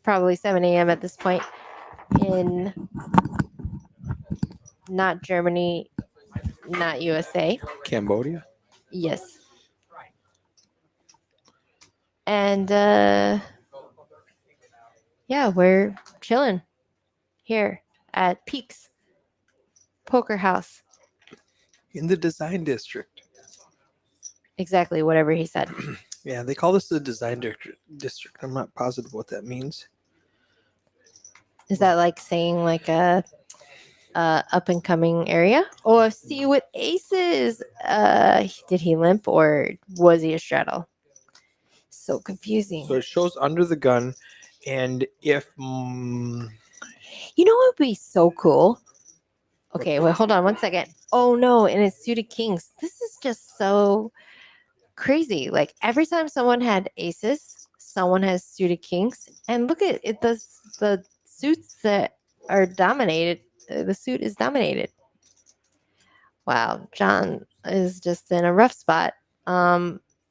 probably 7 a.m. at this point in not Germany, not USA. Cambodia. Yes. And yeah, we're chilling here at Peaks Poker House. In the design district. Exactly, whatever he said. Yeah, they call this the design district. I'm not positive what that means. Is that like saying like a up and coming area? Oh, see with aces. Did he limp or was he a straddle? So confusing. So it shows under the gun, and if You know what would be so cool? Okay, wait, hold on one second. Oh no, and it's suited kings. This is just so crazy. Like every time someone had aces, someone has suited kings. And look at it, the suits that are dominated. The suit is dominated. Wow, John is just in a rough spot.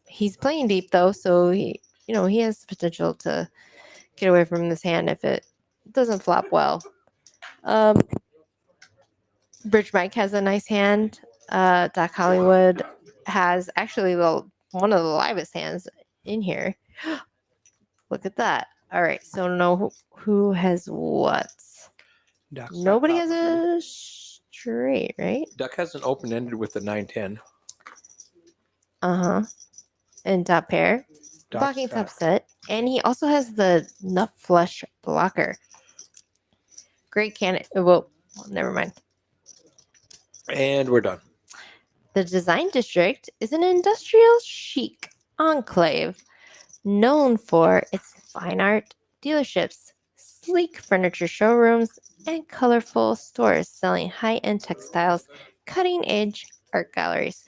He's playing deep though, so he has the potential to get away from this hand if it doesn't flop well. Bridge Mike has a nice hand. Doc Hollywood has actually one of the livest hands in here. Look at that. All right, so know who has what? Duck's Nobody got has a straight, right? Duck has an open ended with a 9-10. Uh-huh. And top pair. Duck's Blocking got- top set. And he also has the nut flush blocker. great candidate. Well, never mind. And we're done. The Design District is an industrial chic enclave known for its fine art dealerships, sleek furniture showrooms, and colorful stores selling high-end textiles, cutting-edge art galleries.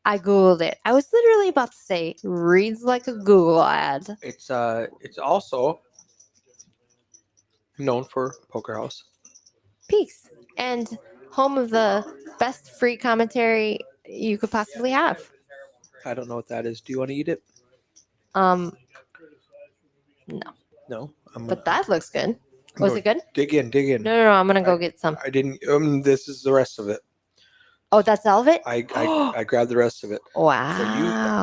I googled it. I was literally about to say, reads like a Google ad. It's also known for Poker House. Peaks and home of the best free commentary you could possibly have. I don't know what that is. Do you want to eat it? No, No. but that looks good. Was it good? Dig in. No. I'm gonna go get some. I didn't. This is the rest of it. Oh, that's all of it. I grabbed the rest of it. Wow. So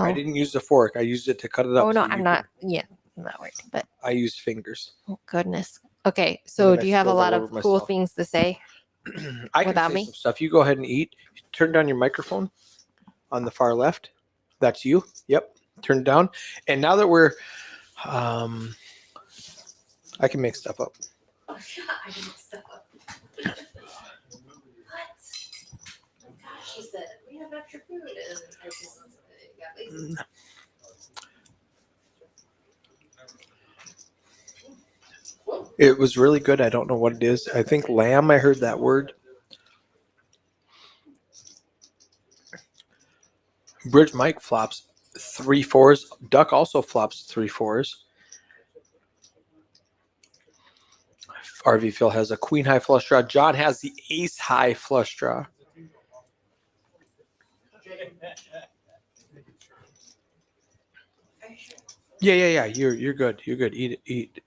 I didn't use the fork. I used it to cut it up. Oh no, so you I'm not. Yeah, I'm not worried. But I used fingers. oh goodness. Okay, so then do I you have a spilled lot all of over cool myself. things to say? I can Without say me? some stuff. You go ahead and eat. Turn down your microphone on the far left. That's you. Yep. Turn it down. And now that we're, I can make stuff up. She said we have extra food, and I just got lazy. It was really good. I don't know what it is. I think lamb. I heard that word. Bridge Mike flops 3 4s. Duck also flops 3 4s. RV Phil has a queen high flush draw. John has the ace high flush draw. Yeah. You're good. You're good. Eat it. Eat.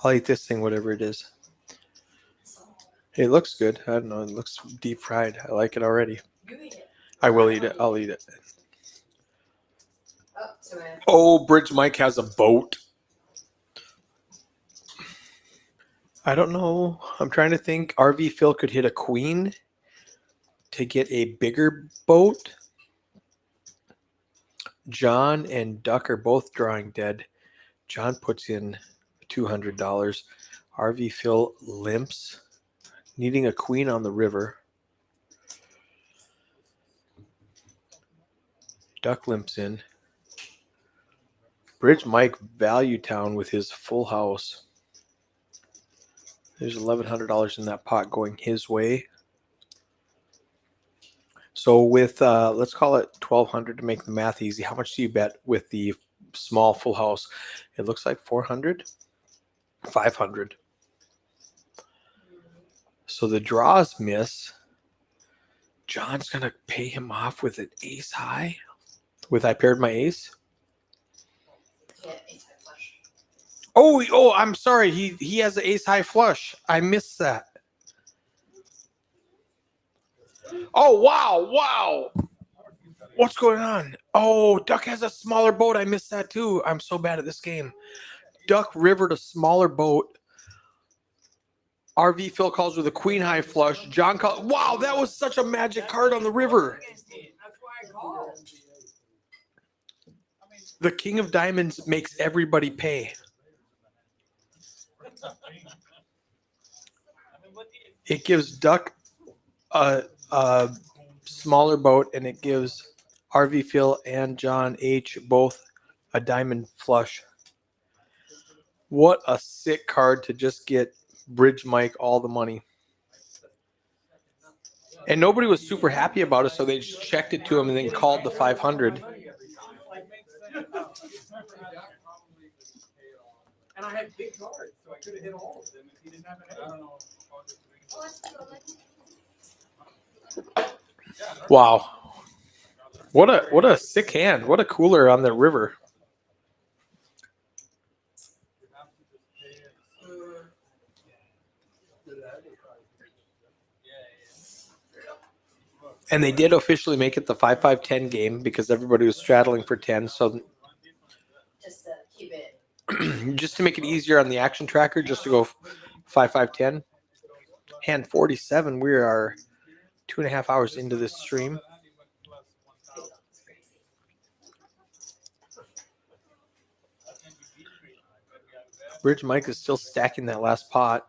I'll eat this thing, whatever it is. It looks good. I don't know. It looks deep fried. I like it already. I will eat it. I'll eat it. Oh, Bridge Mike has a boat. I don't know. I'm trying to think. RV Phil could hit a queen to get a bigger boat. John and Duck are both drawing dead. John puts in $200. RV Phil limps, needing a queen on the river. Duck limps in. Bridge Mike Value Town with his full house. There's $1,100 in that pot going his way. So with let's call it $1,200 to make the math easy. How much do you bet with the small full house? It looks like $400, $500. So the draws miss. John's gonna pay him off with an ace high. With I paired my ace. Oh, I'm sorry. He has an ace high flush. I missed that. Oh, wow. What's going on? Oh, Duck has a smaller boat. I missed that too. I'm so bad at this game. Duck rivered a smaller boat. RV Phil calls with a queen high flush. John calls. Wow, that was such a magic card on the river. That's why I called. The king of diamonds makes everybody pay. It gives Duck a smaller boat, and it gives RV Phil and John H both a diamond flush. What a sick card to just get Bridge Mike all the money. And nobody was super happy about it, so they just checked it to him and then called the 500. And I had big cards, so I could have hit all of them if he didn't have an I don't know. Wow. What a sick hand. What a cooler on the river. And they did officially make it the 5-5-10 game because everybody was straddling for 10. So Just to keep it. just to make it easier on the action tracker, just to go 5-5-10. Hand 47. We are 2.5 hours into this stream. Bridge Mike is still stacking that last pot.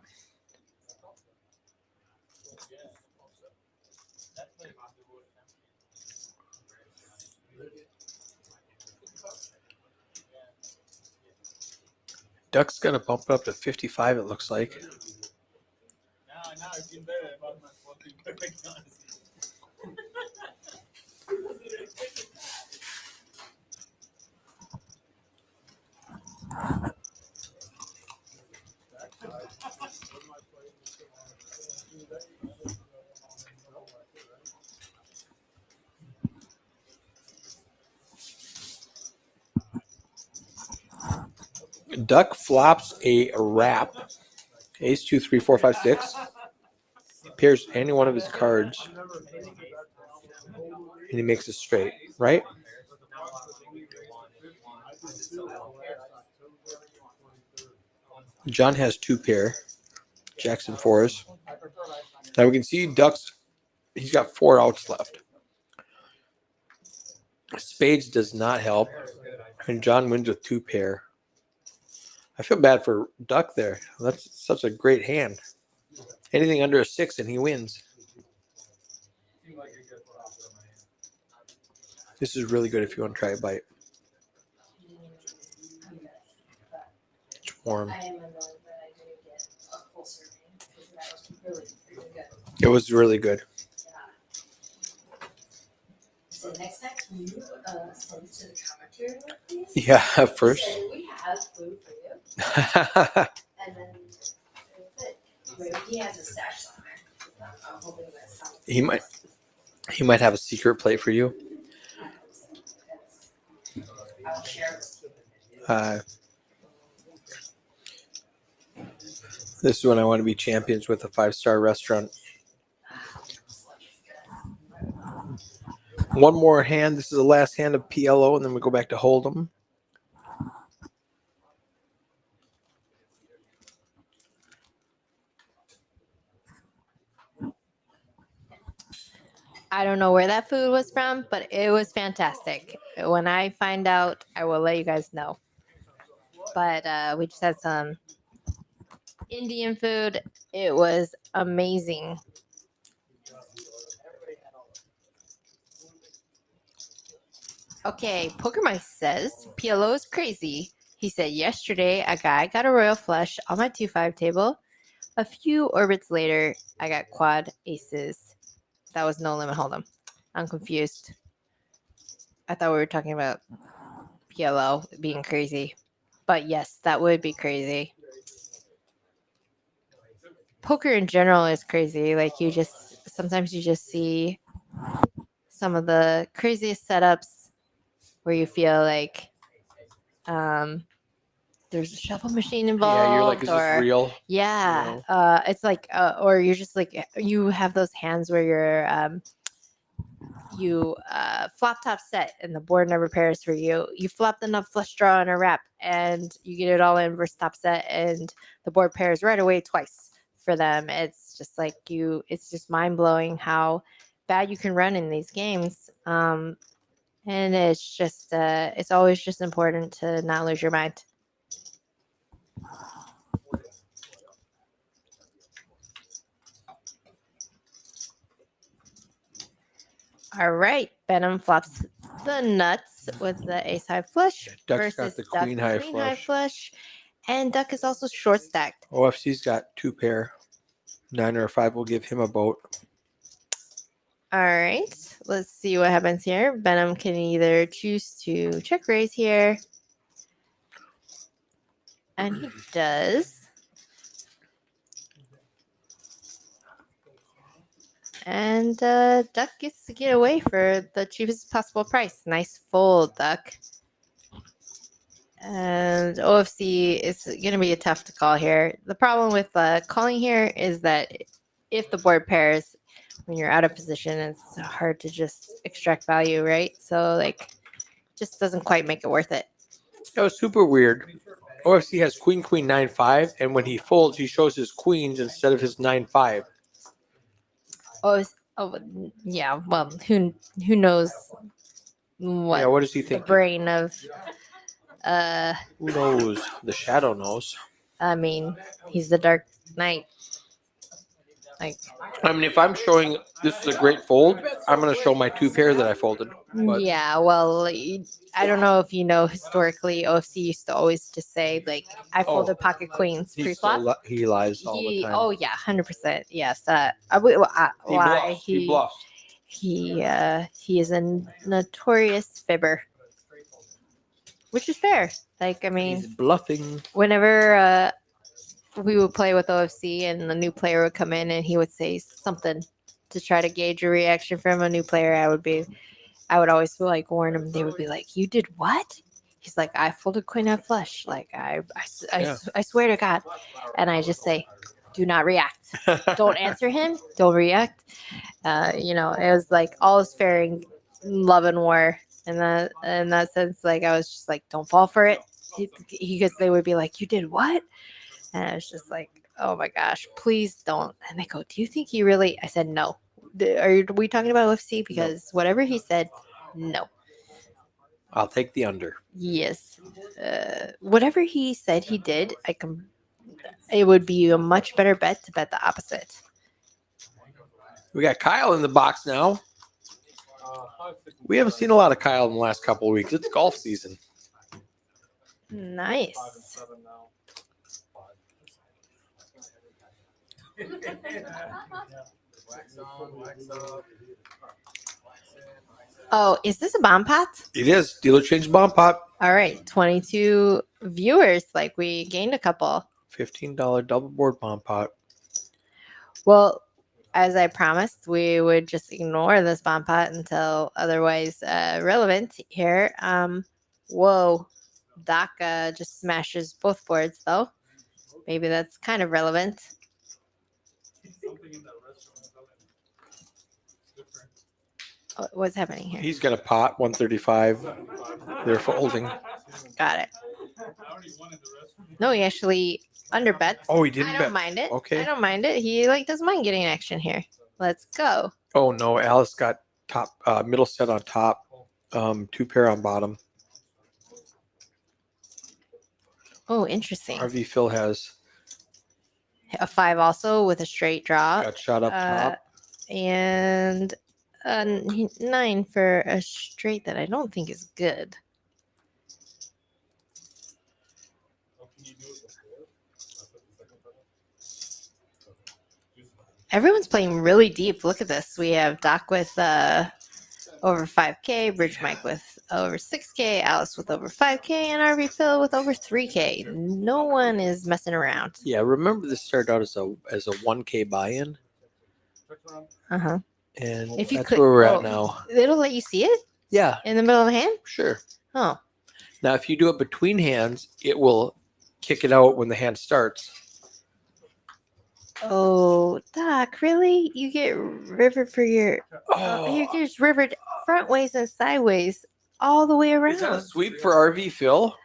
Duck's got to bump it up to 55, it looks like. Now I feel better about my fucking perfect honesty. Duck flops a wrap. Ace, 2, 3, 4, 5, 6. Pairs any one of his cards. And he makes it straight, right? John has 2 pair. Jackson 4s. Now we can see Duck's, he's got 4 outs left. Spades does not help. And John wins with 2 pair. I feel bad for Duck there. That's such a great hand. Anything under a 6 and he wins. This is really good if you want to try a bite. It's warm. It was really good. So next time, can you send it to the commenter, please? Yeah, first. Say, we have food for you. And then that's it. Maybe he has a stash somewhere. I'm hoping that someone. He might have a secret plate for you. I'll share it. This is when I want to be champions with a 5-star restaurant. One more hand. This is the last hand of PLO, and then we go back to Hold'em. I don't know where that food was from, but it was fantastic. When I find out, I will let you guys know. But we just had some Indian food. It was amazing. Okay, Poker Mice says, PLO is crazy. He said, yesterday, a guy got a royal flush on my 2-5 table. A few orbits later, I got quad aces. That was no limit hold'em. I'm confused. I thought we were talking about PLO being crazy. But yes, that would be crazy. Poker in general is crazy. Like sometimes you just see some of the craziest setups where you feel like there's a shuffle machine involved. Yeah, you're like, is this real? Yeah, You know? it's like, or you're just like, you have those hands where you flop top set and the board never pairs for you. You flop enough flush draw and a wrap, and you get it all in versus top set, and the board pairs right away twice for them. It's just like it's just mind blowing how bad you can run in these games. And it's just, it's always just important to not lose your mind. All right, Benham flops the nuts with the ace high flush Duck's got versus the Duck queen high flush. And Duck is also short stacked. OFC's got 2 pair. 9 or 5 will give him a boat. All right, let's see what happens here. Benham can either choose to check raise here. And he does. And Duck gets to get away for the cheapest possible price. Nice fold, Duck. And OFC is going to be a tough to call here. The problem with calling here is that if the board pairs, when you're out of position, it's hard to just extract value, right? So, like, just doesn't quite make it worth it. That was super weird. OFC has queen, queen, 9, 5, and when he folds, he shows his queens instead of his 9, 5. Oh, yeah. Well, who knows what? Yeah, what does he The think? brain of. Who knows? The shadow knows. I mean, he's the Dark Knight. Like, I mean, if I'm showing this is a great fold, I'm going to show my 2 pair that I folded. But yeah, well, I don't know if you know, historically, OFC used to always just say, like, I folded pocket queens he pre-flop. still he lies all the time. Oh yeah, 100%. Yes. He Why bluffs. He bluffs. he is a notorious fibber, which is fair. Like, I mean, He's bluffing. whenever we would play with OFC and a new player would come in and he would say something to try to gauge a reaction from a new player, I would always feel like warn them. They would be like, "You did what?" He's like, "I folded queen F flush. Like I swear to God." And I just say, "Do not react. Don't answer him. Don't react." It was like all is fair in love and war. In that sense, like I was just like, "Don't fall for it." Because they would be like, "You did what?" And I was just like, "Oh my gosh, please don't." And they go, "Do you think he really?" I said, "No." Are we talking about UFC? Because whatever he said, no. I'll take the under. Yes. Whatever he said he did, it would be a much better bet to bet the opposite. We got Kyle in the box now. We haven't seen a lot of Kyle in the last couple of weeks. It's golf season. Nice. Oh, is this a bomb pot? It is. Dealer changed bomb pot. All right, 22 viewers. Like we gained a couple. $15 double board bomb pot. Well, as I promised, we would just ignore this bomb pot until otherwise relevant here. Whoa, Doc just smashes both boards though. Maybe that's kind of relevant. What's happening here? He's got a pot 135. They're folding. Got it. No, he actually underbets. Oh, he didn't I bet. don't mind it. Okay. I don't mind it. He doesn't mind getting action here. Let's go. Oh no, Alice got top middle set on top, 2 pair on bottom. Oh, interesting. RV Phil has A 5 also with a straight draw. got shot up top. And a 9 for a straight that I don't think is good. Everyone's playing really deep. Look at this. We have Doc with over 5K, Bridge Mike with over 6K, Alice with over 5K, and RV Phil with over 3K. No one is messing around. Yeah, remember this started out as a 1K buy-in, Uh-huh. and If you that's click- where we're oh. at now. It'll let you see it Yeah, in the middle of the hand? sure. Oh. Now, if you do it between hands, it will kick it out when the hand starts. Oh, Doc, really? You get rivered for your... you get rivered front ways and sideways all the way Is that a around. sweep for RV Phil?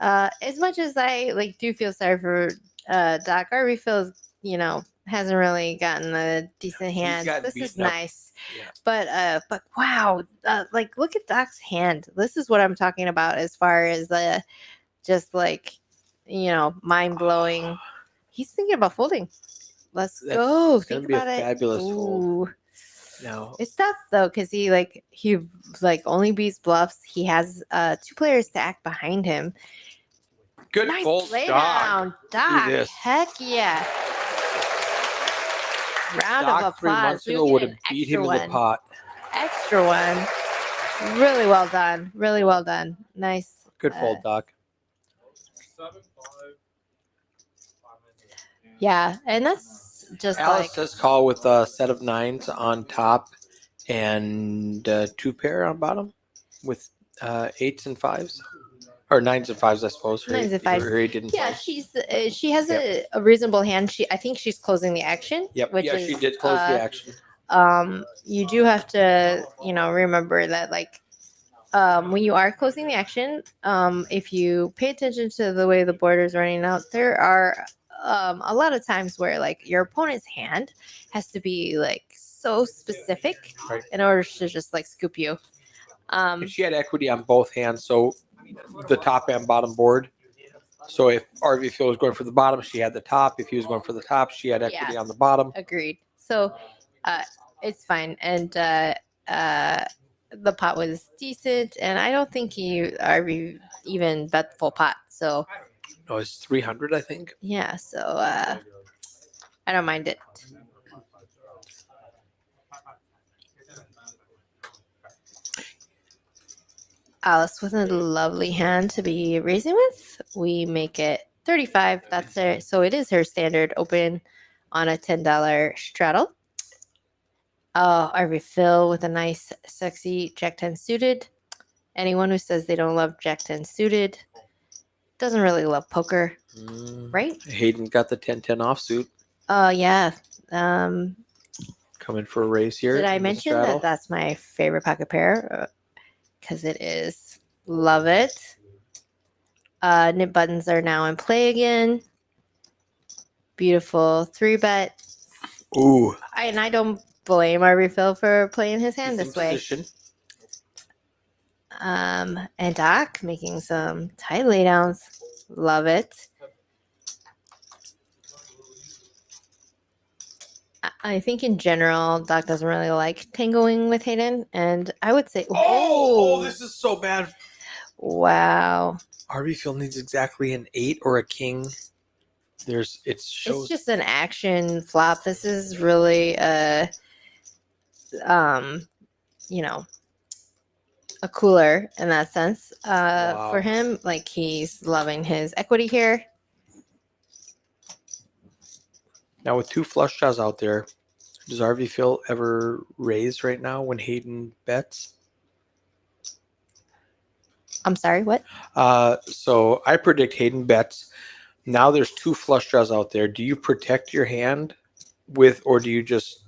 As much as I do feel sorry for Doc, RV Phil, hasn't really gotten a decent hand. gotten This is beaten up. nice, Yeah. but wow, look at Doc's hand. This is what I'm talking about as far as just mind blowing. He's thinking about folding. Let's That's go. gonna Think be a about it. fabulous fold. Ooh. Now, It's tough though, because he only beats bluffs. He has 2 players to act behind him. good Nice fold, lay Doc. down, Doc. this. Heck yeah. Round Doc of 3 applause. months We ago get would have an beat extra him in the one. pot. Extra one. Really well done. Really well done. Nice. Good fold, Doc. Yeah, and that's just Alice says call with a set of 9s on top and 2 pair on bottom with 8s and 5s. Or 9s and 5s, I suppose. Her 9s and 5s. Her 8 didn't yeah. play. She has a reasonable hand. I think she's closing the action. Yep. Which Yeah, is, she did close the action. You do have to remember that when you are closing the action, if you pay attention to the way the board is running out, there are a lot of times where your opponent's hand has to be so specific Right. in order to just scoop you. And she had equity on both hands, so the top and bottom board. So if RV Phil was going for the bottom, she had the top. If he was going for the top, she had equity Yeah. on the bottom. Agreed. So it's fine. And the pot was decent, and I don't think he even bet full pot. So No, it's 300, I think. yeah, so I don't mind it. Alice with a lovely hand to be raising with. We make it 35. That's her. So it is her standard open on a $10 straddle. Oh, I refill with a nice, sexy Jack 10 suited. Anyone who says they don't love Jack 10 suited doesn't really love poker, right? Hayden got the 10-10 offsuit Oh, yeah. coming for a raise here. Did I in the mention straddle. that that's my favorite pocket pair? Because it is. Love it. Nip buttons are now in play again. Beautiful 3-bet. Ooh. And I don't blame our refill for playing his hand He's this in way. position. And Doc making some tight laydowns. Love it. I think in general, Doc doesn't really like tangoing with Hayden. And I would say, Oh, this is so bad. wow. RV field needs exactly an 8 or a king. It It's shows. just an action flop. This is really you know, a cooler in that sense. Wow. For him, like he's loving his equity here. Now with 2 flush draws out there, does RV Phil ever raise right now when Hayden bets? I'm sorry, what? So I predict Hayden bets. Now there's 2 flush draws out there. Do you protect your hand with, or do you just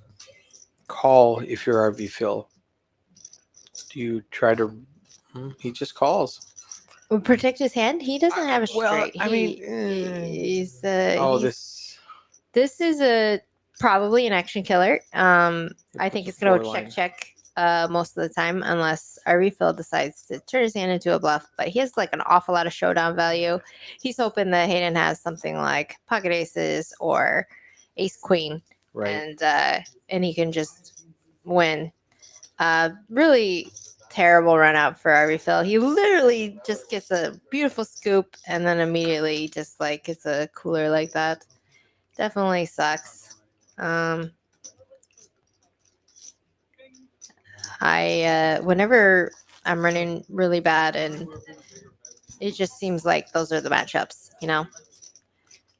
call if you're RV Phil? Do you try to? He just calls. Would protect his hand? He doesn't have a straight. Well, I mean, he's this is a probably an action killer. I think it's gonna go check most of the time unless our refill decides to turn his hand into a bluff. But he has like an awful lot of showdown value. He's hoping that Hayden has something like pocket aces or ace queen, Right. and he can just win. Really terrible run out for our refill. He literally just gets a beautiful scoop and then immediately just like gets a cooler like that. Definitely sucks. Whenever I'm running really bad and it just seems like those are the matchups, you know.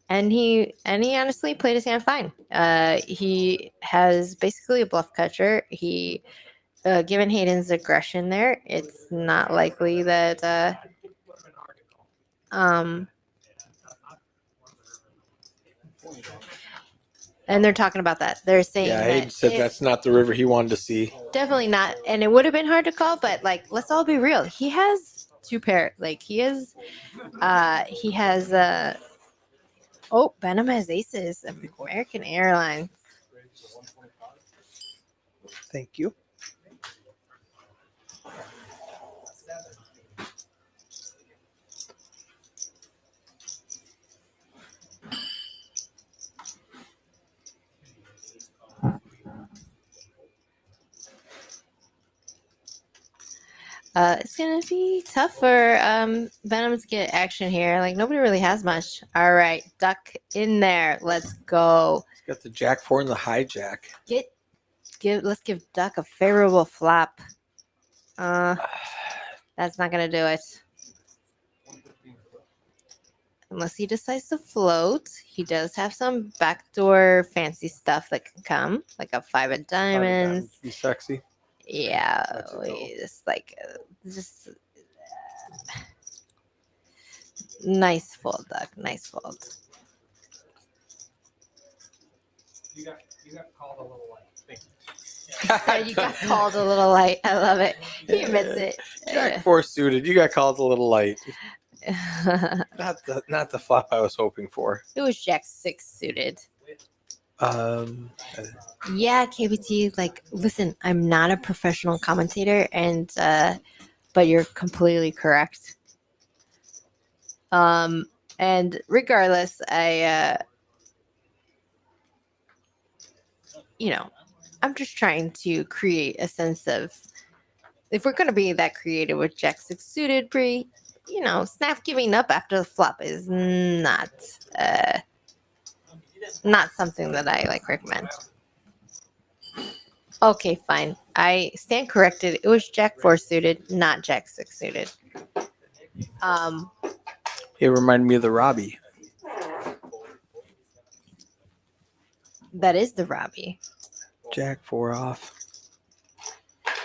And he honestly played his hand fine. He has basically a bluff catcher. He given Hayden's aggression there, it's not likely that and they're talking about that. They're saying Yeah, that Hayden said that's not the river he wanted to see. definitely not, and it would have been hard to call, but like let's all be real. He has 2 pair. Like he has Benham has aces. American Airlines. Thank you. It's gonna be tough for Venom to get action here. Like nobody really has much. All right, Duck in there. Let's go. He's got the Jack 4 and the hijack. Let's give Duck a favorable flop. That's not gonna do it. Unless he decides to float. He does have some backdoor fancy stuff that can come, like a 5 of diamonds. Be sexy. Yeah, That's it, just nice fold, Duck. Nice fold. You got called a little light. Thank you. You got called a little light. I love it. He admits it. Jack 4 suited. You got called a little light. Not the flop I was hoping for. It was Jack 6 suited. Yeah, KBT, like, listen, I'm not a professional commentator, and but you're completely correct. And regardless, I'm just trying to create a sense of, if we're going to be that creative with Jack 6 suited pre, snap giving up after the flop is not something that I recommend. Okay, fine. I stand corrected. It was Jack 4 suited, not Jack 6 suited. It reminded me of the Robbie. That is the Robbie. Jack 4 off.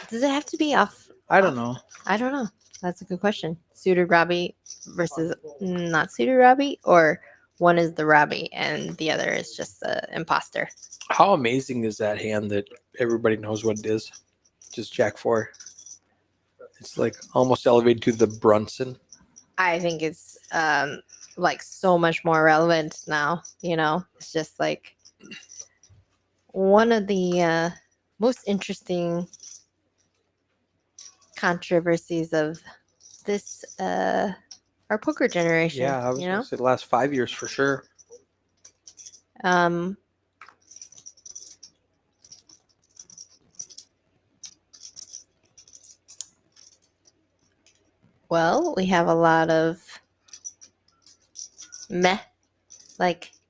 Does it have to be off? I don't know. I don't know. That's a good question. Suited Robbie versus not suited Robbie, or one is the Robbie and the other is just the imposter. How amazing is that hand that everybody knows what it is? Just Jack 4. It's like almost elevated to the Brunson. I think it's so much more relevant now. It's just like one of the most interesting controversies of this our poker generation. Yeah, I was gonna say the last 5 years for sure. Well, we have a lot of meh.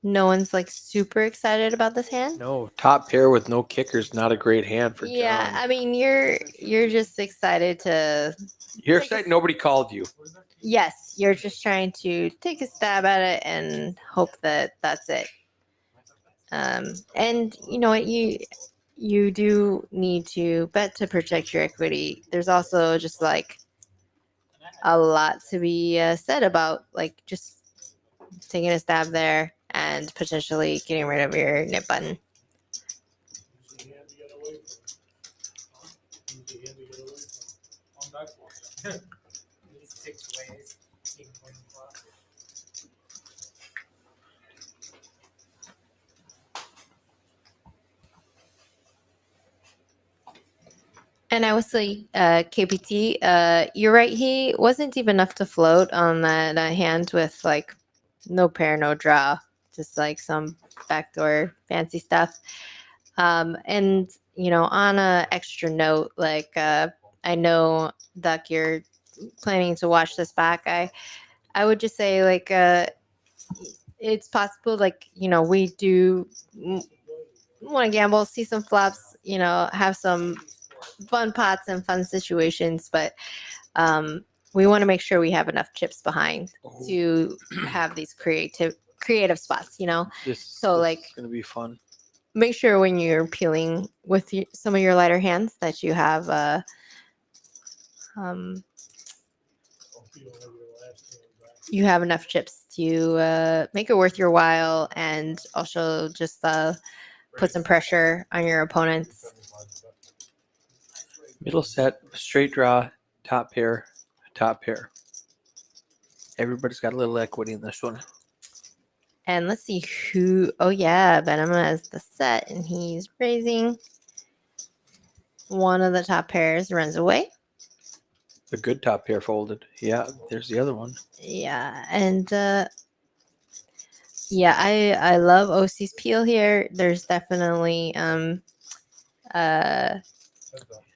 No one's super excited about this hand. No, top pair with no kickers, not a great hand for Yeah, John. I mean you're just excited to. You're excited nobody called you. Yes, you're just trying to take a stab at it and hope that that's it. And you know what, you do need to bet to protect your equity. There's also just a lot to be said about just taking a stab there and potentially getting rid of your nip button. These 6 ways. King, queen, flop. And I would say, KPT, you're right. He wasn't deep enough to float on that hand with no pair, no draw, just some backdoor fancy stuff. And on a extra note, I know, Duck, you're planning to watch this back. I would just say it's possible we do want to gamble, see some flops, have some fun pots and fun situations, but we want to make sure we have enough chips behind to have these creative spots. This is gonna be fun. Make sure when you're peeling with some of your lighter hands that you have enough chips to make it worth your while, and also just put some pressure on your opponents. Middle set, straight draw, top pair, top pair. Everybody's got a little equity in this one. And let's see who. Oh yeah, Venom has the set, and he's raising. One of the top pairs runs away. The good top pair folded. Yeah, there's the other one. Yeah, and I love OC's peel here. There's definitely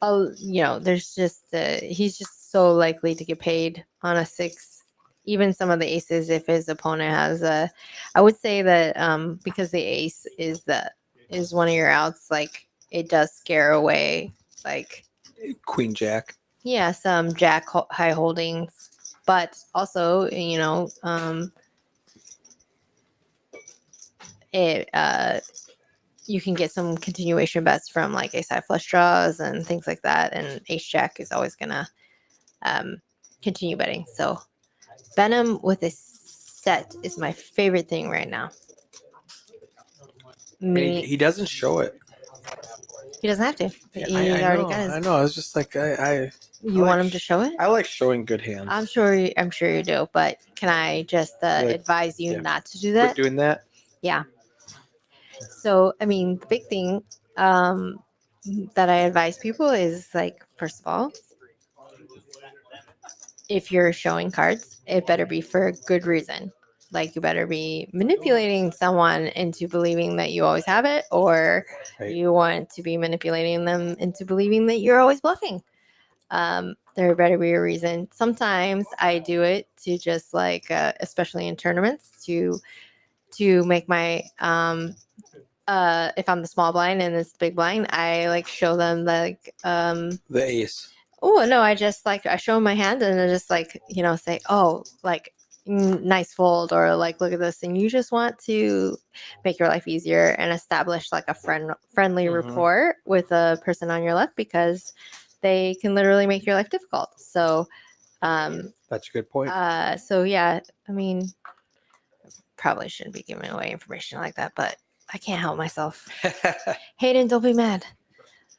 there's just he's just so likely to get paid on a 6. Even some of the aces, if his opponent has I would say that because the ace is one of your outs, it does scare away Queen Jack. yeah, some Jack high holdings, but also it you can get some continuation bets from ace high flush draws and things like that, and ace jack is always gonna continue betting. So Venom with a set is my favorite thing right now. He doesn't show it. He doesn't have to. Yeah, He's I already know. got his. I know. I was just You want him to show it? I like showing good hands. I'm sure you do, but can I just advise you not to do that? Quit doing that. Yeah. So, I mean, the big thing that I advise people is first of all, if you're showing cards, it better be for a good reason. like you better be manipulating someone into believing that you always have it, or Right. you want to be manipulating them into believing that you're always bluffing. There better be a reason. Sometimes I do it to just like, especially in tournaments, to make my if I'm the small blind and it's the big blind, I like show them like The ace. oh no, I just like I show them my hand and I just like say, oh, like nice fold, or like look at this, and you just want to make your life easier and establish like a friendly Mhm. rapport with a person on your left, because they can literally make your life difficult. So That's a good point. so yeah, I mean, probably shouldn't be giving away information like that, but I can't help myself. Hayden, don't be mad.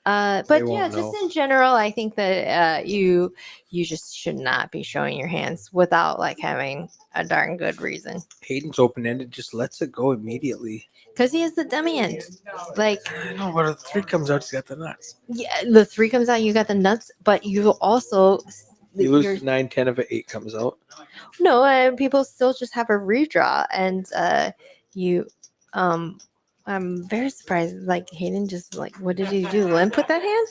They But won't yeah, just know. in general, I think that you just should not be showing your hands without like having a darn good reason. Hayden's open ended, just lets it go immediately. Because he is the dummy end. Like, I know, but if 3 comes out, he's got the nuts. yeah, the 3 comes out, you got the nuts, but you also You lose to 9, 10 if an 8 comes out. no, and people still just have a redraw, and you I'm very surprised. Like Hayden just like, what did he do? Limp with that hand?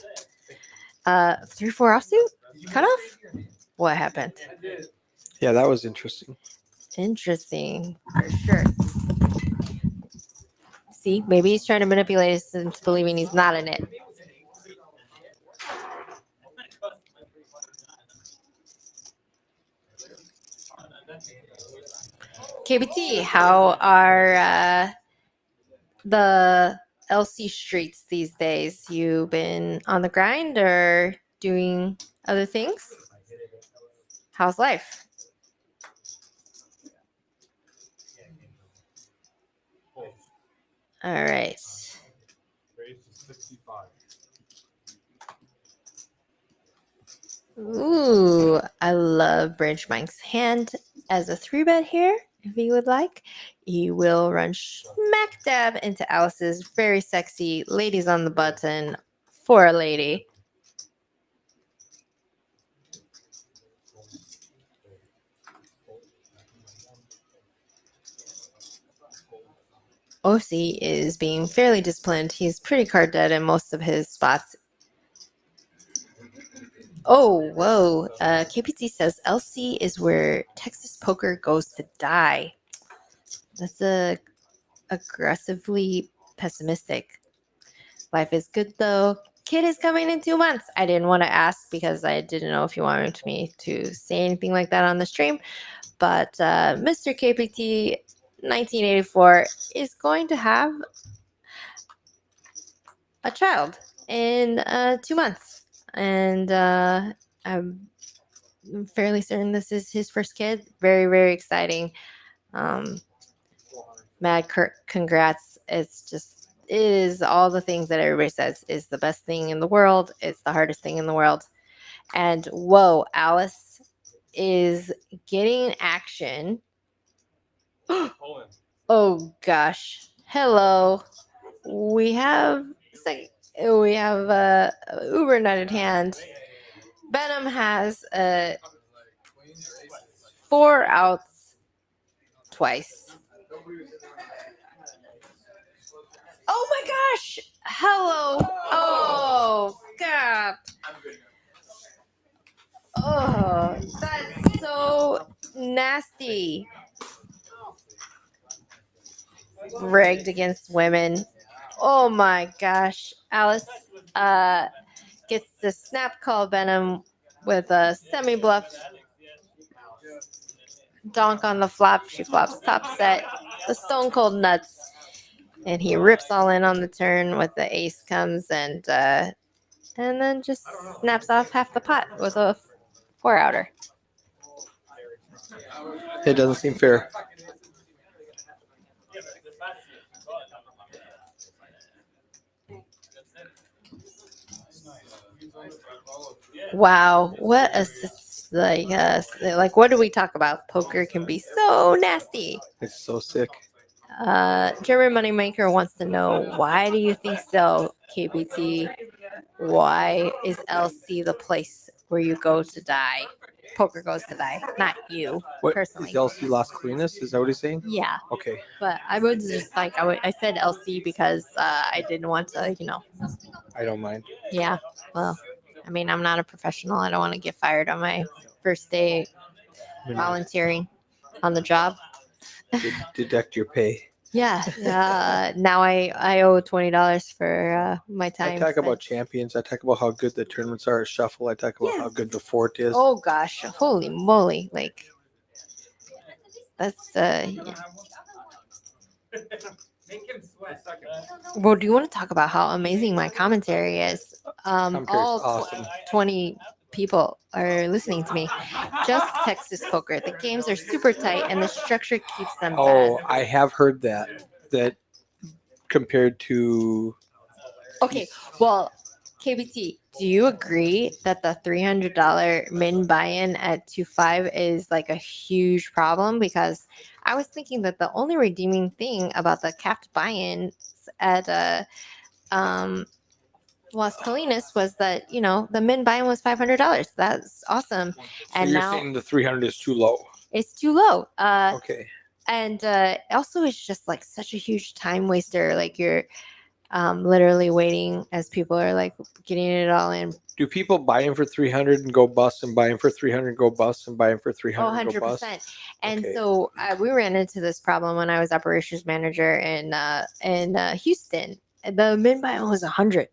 3-4 offsuit cut off. What happened? Yeah, that was interesting. Interesting, for sure. See, maybe he's trying to manipulate us into believing he's not in it. KBT, how are the LC streets these days? You been on the grind or doing other things? How's life? All right. Ooh, I love Branch Mike's hand as a 3-bet here. If you would like, you will run smack dab into Alice's very sexy ladies on the button for a lady. OC is being fairly disciplined. He's pretty card dead in most of his spots. Oh, whoa. KPT says LC is where Texas poker goes to die. That's aggressively pessimistic. Life is good though. Kid is coming in 2 months. I didn't want to ask because I didn't know if you wanted me to say anything like that on the stream. But Mr. KPT 1984 is going to have a child in 2 months. And I'm fairly certain this is his first kid. Very, very exciting. Mad congrats. It is all the things that everybody says is the best thing in the world. It's the hardest thing in the world. And whoa, Alice is getting action. Oh gosh. Hello. We have Uber nutted hand. Benham has 4 outs twice. Oh my gosh! Hello! Oh god! Oh, that's so nasty. Rigged against women. Oh my gosh. Alice gets the snap call Benham with a semi-bluff donk on the flop. She flops top set. The stone cold nuts. And he rips all in on the turn with the ace comes and then just snaps off half the pot with a 4-outer. It doesn't seem fair. Wow, what a like what do we talk about? Poker can be so nasty. It's so sick. German Moneymaker wants to know, why do you think so, KBT? Why is LC the place where you go to die? poker goes to die, not you What personally. is LC Las Colinas? Is that what he's saying? Yeah, Okay. but I would just like I said LC because I didn't want to, I don't mind. Yeah, well, I mean, I'm not a professional. I don't want to get fired on my first day volunteering on the job. Deduct your pay. Yeah, now I owe $20 for my I time. talk spent. about champions. I talk about how good the tournaments are at Shuffle. I talk about Yeah. how good the fort is. Oh gosh, holy moly! Like that's Make him sweat. Well, do you want to talk about how amazing my commentary is? Commentary's All awesome. 20 people are listening to me. Just Texas poker. The games are super tight, and the structure keeps them Oh, bad. I have heard that. That compared to Okay, well, KBT, do you agree that the $300 min buy-in at 2.5 is like a huge problem? Because I was thinking that the only redeeming thing about the capped buy-in at Las Colinas was that the min buy-in was $500. That's awesome, so and you're now saying the 300 is too low. it's too low. Okay. And also it's just like such a huge time waster. Like you're literally waiting as people are like getting it all in. Do people buy in for 300 and go bust and buy in for 300 and go bust and buy in for 300 Oh, and go bust? 100%. And Okay. so we ran into this problem when I was operations manager in Houston. The min buy was 100.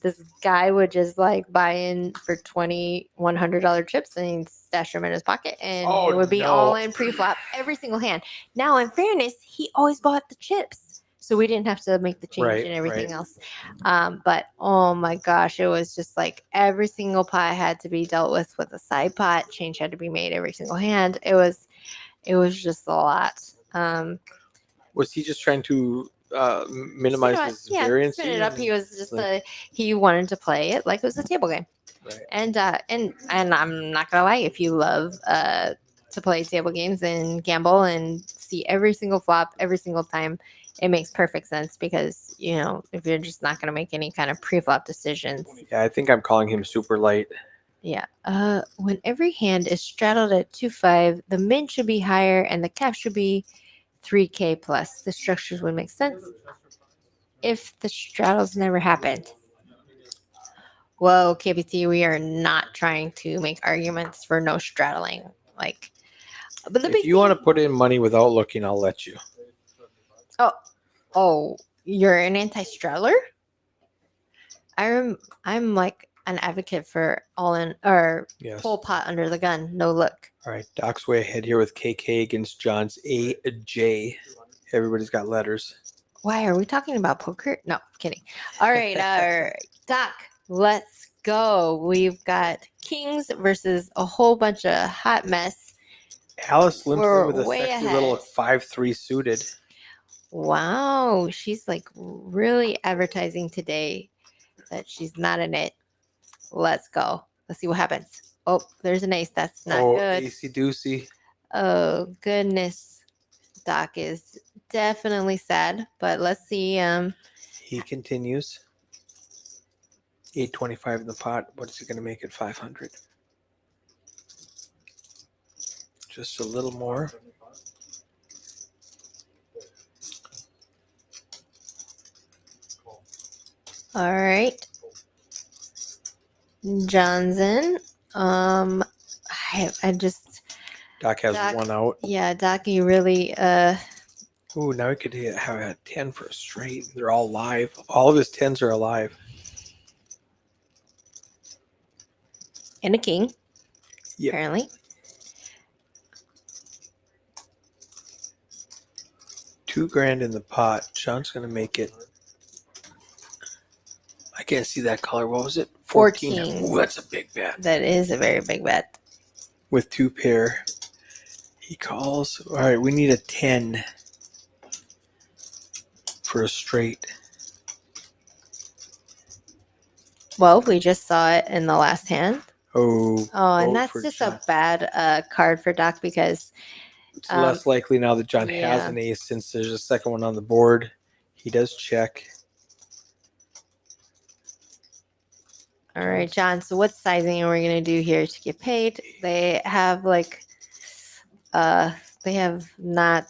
This guy would just like buy in for $2,100 chips and he'd stash them in his pocket, and Oh, it would be no. all in pre-flop every single hand. Now, in fairness, he always bought the chips, so we didn't have to make the change Right, and everything right. else. But oh my gosh, it was just like every single pot had to be dealt with a side pot. Change had to be made every single hand. It was just a lot. Was he just trying to minimize his variance? Spin it up. He was just he wanted to play it like it was a table game. Right. And I'm not gonna lie, if you love to play table games and gamble and see every single flop every single time, it makes perfect sense because if you're just not gonna make any kind of pre-flop decisions. Yeah, I think I'm calling him super light. Yeah. When every hand is straddled at 2.5, the min should be higher and the cap should be 3K plus. The structures would make sense if the straddles never happened. Whoa, KBT, we are not trying to make arguments for no straddling. Like, but the If big you want to put in money without looking, I'll let you. oh, you're an anti-straddler? I'm like an advocate for all in or Yes. full pot under the gun, no look. All right, Doc's way ahead here with KK against John's AJ. Everybody's got letters. Why are we talking about poker? No, kidding. All right, Doc, let's go. We've got Kings versus a whole bunch of hot mess. Alice limps We're in with a way sexy ahead. little 5-3 suited. Wow, she's like really advertising today that she's not in it. Let's go. Let's see what happens. Oh, there's an ace. That's not good. Acey doocy. Oh goodness, Doc is definitely sad. But let's see. He continues. 825 in the pot. What is he going to make it? 500. Just a little more. All right, Johnson. I just Doc has Doc- one out. yeah, Doc, you really Ooh, now he could have a 10 for a straight. They're all live. All of his 10s are alive. and a king. Yep. Apparently. $2,000 in the pot. Sean's going to make it. I can't see that color. What was it? 14. Ooh, that's a big bet. That is a very big bet. With 2 pair. He calls. All right, we need a 10 for a straight. Well, we just saw it in the last hand. Oh, Oh, and vote that's for just John. a bad card for Doc because It's less likely now that John has yeah. an ace since there's a second one on the board. He does check. All right, John. So what sizing are we gonna do here to get paid? They have they have not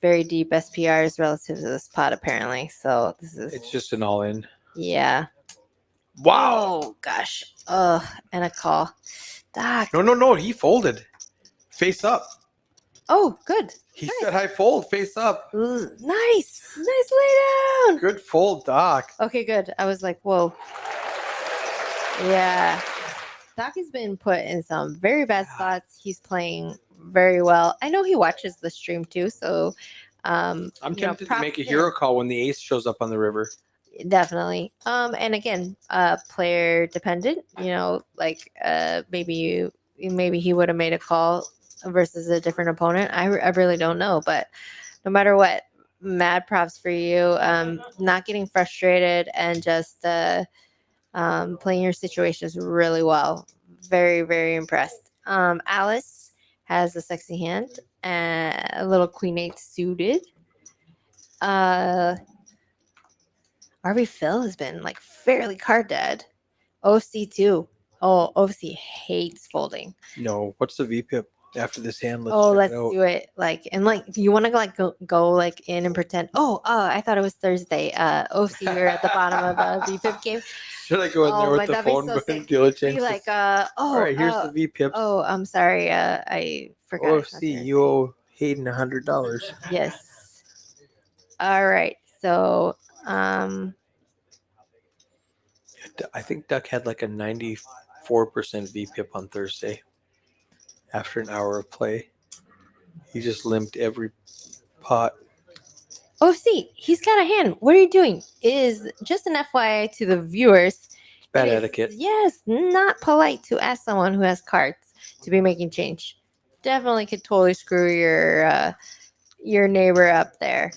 very deep SPRs relative to this pot apparently. So this is It's just an all in. yeah. Wow. Oh gosh. And a call. Doc. No. He folded. Face up. Oh, good. He Nice. said, "I fold face up." Nice lay down. Good fold, Doc. Okay, good. I was like, whoa. Yeah. Doc has been put in some very bad spots. He's playing very well. I know he watches the stream too, so I'm tempted to props make a to hero him. call when the ace shows up on the river. Definitely. And again, player dependent, maybe he would have made a call versus a different opponent. I really don't know, but no matter what, mad props for you. Not getting frustrated and just playing your situations really well. Very, very impressed. Alice has a sexy hand and a little queen eight suited. RV Phil has been like fairly card dead. OC too. Oh, OC hates folding. No. What's the VPIP after this hand? Let's Oh, check let's it out. do it. You want to go like in and pretend. Oh, I thought it was Thursday. OC, you're at the bottom of a VPIP game. Should I go in there Oh, with my- the that'd be phone so and sick. deal a Be chance? like, All right, here's the VPIP. Oh, I'm sorry. I forgot. it's not OFC, Thursday. you owe Hayden $100. Yes. All right. So, I think Duck had like a 94% VPIP on Thursday. After an hour of play, he just limped every pot. OC, he's got a hand. What are you doing? Is just an FYI to the viewers. Bad it is- etiquette. Yes, not polite to ask someone who has cards to be making change. Definitely could totally screw your neighbor up there.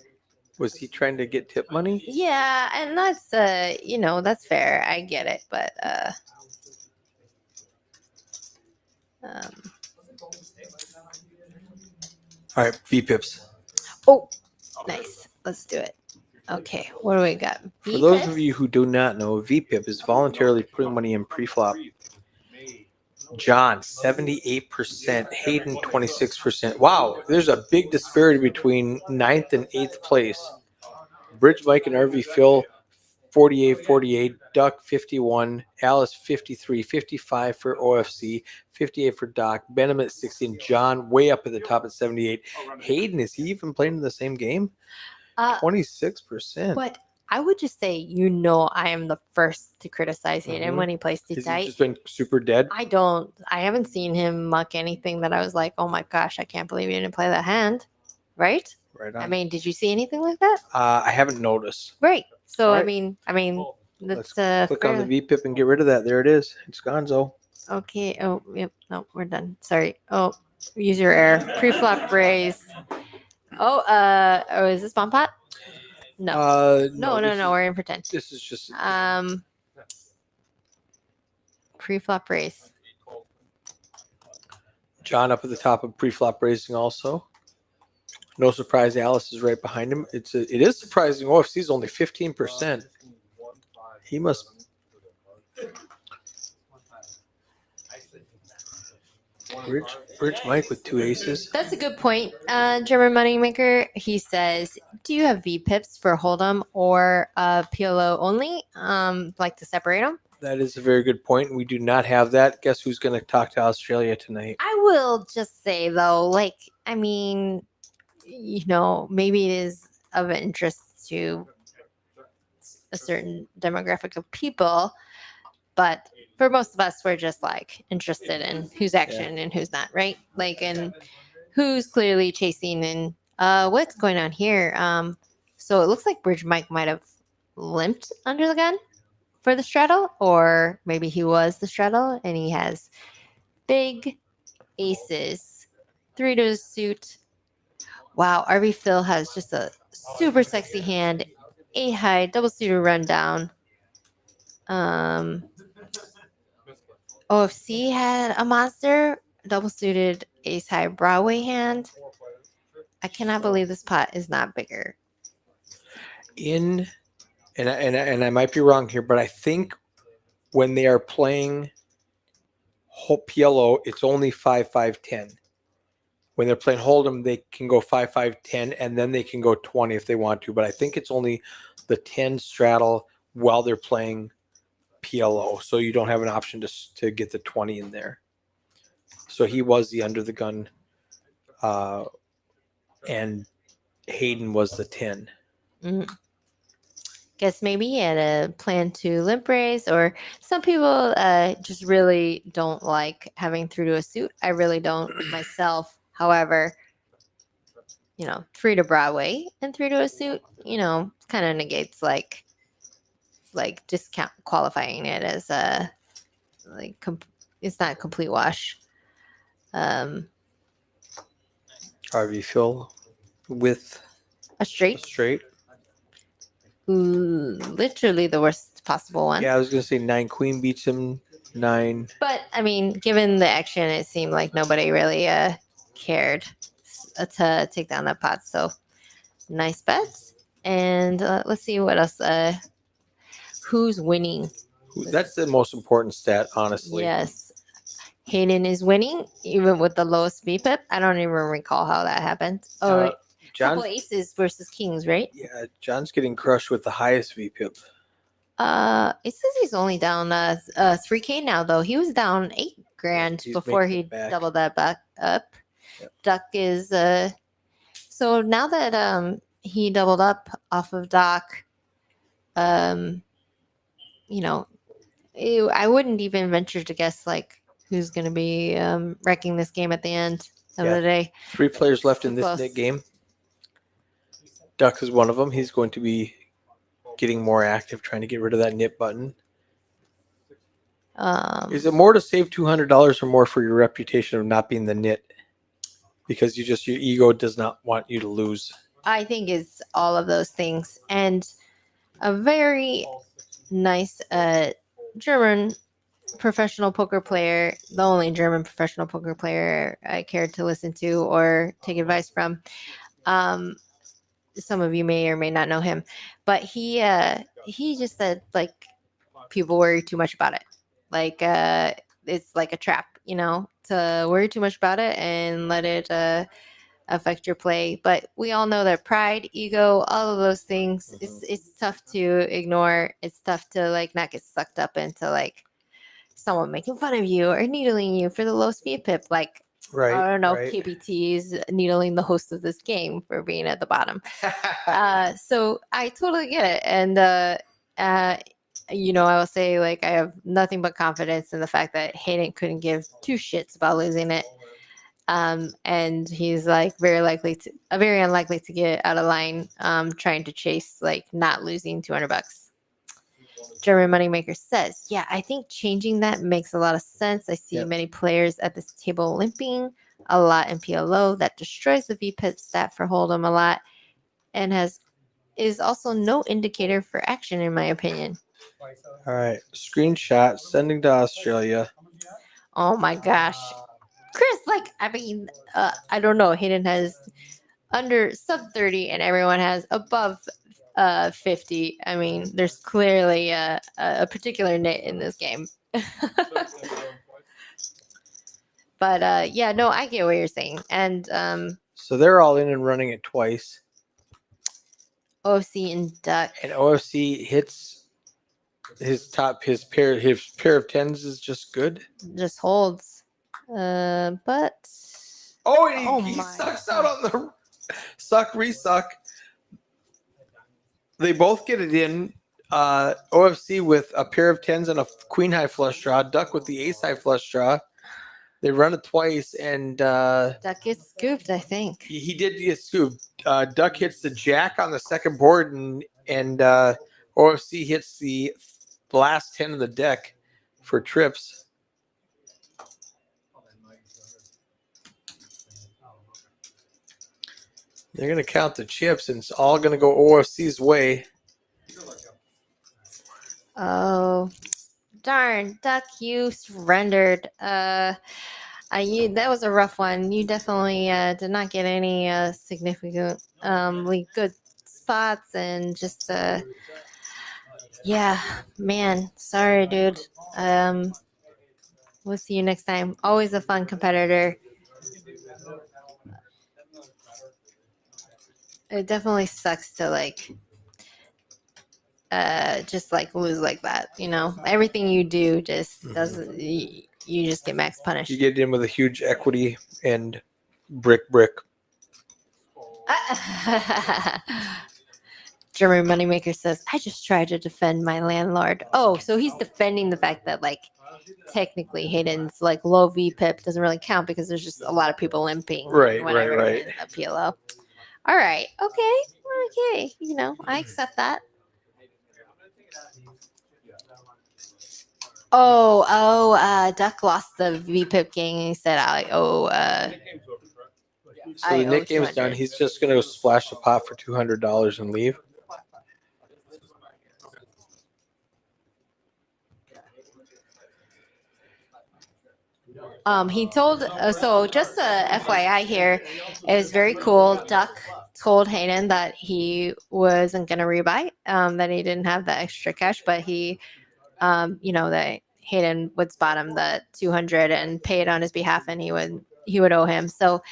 Was he trying to get tip money? Yeah, and that's that's fair. I get it, but All right, VPIPs. oh, nice. Let's do it. Okay, what do we got? For those VPIPs? of you who do not know, VPIP is voluntarily putting money in pre-flop. John, 78%. Hayden, 26%. Wow, there's a big disparity between 9th and 8th place. Bridge Mike and RV Phil, 48. Duck, 51. Alice, 53. 55 for OFC. 58 for Doc. Benham at 16. John, way up at the top at 78. Hayden, is he even playing in the same game? 26%. But I would just say, I am the first to criticize Hayden Mhm. when he plays too Has he tight. just been super dead? I haven't seen him muck anything that I was like, oh my gosh, I can't believe you didn't play that hand. Right? Right on. I mean, did you see anything like that? I haven't noticed. Right. So, All right. I mean, Let's that's click on the VPIP and get rid of that. There it is. It's gonzo. okay. Oh, yep. No, we're done. Sorry. Oh, use your air. Pre-flop raise. Oh, is this bomb pot? No. No. this We're in pretend. This is just Pre-flop raise. John up at the top of pre-flop racing also. No surprise, Alice is right behind him. It is surprising. OFC is only 15%. He must. Bridge Mike with 2 aces. That's a good point. German Moneymaker, he says, do you have VPIPs for Hold'em or PLO only? Like to separate them? That is a very good point. We do not have that. Guess who's going to talk to Australia tonight? I will just say though, maybe it is of interest to a certain demographic of people, but for most of us, we're just like interested in who's action and who's not, right? And who's clearly chasing and what's going on here. So it looks like Bridge Mike might have limped under the gun for the straddle, or maybe he was the straddle and he has big aces, 3 to his suit. Wow, RV Phil has just a super sexy hand, 8 high, double suited rundown. OFC had a monster, double suited ace high Broadway hand. I cannot believe this pot is not bigger. And I might be wrong here, but I think when they are playing PLO, it's only 5-5-10. When they're playing Hold'em, they can go 5-5-10, and then they can go 20 if they want to. But I think it's only the 10 straddle while they're playing PLO, so you don't have an option to get the 20 in there. So he was the under the gun, and Hayden was the 10. Guess maybe he had a plan to limp raise, or some people just really don't like having through to a suit. I really don't myself. However, through to Broadway and through to a suit, kind of negates like discount qualifying it as a it's not a complete wash. How do you feel with A straight, straight? literally the worst possible one. Yeah, I was gonna say 9 queen beats him 9. But I mean, given the action, it seemed like nobody really cared to take down that pot. So nice bets. And let's see what else. Who's winning? That's the most important stat, honestly. Yes. Hayden is winning, even with the lowest VPIP. I don't even recall how that happened. Oh, couple John's, aces versus kings, right? yeah, John's getting crushed with the highest VPIP. It says he's only down 3K now, though. He was down 8 grand He's before making he it back. doubled that back up. Yep. Duck is so now that he doubled up off of Doc, I wouldn't even venture to guess like who's going to be wrecking this game at the end of Yeah. the day. 3 players left in this Close. knit game. Duck is one of them. He's going to be getting more active, trying to get rid of that knit button. Is it more to save $200 or more for your reputation of not being the knit? Because your ego does not want you to lose. I think it's all of those things, and a very nice German professional poker player, the only German professional poker player I cared to listen to or take advice from. Some of you may or may not know him, but he just said like people worry too much about it. Like it's like a trap, to worry too much about it and let it affect your play. But we all know that pride, ego, all of those things, it's tough to ignore. It's tough to like not get sucked up into like someone making fun of you or needling you for the lowest VPIP. Like, Right. I don't know, right. KBT's needling the host of this game for being at the bottom. So I totally get it. And, I will say like I have nothing but confidence in the fact that Hayden couldn't give 2 shits about losing it. And he's like very unlikely to get out of line trying to chase like not losing $200. German Moneymaker says, yeah, I think changing that makes a lot of sense. I see Yep. many players at this table limping a lot in PLO. That destroys the VPIP stat for Hold'em a lot and is also no indicator for action, in my opinion. All right. Screenshot sending to Australia. Oh my gosh. Chris, I don't know. Hayden has under sub 30 and everyone has above 50. I mean, there's clearly a particular knit in this game. But yeah, no, I get what you're saying. And So they're all in and running it twice. OC and Duck And OFC hits his pair of 10s is just good. just holds. But Oh, and Oh he my sucks out on the suck resuck. They both get it in. OFC with a pair of 10s and a queen high flush draw. Duck with the ace high flush draw. They run it twice, and Duck gets scooped, I think. he did get scooped. Duck hits the jack on the second board, and OFC hits the last 10 of the deck for trips. They're going to count the chips, and it's all going to go OFC's way. Oh, darn. Duck, you surrendered. That was a rough one. You definitely did not get any significantly good spots, and just Yeah, man. Sorry, dude. We'll see you next time. Always a fun competitor. It definitely sucks to like just like lose like that, you know. Everything you do just doesn't you just get max punished. You get in with a huge equity and brick. German Moneymaker says, I just tried to defend my landlord. Oh, so he's defending the fact that like technically Hayden's like low VPIP doesn't really count because there's just a lot of people limping. Right. In a PLO. All right. Okay. You know, I accept that. Duck lost the VPIP game and he said, So I the owe Nick game's 200. done. He's just gonna go splash the pot for $200 and leave. He told, so just a FYI here, it was very cool. Duck told Hayden that he wasn't going to rebuy, that he didn't have the extra cash, but he, that Hayden would spot him the 200 and pay it on his behalf and he would owe him. So,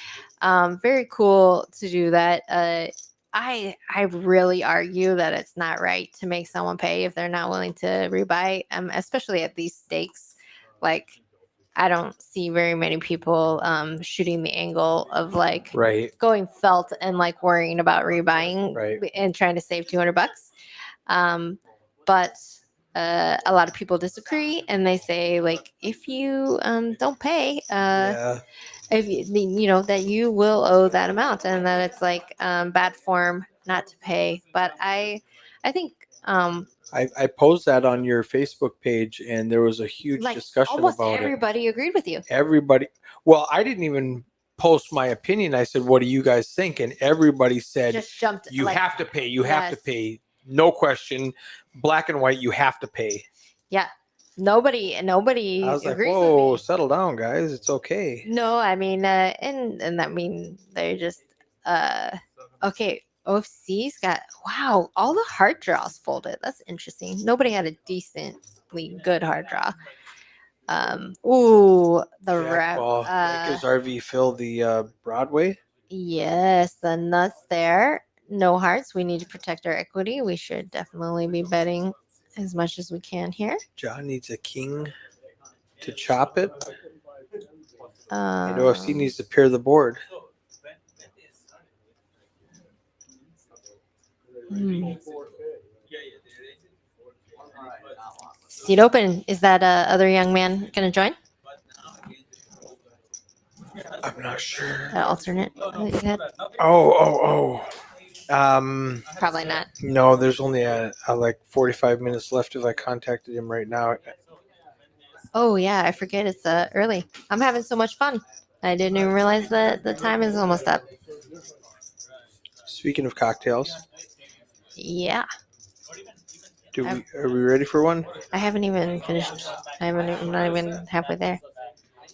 very cool to do that. I really argue that it's not right to make someone pay if they're not willing to rebuy, especially at these stakes. Like, I don't see very many people shooting the angle of like Right. going felt and like worrying about rebuying Right. and trying to save $200. But a lot of people disagree and they say like if you don't pay, Yeah. if that you will owe that amount and that it's like bad form not to pay. But I think I posed that on your Facebook page, and there was a huge like discussion almost about everybody agreed with you. it. Everybody. Well, I didn't even post my opinion. I said, "What do you guys think?" And everybody said, Just jumped. "You like, have to pay. You have to yes. pay. No question. Black and white. You have to pay." Yeah. Nobody I was like, agrees "Whoa, with me. settle down, guys. It's okay." No, I mean, and I mean, they're just okay. OFC's got wow, all the hard draws folded. That's interesting. Nobody had a decently good hard draw. The Jack rep. ball. That gives RV Phil the Broadway. Yes, the nuts there. No hearts. We need to protect our equity. We should definitely be betting as much as we can here. John needs a king to chop it. And OFC needs to pair the board. Seat open. Is that other young man going to join? I'm not sure. That alternate that you had? Probably not. No, there's only like 45 minutes left if I contacted him right now. Oh yeah, I forget it's early. I'm having so much fun. I didn't even realize that the time is almost up. Speaking of cocktails, Yeah, are we ready for one? I haven't even finished. I'm not even halfway there.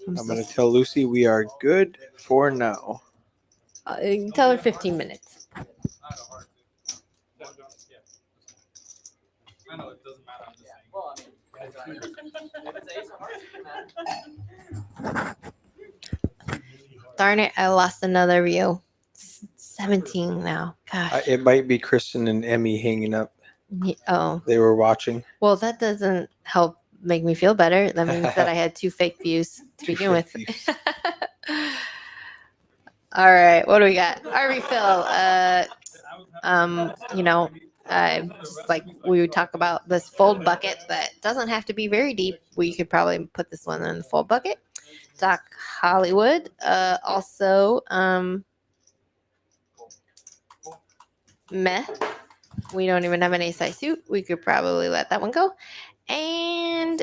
I'm going to tell Lucy we are good for now. Tell her 15 minutes. I know it doesn't matter. I'm just saying. Well, I mean, if it's ace of hearts, it doesn't matter. Darn it, I lost another view. 17 now. Gosh. It might be Kristen and Emmy hanging up. Oh, They were watching. well, that doesn't help make me feel better. That means that I had 2 fake views to begin with. All right, what do we got? RV Phil. Just like we would talk about this fold bucket that doesn't have to be very deep. We could probably put this one in the fold bucket. Doc Hollywood. Also, meh. We don't even have an ace high suit. We could probably let that one go. And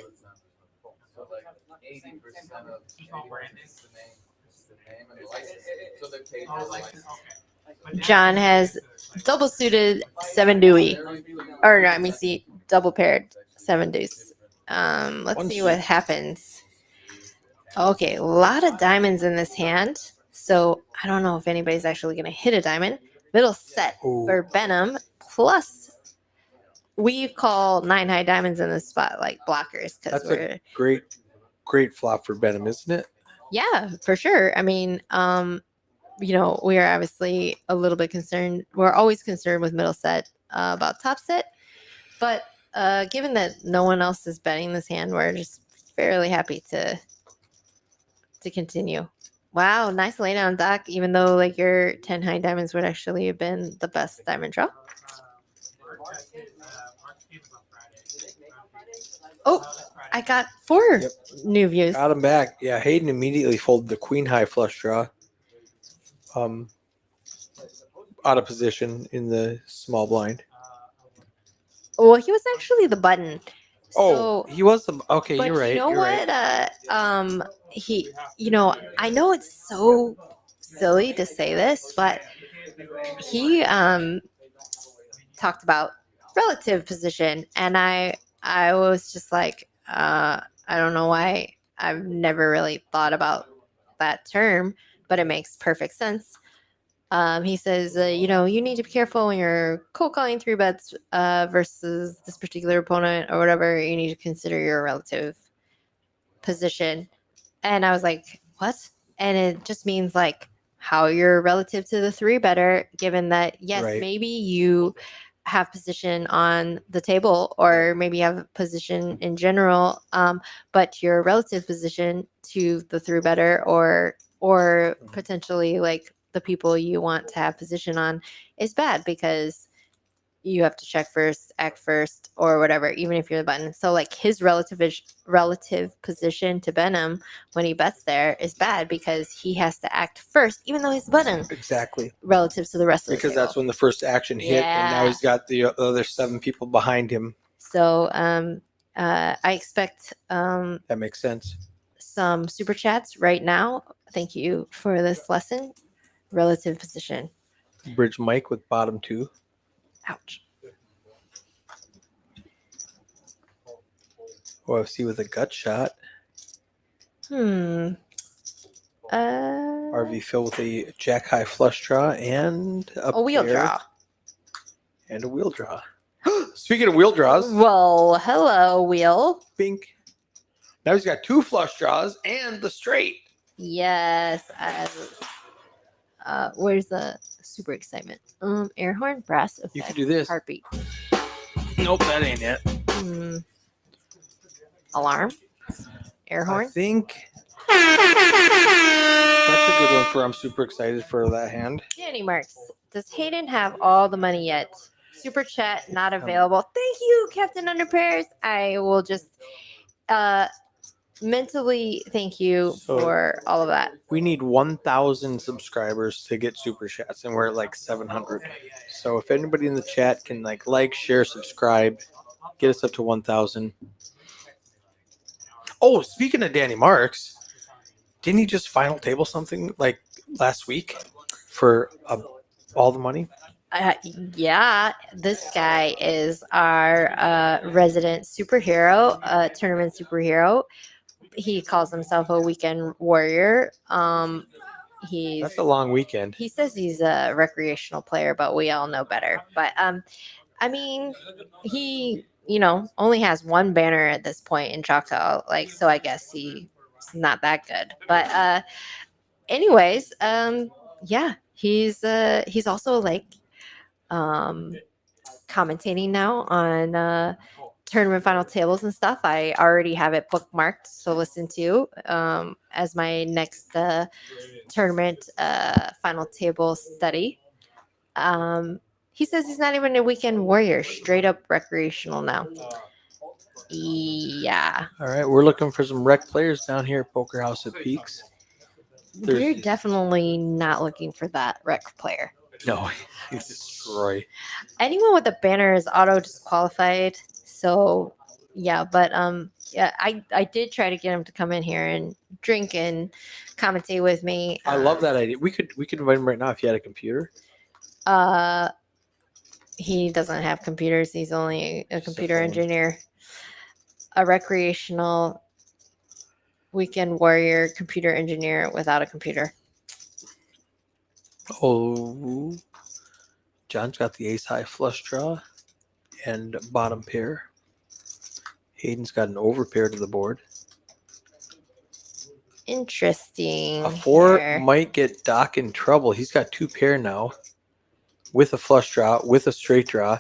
John has double suited 7 deuce. Or no, I mean, see, double paired 7 deuce. Let's see what happens. Okay, a lot of diamonds in this hand. So I don't know if anybody's actually going to hit a diamond. Middle set for Benham plus we call 9 high diamonds in this spot like blockers because That's a great flop for Benham, isn't it? yeah, for sure. I mean, we are obviously a little bit concerned. We're always concerned with middle set about top set, but given that no one else is betting this hand, we're just fairly happy to continue. Wow, nice laydown, Doc. Even though like your 10 high diamonds would actually have been the best diamond draw. Oh, I got 4 Yep. new views. Got him back. Yeah, Hayden immediately folded the queen high flush draw. Out of position in the small blind. Well, he was actually the button. Oh, he was the okay. But You're right. you know you're what? right. He, I know it's so silly to say this, but he talked about relative position, and I was just like, I don't know why I've never really thought about that term, but it makes perfect sense. He says, you need to be careful when you're cold calling 3 bets versus this particular opponent or whatever. You need to consider your relative position. And I was like, what? And it just means like how you're relative to the 3 better, given that, yes, Right. maybe you have position on the table or maybe you have position in general, but your relative position to the 3 better or potentially like the people you want to have position on is bad because you have to check first, act first, or whatever, even if you're the button. So like his relative position to Benham when he bets there is bad because he has to act first, even though he's the button, Exactly. relative to the rest of the Because table. that's when the first action hit, and now Yeah. he's got the other 7 people behind him. So I expect That makes sense. some super chats right now. Thank you for this lesson. Relative position. Bridge Mike with bottom 2. Ouch. OFC with a gut shot. Hmm. RV Phil with a jack high flush draw and A wheel pair draw. and a wheel draw. Speaking of wheel draws, Well, hello, wheel. Bink. Now he's got 2 flush draws and the straight. Yes. Where's the super excitement? Air horn, brass effect, You could do this. heartbeat. Nope, that ain't it. Alarm, air I horn. think that's a good one for I'm super excited for that hand. Danny Marks. Does Hayden have all the money yet? Super chat not available. Thank you, Captain Underpairs. I will just mentally thank you So- for all of that. We need 1,000 subscribers to get super chats, and we're at like 700. So if anybody in the chat can like, share, subscribe, get us up to 1,000. Oh, speaking of Danny Marks, didn't he just final table something like last week for all the money? Yeah, this guy is our resident superhero, tournament superhero. He calls himself a weekend warrior. He's That's a long weekend. he says he's a recreational player, but we all know better. But I mean, he only has 1 banner at this point in Choctaw, like, so I guess he's not that good. But anyways, yeah, he's also like commentating now on tournament final tables and stuff. I already have it bookmarked to listen to as my next tournament final table study. He says he's not even a weekend warrior, straight up recreational now. Yeah. All right, we're looking for some rec players down here at Poker House at Peaks. We're definitely not looking for that rec player. No, he's destroy. Anyone with a banner is auto disqualified. So yeah, but yeah, I did try to get him to come in here and drink and commentate with me. I love that idea. We could invite him right now if he had a computer. He doesn't have computers. He's only a computer phone. engineer. A recreational weekend warrior computer engineer without a computer. Oh, John's got the ace high flush draw and bottom pair. Hayden's got an over pair to the board. Interesting. A 4 here. might get Doc in trouble. He's got 2 pair now with a flush draw, with a straight draw.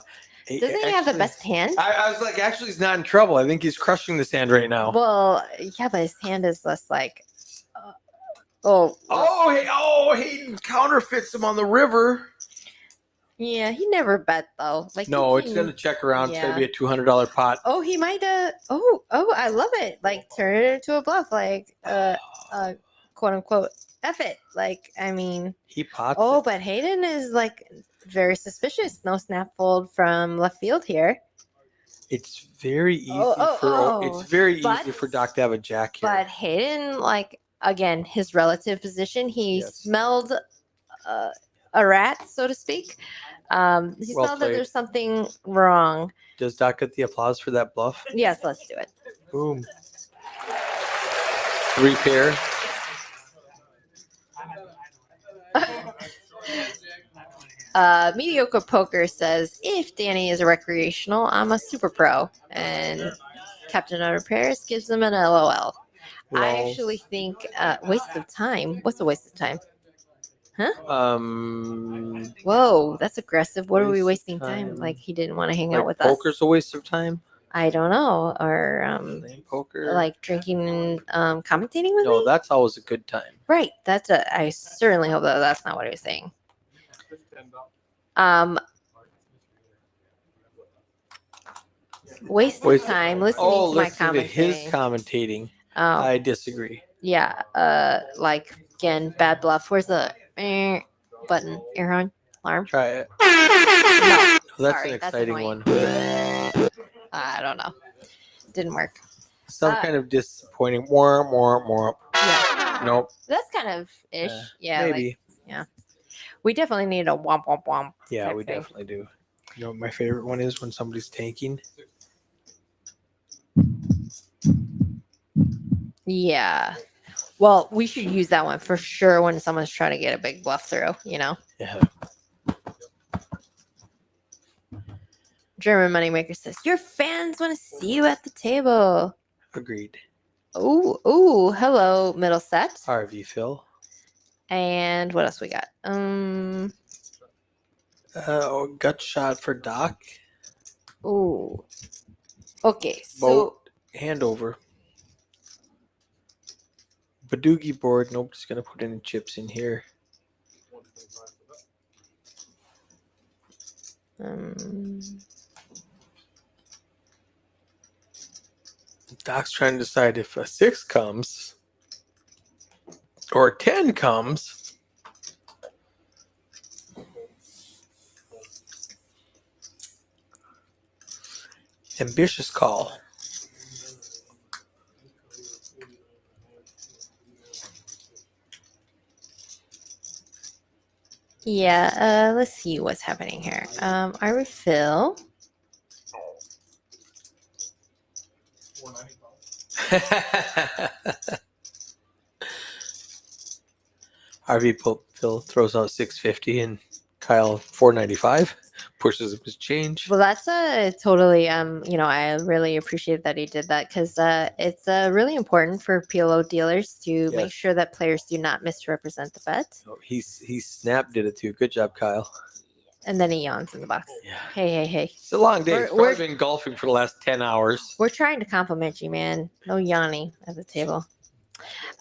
Doesn't he have the Actually, best hand? I was like, actually, he's not in trouble. I think he's crushing this hand right now. Well, yeah, but his hand is less like. Oh. Hayden counterfeits him on the river. Yeah, he never bet though. Like No, he it's can- going to check around. It's going yeah. to be a $200 pot. Oh, he might. Oh, I love it. Like turn it into a bluff. Like quote unquote. F it. Like I mean. He pots. Oh, it. but Hayden is like very suspicious. No snap fold from left field here. It's very easy it's very easy for Doc to have a jack here. But Hayden, like again, his relative position, he Yes. smelled a rat, so to speak. He Well smelled that played. there's something wrong. Does Doc get the applause for that bluff? Yes, let's do it. Boom. 3 pair. Mediocre Poker says, if Danny is a recreational, I'm a super pro. And Captain Outer Pairs gives them an LOL. I Lol. actually think waste of time. What's a waste of time? Whoa, that's aggressive. What are we Waste wasting of time? time. Like he didn't want to hang Like out with poker's us. a waste of time. I don't know. Or Playing poker. like drinking and commentating with no, me. that's always a good time. Right. That's a. I certainly hope that that's not what he was saying. Waste Waste of of time listening Oh, to my listen to his commentary. commentating. I disagree. Yeah. Like again, bad bluff. Where's the button? Air horn alarm. Try it. No, That's sorry, an that's exciting annoying. one. I don't know. Didn't work. Some kind of disappointing. More. Yeah. Nope. That's kind of ish. Yeah. Like, Maybe. we definitely need a womp womp womp. Yeah, type we thing. definitely do. You know what my favorite one is when somebody's tanking? Yeah. Well, we should use that one for sure when someone's trying to get a big bluff through, you know? Yeah. German Moneymaker says, your fans want to see you at the table. Agreed. Oh, hello, Middleset. RV Phil. And what else we got? Gut shot for Doc. Oh. Okay, so Boat. Hand over. Badoogie board. Nope, just gonna put any chips in here. Doc's trying to decide if a 6 comes or 10 comes. Ambitious call. yeah, let's see what's happening here. I refill. RV Phil throws out 650 and Kyle 495 pushes up his change. Well, that's totally I really appreciate that he did that because it's really important for PLO dealers to make Yes. sure that players do not misrepresent the bet. Oh, he snap did it too. Good job, Kyle. And then he yawns in the box. Yeah. Hey. It's a long day. We're- It's probably we're- been golfing for the last 10 hours. We're trying to compliment you, man. No yawning at the table.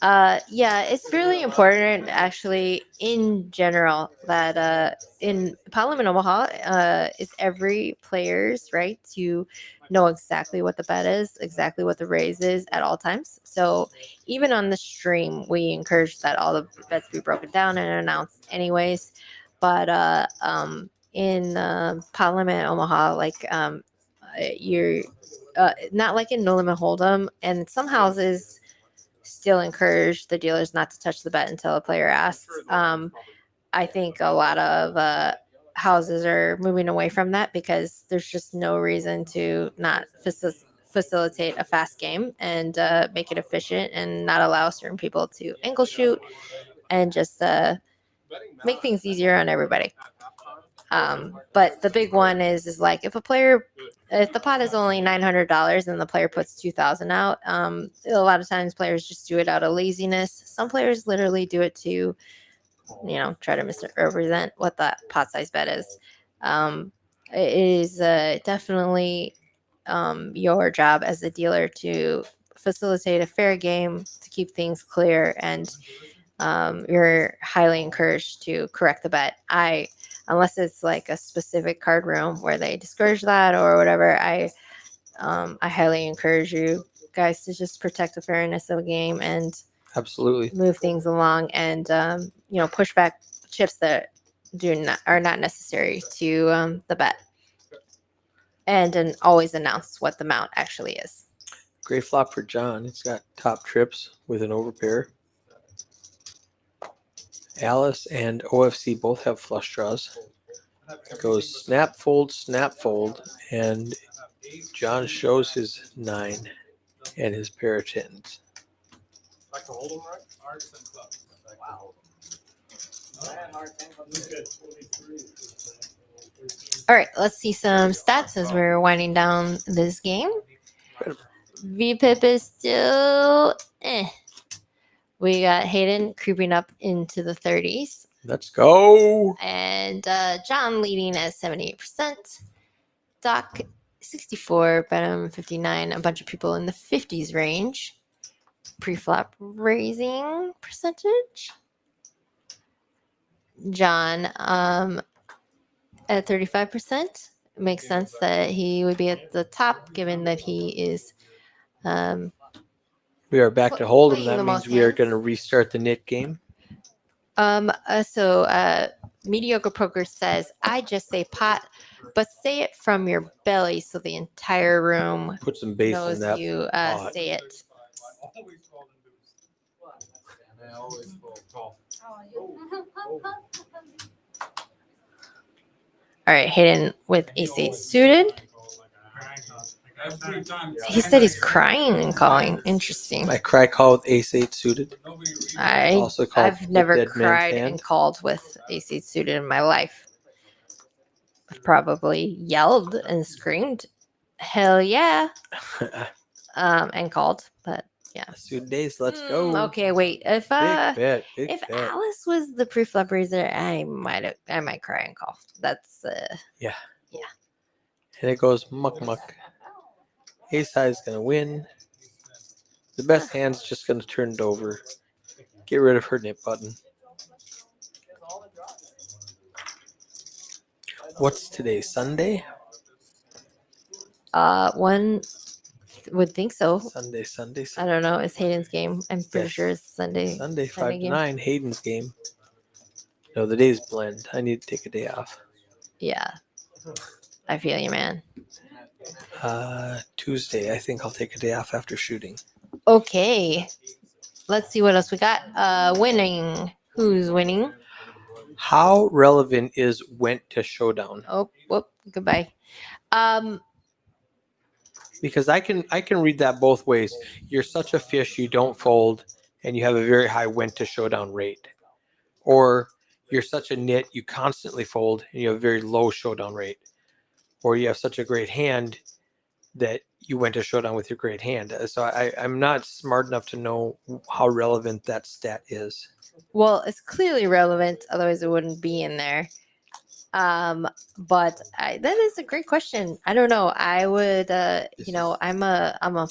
Yeah, it's really important actually in general that in Parliament Omaha, it's every player's right to know exactly what the bet is, exactly what the raise is at all times. So even on the stream, we encourage that all the bets be broken down and announced anyways. But in Parliament Omaha, like you're not like in No Limit Hold'em, and some houses still encourage the dealers not to touch the bet until a player asks. I think a lot of houses are moving away from that because there's just no reason to not facilitate a fast game and make it efficient and not allow certain people to angle shoot and just make things easier on everybody. But the big one is like if the pot is only $900 and the player puts 2,000 out, a lot of times players just do it out of laziness. Some players literally do it to, try to misrepresent what that pot size bet is. It is definitely your job as a dealer to facilitate a fair game, to keep things clear, and you're highly encouraged to correct the bet. Unless it's like a specific card room where they discourage that or whatever, I highly encourage you guys to just protect the fairness of the game and Absolutely. move things along and push back chips that are not necessary to the bet, and then always announce what the amount actually is. Great flop for John. It's got top trips with an overpair. Alice and OFC both have flush draws. It goes snap, fold, and John shows his 9 and his pair of 10s. Like to hold them right? Hearts and clubs. Wow. I had hard time with this. All right, let's see some stats as we're winding down this game. VPIP is still We got Hayden creeping up into the 30s. Let's go. And John leading at 78%. Doc 64, Benham 59, a bunch of people in the 50s range. Pre-flop raising percentage. John at 35%. It makes sense that he would be at the top given that he is We are back to Hold'em. playing That the means most we are hands. going to restart the knit game. So Mediocre Poker says, I just say pot, but say it from your belly so the entire room Put some bass in knows that. you pot. say it. Always call them boost. And I always call. All right, Hayden with ace-8 suited. Every time. He said he's crying and calling. Interesting. I cry call with ace-8 suited. Also called I've the never dead man's cried hand. and called with ace-8 suited in my life. I've probably yelled and screamed, hell yeah, and called, but yeah. Suited days, let's go. Okay, wait. If Big bet, big if bet. Alice was the pre-flop raiser, I might cry and call. That's And it goes muck muck. Ace high is going to win. The best hand's just going to turn it over. Get rid of her knit button. What's today? Sunday? one would think so. Sunday. I don't know. It's Hayden's game. I'm pretty Yes. sure it's Sunday. Sunday, 5 to game. 9. Hayden's game. No, the days blend. I need to take a day off. Yeah. I feel you, man. Tuesday. I think I'll take a day off after shooting. Okay. Let's see what else we got. Winning. Who's winning? How relevant is went to showdown? Oh, whoop. Goodbye. Because I can read that both ways. You're such a fish you don't fold, and you have a very high went to showdown rate, or you're such a nit you constantly fold and you have a very low showdown rate, or you have such a great hand that you went to showdown with your great hand. So I'm not smart enough to know how relevant that stat is. Well, it's clearly relevant. Otherwise, it wouldn't be in there. But that is a great question. I don't know. I would, I'm a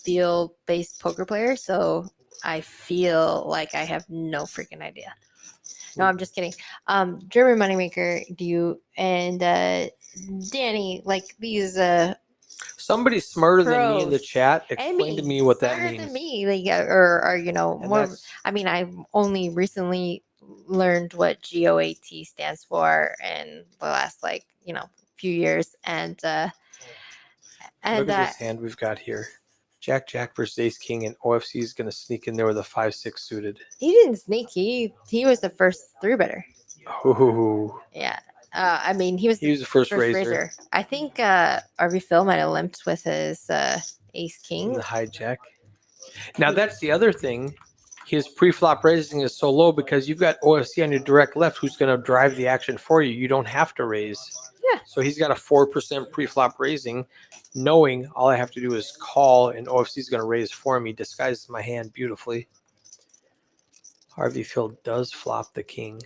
field-based poker player, so I feel like I have no freaking idea. No, I'm just kidding. German Moneymaker, do you and Danny, like these Somebody smarter than me in the Pros. chat explain to me what that smarter means. than me, like, or And more. that's- I mean, I've only recently learned what GOAT stands for in the last few years, and Look at this hand we've got here. Jack versus Ace King, and OFC is going to sneak in there with a 5-6 suited. he didn't sneak. He was the first three better. Oh, Yeah. I mean, he was he was the first raiser raiser. I think RV Phil might have limped with his Ace in King. the hijack. Now that's the other thing. his pre-flop raising is so low because you've got OFC on your direct left who's going to drive the action for you. You don't have to raise. Yeah. So he's got a 4% pre-flop raising, knowing all I have to do is call and OFC is going to raise for me, disguises my hand beautifully. Harvey Phil does flop the king.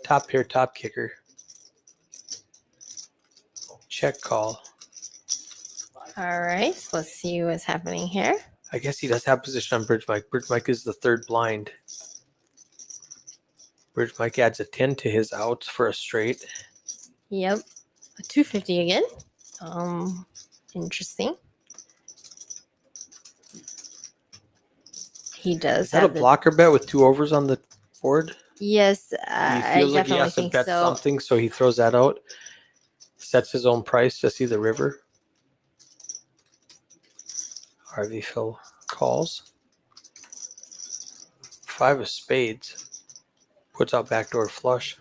Top pair, top kicker. Check call. All right, so let's see what's happening here. I guess he does have position on Bridge Mike. Bridge Mike is the third blind. Bridge Mike adds a 10 to his outs for a straight. Yep, a 250 again. Interesting. He does Is that a have the, blocker bet with 2 overs on the board? yes, He I feels like he definitely has to think bet so. something, so he throws that out. Sets his own price to see the river. Harvey Phil calls. 5 of spades. Puts out backdoor flush.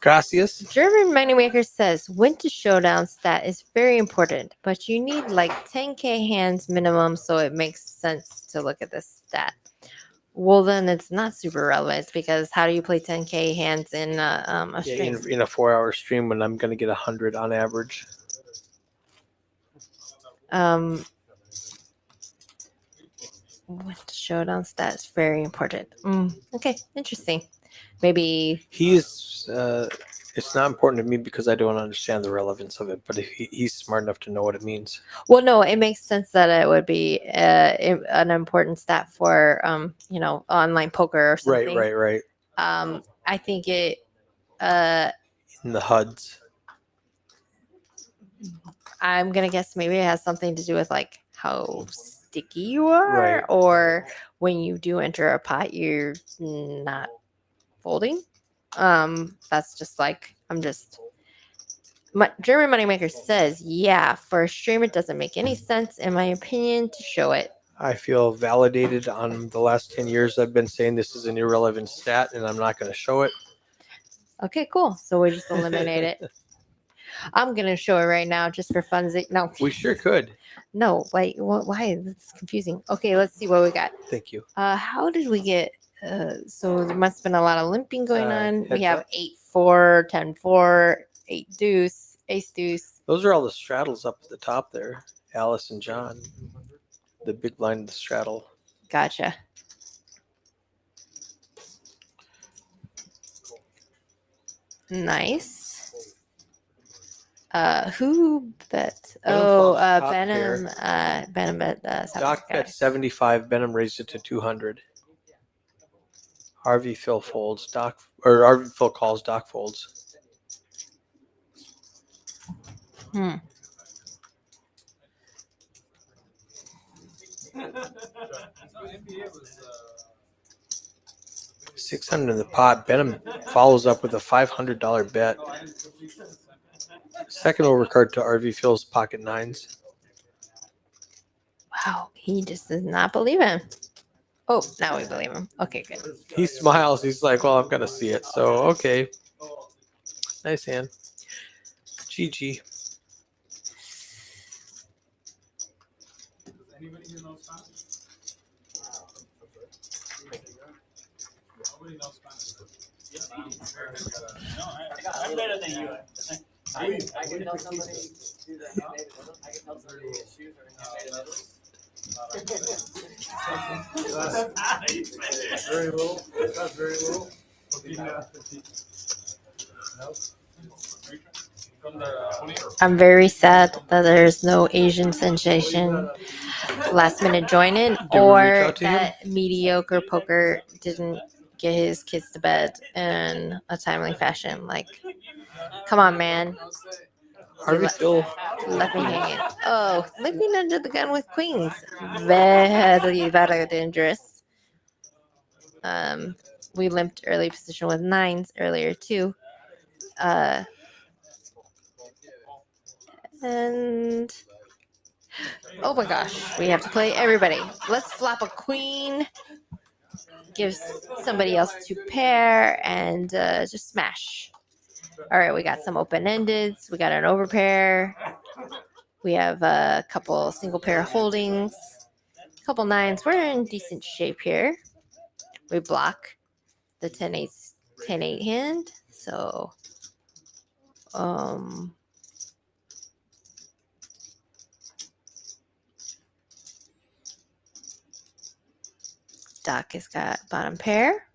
Gracias. German Moneymaker says win to showdown stat is very important, but you need like 10K hands minimum, so it makes sense to look at this stat. Well, then it's not super relevant because how do you play 10K hands in a Yeah, stream? in a 4-hour stream when I'm going to get 100 on average. Win to showdown stat is very important. Okay, interesting. Maybe He's it's not important to me because I don't understand the relevance of it, but if he's smart enough to know what it means. well, no, it makes sense that it would be an important stat for online poker or something. Right. I think it In the HUDs. I'm gonna guess maybe it has something to do with like how sticky you are, Right. or when you do enter a pot, you're not folding. That's just like German Moneymaker says, yeah, for a stream it doesn't make any sense in my opinion to show it. I feel validated on the last 10 years. I've been saying this is an irrelevant stat and I'm not going to show it. Okay, cool. So we just eliminate it. I'm gonna show it right now just for funsies. No, We sure could. no, wait, why? That's confusing. Okay, let's see what we got. Thank you. How did we get? So there must have been a lot of limping going on. We heads have up. 8-4, 10-4, 8 deuce, ace deuce. Those are all the straddles up at the top there. Alice and John. The big blind of the straddle. Gotcha. Nice. Who bet? Benham Oh, falls top Benham. Benham bet. Doc bet 75. Benham raised it to 200. Harvey Phil folds. Harvey Phil calls. Doc folds. Hmm. $600 in the pot. Benham follows up with a $500 bet. Second overcard to RV Phil's pocket nines. Wow, he just does not believe him. Oh, now we believe him. Okay, good. He smiles. He's like, well, I'm going to see it. So, okay. Nice hand. GG. Anybody here knows Spanish? Nobody knows Spanish. I'm better than you. I can tell somebody who's a handmade middle. I can tell somebody who gets shoes or a handmade middle. Very little. That's very little. I'm very sad that there's no Asian sensation last minute join in, Did we reach or out to him? that mediocre poker didn't get his kids to bed in a timely fashion. Like, come on, man. Harvey Phil. Let me hang it. Oh, limping under the gun with queens. Very, very dangerous. We limped early position with nines earlier too. And oh my gosh, we have to play everybody. Let's flop a queen. Give somebody else to pair and just smash. All right, we got some open-endeds. We got an overpair. We have a couple single pair holdings. couple nines. We're in decent shape here. We block the 10-8 hand. So, Doc has got bottom pair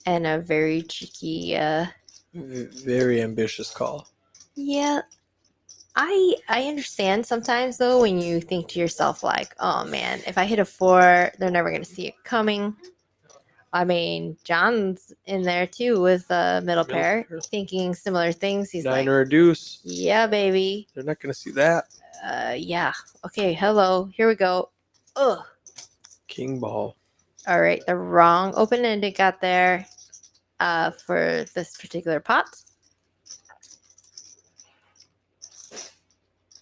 and a very cheeky. Very ambitious call. Yeah, I understand sometimes though when you think to yourself like, oh man, if I hit a 4, they're never gonna see it coming. I mean, John's in there too with the middle pair, thinking similar things. He's 9 like, or a deuce. yeah, baby. They're not going to see that. Yeah. Okay, hello. Here we go. Ugh. King ball. All right, the wrong open-ended got there for this particular pot.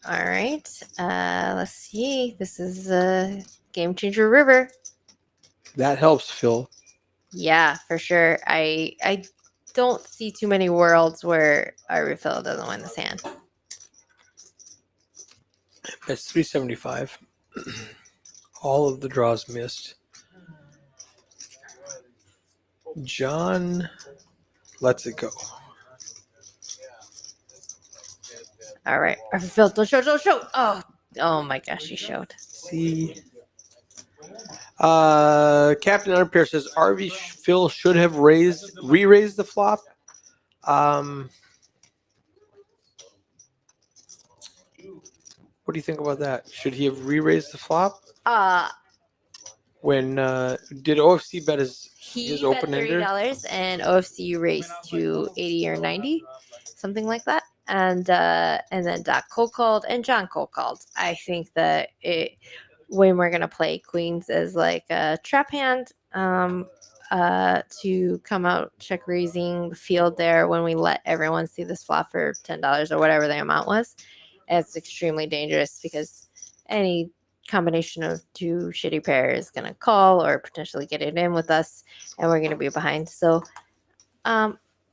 All right, let's see. This is a game changer river. That helps, Phil. Yeah, for sure. I don't see too many worlds where a refill doesn't win this hand. That's 375. All of the draws missed. John lets it go. All right, refill. Don't show. Oh my gosh, he showed. See. Captain Underpair says RV Phil should have re-raised the flop. What do you think about that? Should he have re-raised the flop? When did OFC bet his He open bet ender? $30 and OFC raised to 80 or 90, something like that. And then Doc cold called and John cold called. I think that when we're gonna play queens as like a trap hand, to come out check raising the field there when we let everyone see this flop for $10 or whatever the amount was, it's extremely dangerous because any combination of two shitty pairs is gonna call or potentially get it in with us, and we're gonna be behind. So,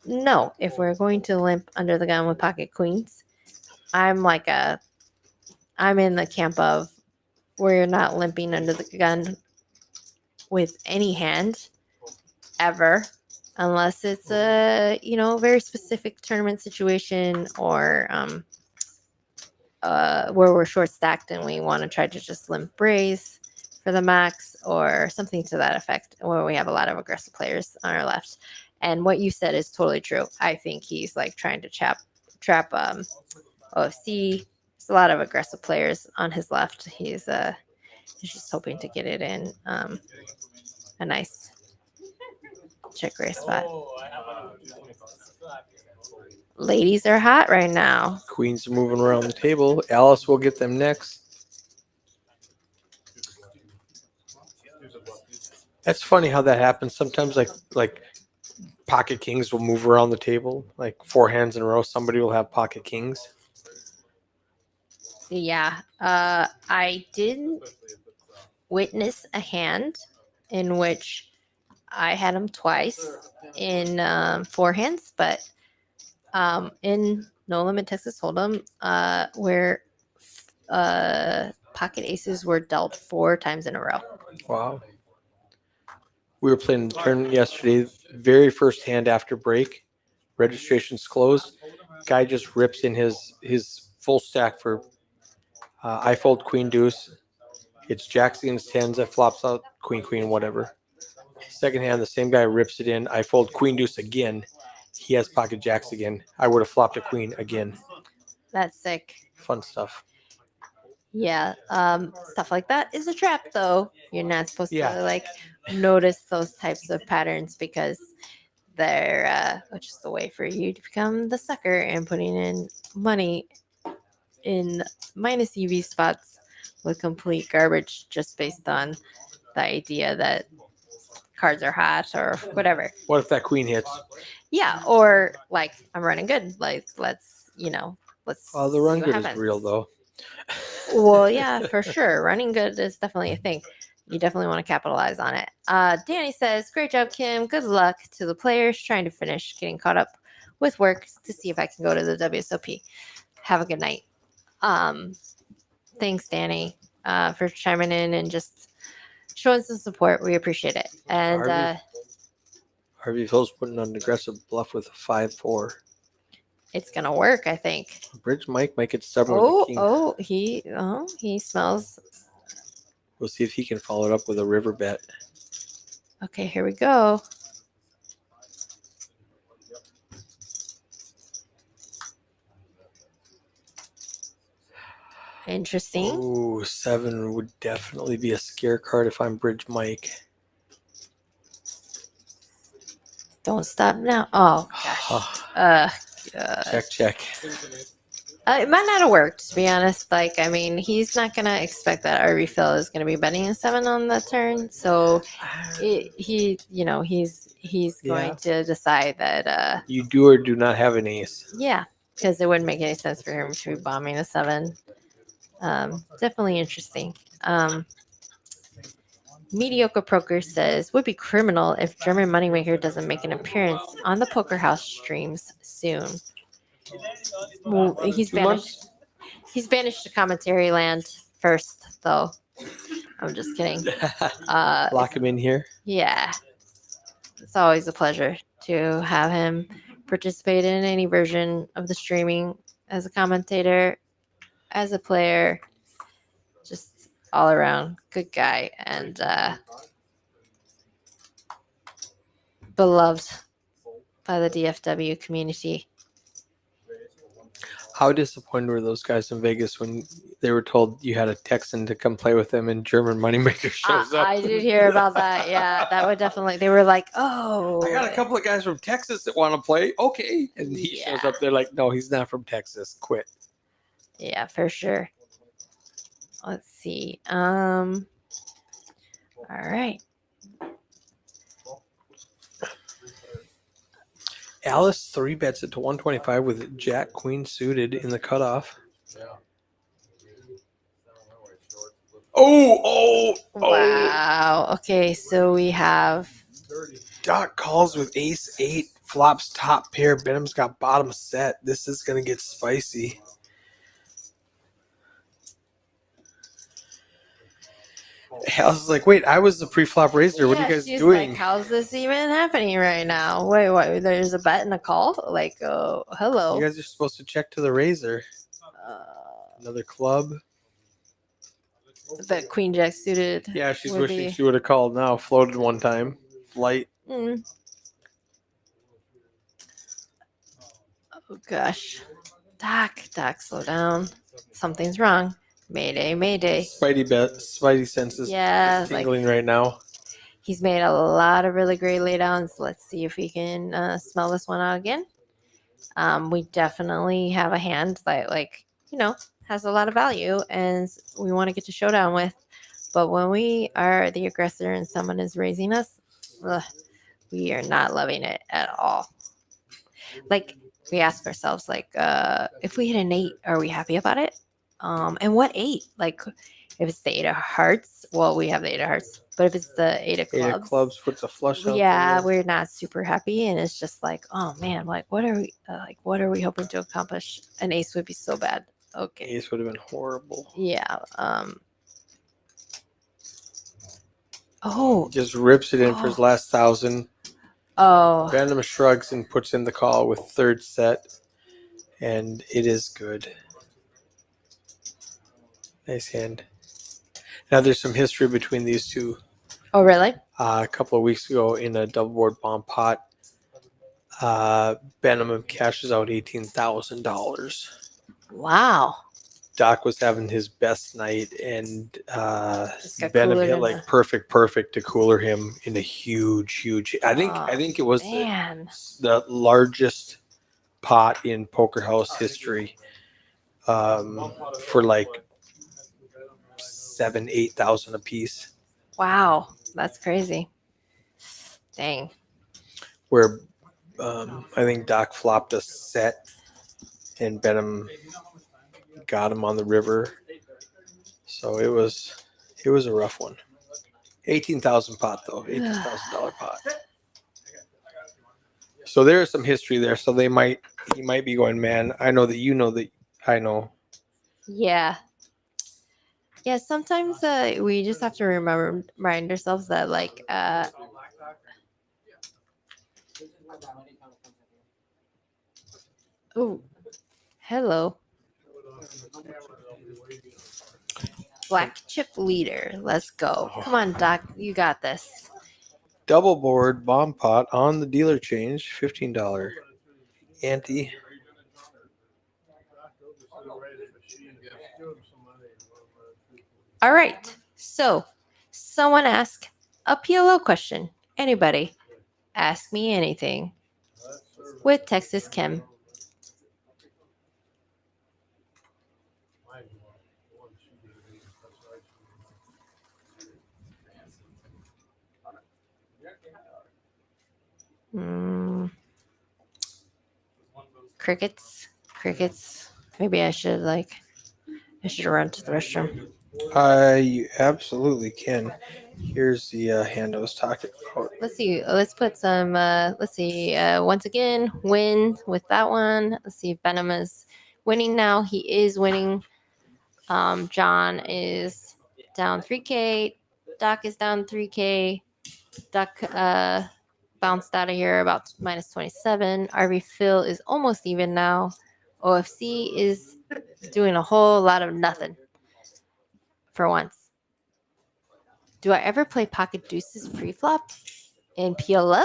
no, if we're going to limp under the gun with pocket queens, I'm in the camp of we're not limping under the gun with any hand ever, unless it's a very specific tournament situation or where we're short stacked and we want to try to just limp raise for the max or something to that effect, where we have a lot of aggressive players on our left. And what you said is totally true. I think he's like trying to trap OFC. There's a lot of aggressive players on his left. He's just hoping to get it in a nice check raise spot. Ladies are hot right now. Queens are moving around the table. Alice will get them next. That's funny how that happens. Sometimes like pocket kings will move around the table. Like 4 hands in a row, somebody will have pocket kings. Yeah. I didn't witness a hand in which I had him twice in 4 hands, but in No Limit Texas Hold'em, where pocket aces were dealt 4 times in a row. Wow. We were playing the tournament yesterday. Very first hand after break. Registration's closed. Guy just rips in his full stack for I fold queen deuce. It's jacks against tens. I flops out queen queen whatever. Second hand, the same guy rips it in. I fold queen deuce again. He has pocket jacks again. I would have flopped a queen again. That's sick. Fun stuff. Yeah. Stuff like that is a trap, though. You're not supposed Yeah. to like notice those types of patterns because they're just a way for you to become the sucker and putting in money in minus EV spots with complete garbage just based on the idea that cards are hot or whatever. What if that queen hits? Yeah, or like I'm running good. Like let's Oh, the run good is real though. Well, yeah, for sure. Running good is definitely a thing. You definitely want to capitalize on it. Danny says, great job, Kim. Good luck to the players trying to finish getting caught up with work to see if I can go to the WSOP. Have a good night. Thanks, Danny. for chiming in and just showing some support. We appreciate it. And Harvey Phil's putting on an aggressive bluff with a 5-4. it's gonna work, I think. Bridge Mike might get stubborn with the king. He smells. We'll see if he can follow it up with a river bet. Okay, here we go. Interesting. Ooh, 7 would definitely be a scare card if I'm Bridge Mike. Don't stop now. Oh gosh. Check. It might not have worked, to be honest. Like, I mean, he's not gonna expect that our refill is gonna be betting a 7 on the turn. So he's going to decide that You do or do not have an ace. yeah, because it wouldn't make any sense for him to be bombing a 7. Definitely interesting. Mediocre Poker says, would be criminal if German Moneymaker doesn't make an appearance on the Poker House streams soon. Well, he's 2 banished. months? He's banished to commentary land first, though. I'm just kidding. Lock him in here. Yeah, it's always a pleasure to have him participate in any version of the streaming as a commentator, as a player, just all around good guy and beloved by the DFW community. How disappointed were those guys in Vegas when they were told you had a Texan to come play with them and German Moneymaker shows up? I did hear about that. Yeah, that would definitely. They were like, "Oh, I got a couple of guys from Texas that want to play. Okay. And he shows up there like, no, he's not from Texas. Quit. Yeah, for sure. Let's see. All right. Alice 3 bets it to 125 with Jack Queen suited in the cutoff. Oh. Wow. Okay, so we have. Doc calls with ace 8, flops top pair. Benham's got bottom set. This is going to get spicy. Alice is like, wait, I was the pre-flop raiser. What are you guys she's doing? Like, how's this even happening right now? Wait, what? There's a bet and a call? Like, oh, hello. You guys are supposed to check to the raiser. Another club. Bet Queen Jack suited. Yeah, she's would wishing be- she would have called now. Floated one time. Light. Oh gosh. Doc, slow down. Something's wrong. Mayday. Spidey senses tingling right now. He's made a lot of really great laydowns. Let's see if we can smell this one out again. We definitely have a hand that, has a lot of value and we want to get to showdown with. But when we are the aggressor and someone is raising us, we are not loving it at all. Like, we ask ourselves, if we hit an 8, are we happy about it? And what 8? Like, if it's the 8 of hearts, well, we have the 8 of hearts. But if it's the 8 of clubs, 8 of clubs puts a flush out yeah, there. we're not super happy, and it's just like, oh man, like what are we hoping to accomplish? An ace would be so bad. Okay, Ace would have been horrible. yeah. Oh, Just rips it in for his last 1,000. oh, Benham shrugs and puts in the call with third set, and it is good. Nice hand. Now there's some history between these two. oh, really? A couple of weeks ago in a double board bomb pot, Benham cashes out $18,000. Wow. Doc was having his best night, and Just got Benham cooler hit than like perfect to cooler him in a huge. I think it was Man, the largest pot in Poker House history, for like 7,000-8,000 a piece. wow, that's crazy. Dang. Where I think Doc flopped a set, and Benham got him on the river. So it was a rough one. 18,000 pot though, $18,000 pot. So there is some history there. So he might be going, man, I know that you know that I know. Yeah. Yeah, sometimes we just have to remind ourselves that like oh, hello, black chip leader. Let's go. Come on, Doc, you got this. Double board bomb pot on the dealer change, $15 ante. All right. So, someone ask a PLO question. Anybody? Ask me anything. With Texas Chem. Crickets. Crickets. Maybe I should run to the restroom. You absolutely can. Here's the hand I was talking about. Let's see. Let's put some. Let's see. Once again, win with that one. Let's see if Benham is winning now. He is winning. John is down 3K. Doc is down 3K. Doc bounced out of here about minus 27. RV Phil is almost even now. OFC is doing a whole lot of nothing for once. Do I ever play pocket deuces pre-flop in PLO?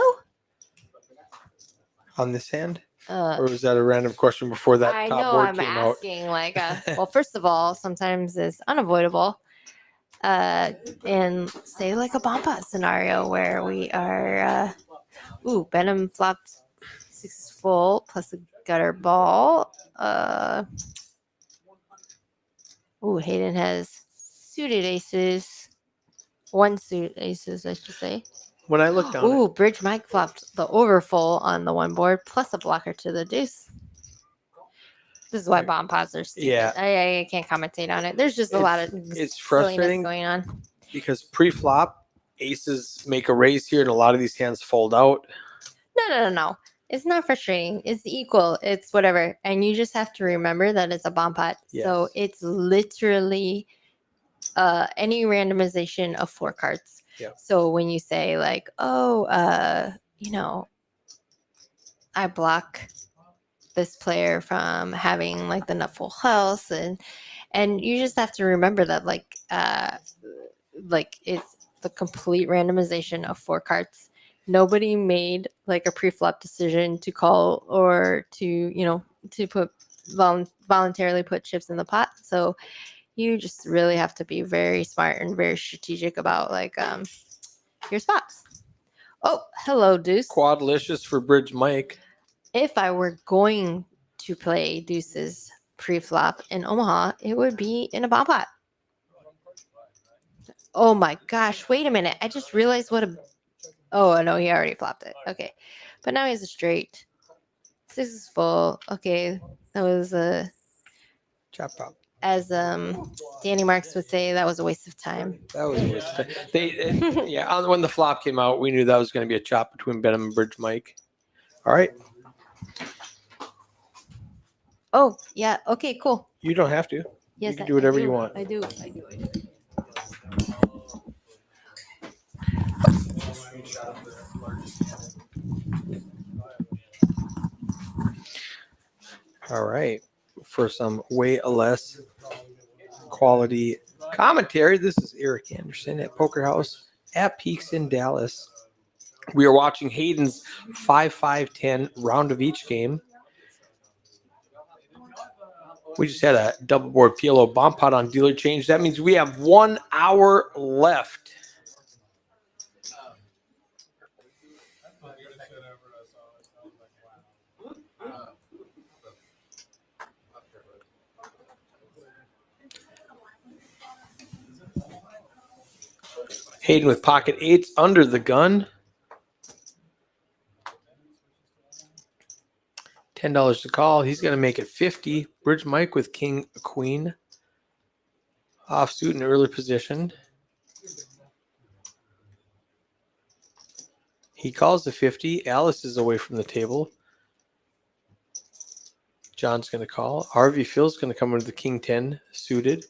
On this hand? Uh, Or was that a random question before that I top know board I'm came out? asking well, first of all, sometimes it's unavoidable. And say like a bomb pot scenario where we are, Benham flopped 6 full plus a gutter ball. Hayden has suited aces. One suited aces, I should say. When I look down, Bridge Mike flopped the overfull on the one board plus a blocker to the deuce. This is why bomb pots are stupid. Yeah. I can't commentate on it. There's just a lot of it's silliness frustrating going on. because pre-flop aces make a raise here, and a lot of these hands fold out. No. It's not frustrating. It's equal. It's whatever. And you just have to remember that it's a bomb pot. So Yes. it's literally any randomization of 4 cards. Yep. So when you say like, I block this player from having like the nut full house, and you just have to remember that like it's the complete randomization of 4 cards. Nobody made like a pre-flop decision to call or to put voluntarily put chips in the pot. So you just really have to be very smart and very strategic about like your spots. Oh, hello, Deuce. Quadlicious for Bridge Mike. If I were going to play deuces pre-flop in Omaha, it would be in a bomb pot. Oh my gosh, wait a minute. I just realized oh no, he already flopped it. Okay. But now he has a straight. 6 is full. Okay. That was Chop pop. as Danny Marks would say, that was a waste of time. That was a waste of time. When the flop came out, we knew that was going to be a chop between Benham and Bridge Mike. All right. Oh, yeah. Okay, cool. You don't have to. Yes, You can do whatever you want. I do. All right. For some way less quality commentary, this is Eric Anderson at Poker House at Peaks in Dallas. We are watching Hayden's 5-5-10 round of each game. We just had a double board PLO bomb pot on dealer change. That means we have 1 hour left. Hayden with pocket 8s under the gun. $10 to call. He's going to make it 50. Bridge Mike with king, queen. Offsuit in early position. He calls the 50. Alice is away from the table. John's going to call. RV Phil's going to come with the king 10 suited.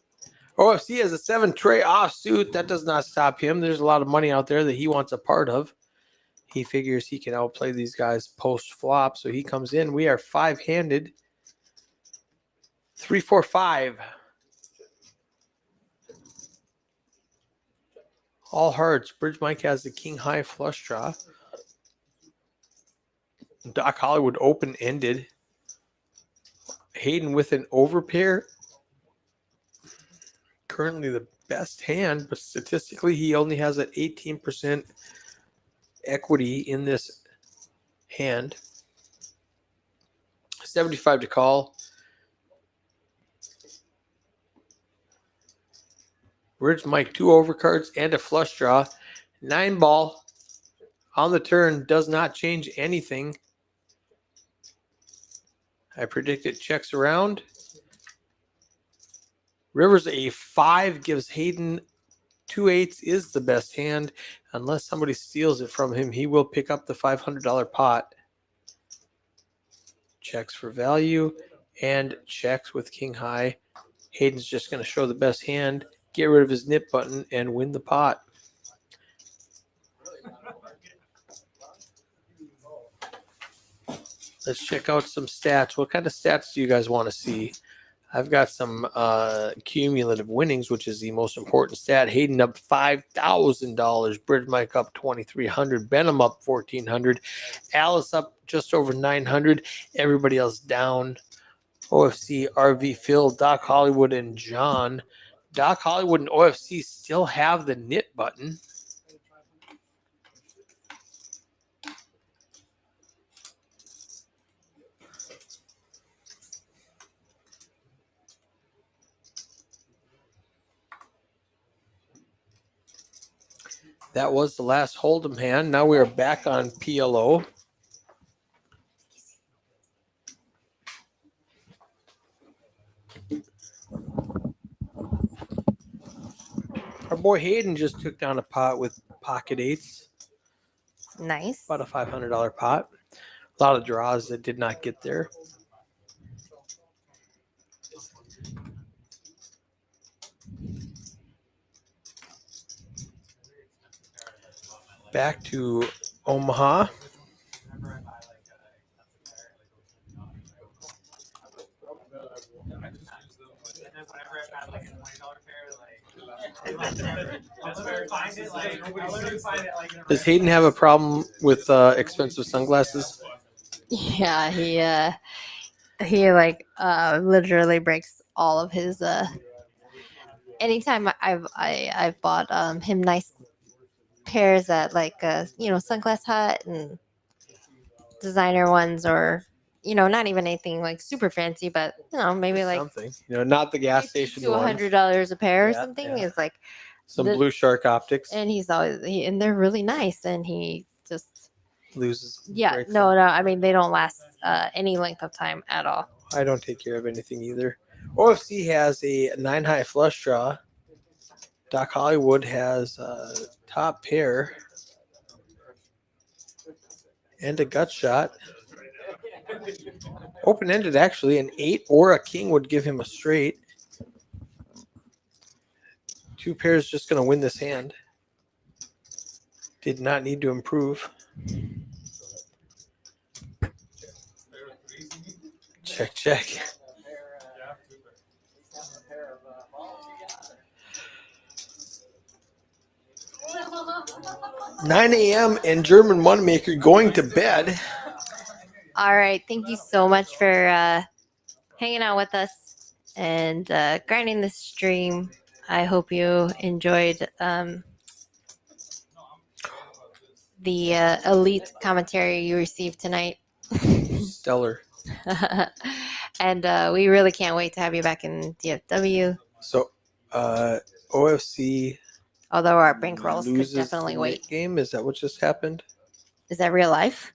OFC has a 7 tray offsuit. That does not stop him. There's a lot of money out there that he wants a part of. He figures he can outplay these guys post flop, so he comes in. We are 5-handed. 3, 4, 5. All hearts. Bridge Mike has the king high flush draw. Doc Hollywood open ended. Hayden with an overpair. Currently the best hand, but statistically he only has an 18% equity in this hand. 75 to call. Bridge Mike 2 overcards and a flush draw. 9 ball on the turn does not change anything. I predict it checks around. River's a 5 gives Hayden 2 8s is the best hand. Unless somebody steals it from him, he will pick up the $500 pot. Checks for value and checks with king high. Hayden's just going to show the best hand, get rid of his nip button, and win the pot. Let's check out some stats. What kind of stats do you guys want to see? I've got some cumulative winnings, which is the most important stat. Hayden up $5,000. Bridge Mike up $2,300. Benham up $1,400. Alice up just over $900. Everybody else down. OFC, RV, Phil, Doc Hollywood, and John. Doc Hollywood and OFC still have the knit button. That was the last Hold'em hand. Now we are back on PLO. Our boy Hayden just took down a pot with pocket 8s. Nice. About a $500 pot. A lot of draws that did not get there. Back to Omaha. Does Hayden have a problem with expensive sunglasses? Yeah, he like literally breaks all of his anytime I've bought him nice pairs at like Sunglass Hut and designer ones, or not even anything like super fancy, but maybe like Something, not the gas station to ones. $100 a pair or Yeah, something. yeah. Is like Some the- Blue Shark optics. and he's always and they're really nice, and he just Loses. breaks no, them. I mean they don't last any length of time at all. I don't take care of anything either. OFC has a 9 high flush draw. Doc Hollywood has a top pair and a gut shot. Open ended, actually. An 8 or a king would give him a straight. 2 pairs just going to win this hand. Did not need to improve. Check, check. 9 a.m. and German Moneymaker going to bed. All right, thank you so much for hanging out with us and grinding this stream. I hope you enjoyed the elite commentary you received tonight. Stellar. And we really can't wait to have you back in DFW. So, OFC Although our bankrolls could loses definitely the wait. late game. Is that what just happened? Is that real life?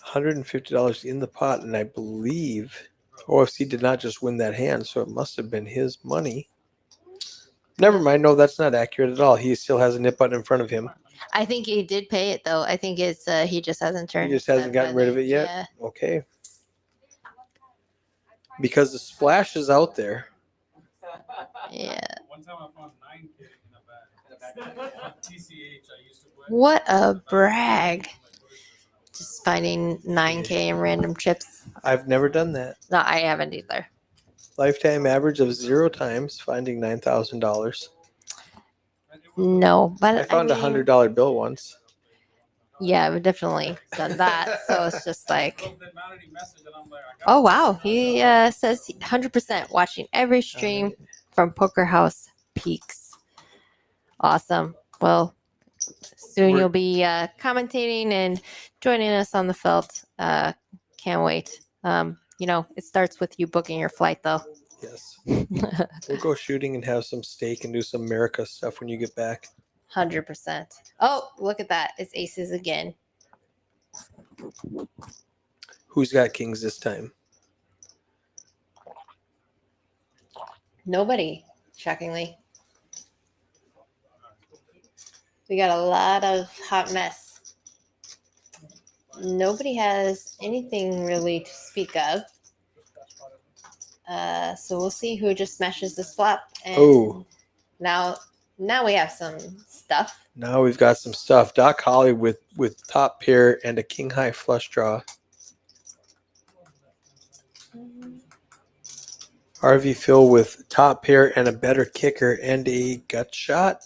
$150 in the pot, and I believe OFC did not just win that hand, so it must have been his money. Never mind. No, that's not accurate at all. He still has a nip button in front of him. I think he did pay it though. I think it's he just hasn't turned. He just hasn't that gotten rid of button. it yet? Yeah. Okay. Because the splash is out there. Yeah. One time I found 9K in a bag. TCH, I used to play. What a brag. Just finding 9K in random chips. I've never done that. No, I haven't either. Lifetime average of 0 times finding $9,000. No, but I found a mean, $100 bill once. Yeah, I've definitely done that. So it's just like, The humanity message, and I'm like, I oh gotta- wow, he says 100% watching every stream from Poker House Peaks. Awesome. Well, soon We're- you'll be commentating and joining us on the felt. Can't wait. It starts with you booking your flight though. Yes. We'll go shooting and have some steak and do some America stuff when you get back. 100%. Oh, look at that. It's aces again. Who's got kings this time? Nobody, shockingly. We got a lot of hot mess. Nobody has anything really to speak of. So we'll see who just smashes this flop. And Oh. now we have some stuff. Now we've got some stuff. Doc Holly with top pair and a king high flush draw. RV Phil with top pair and a better kicker and a gut shot,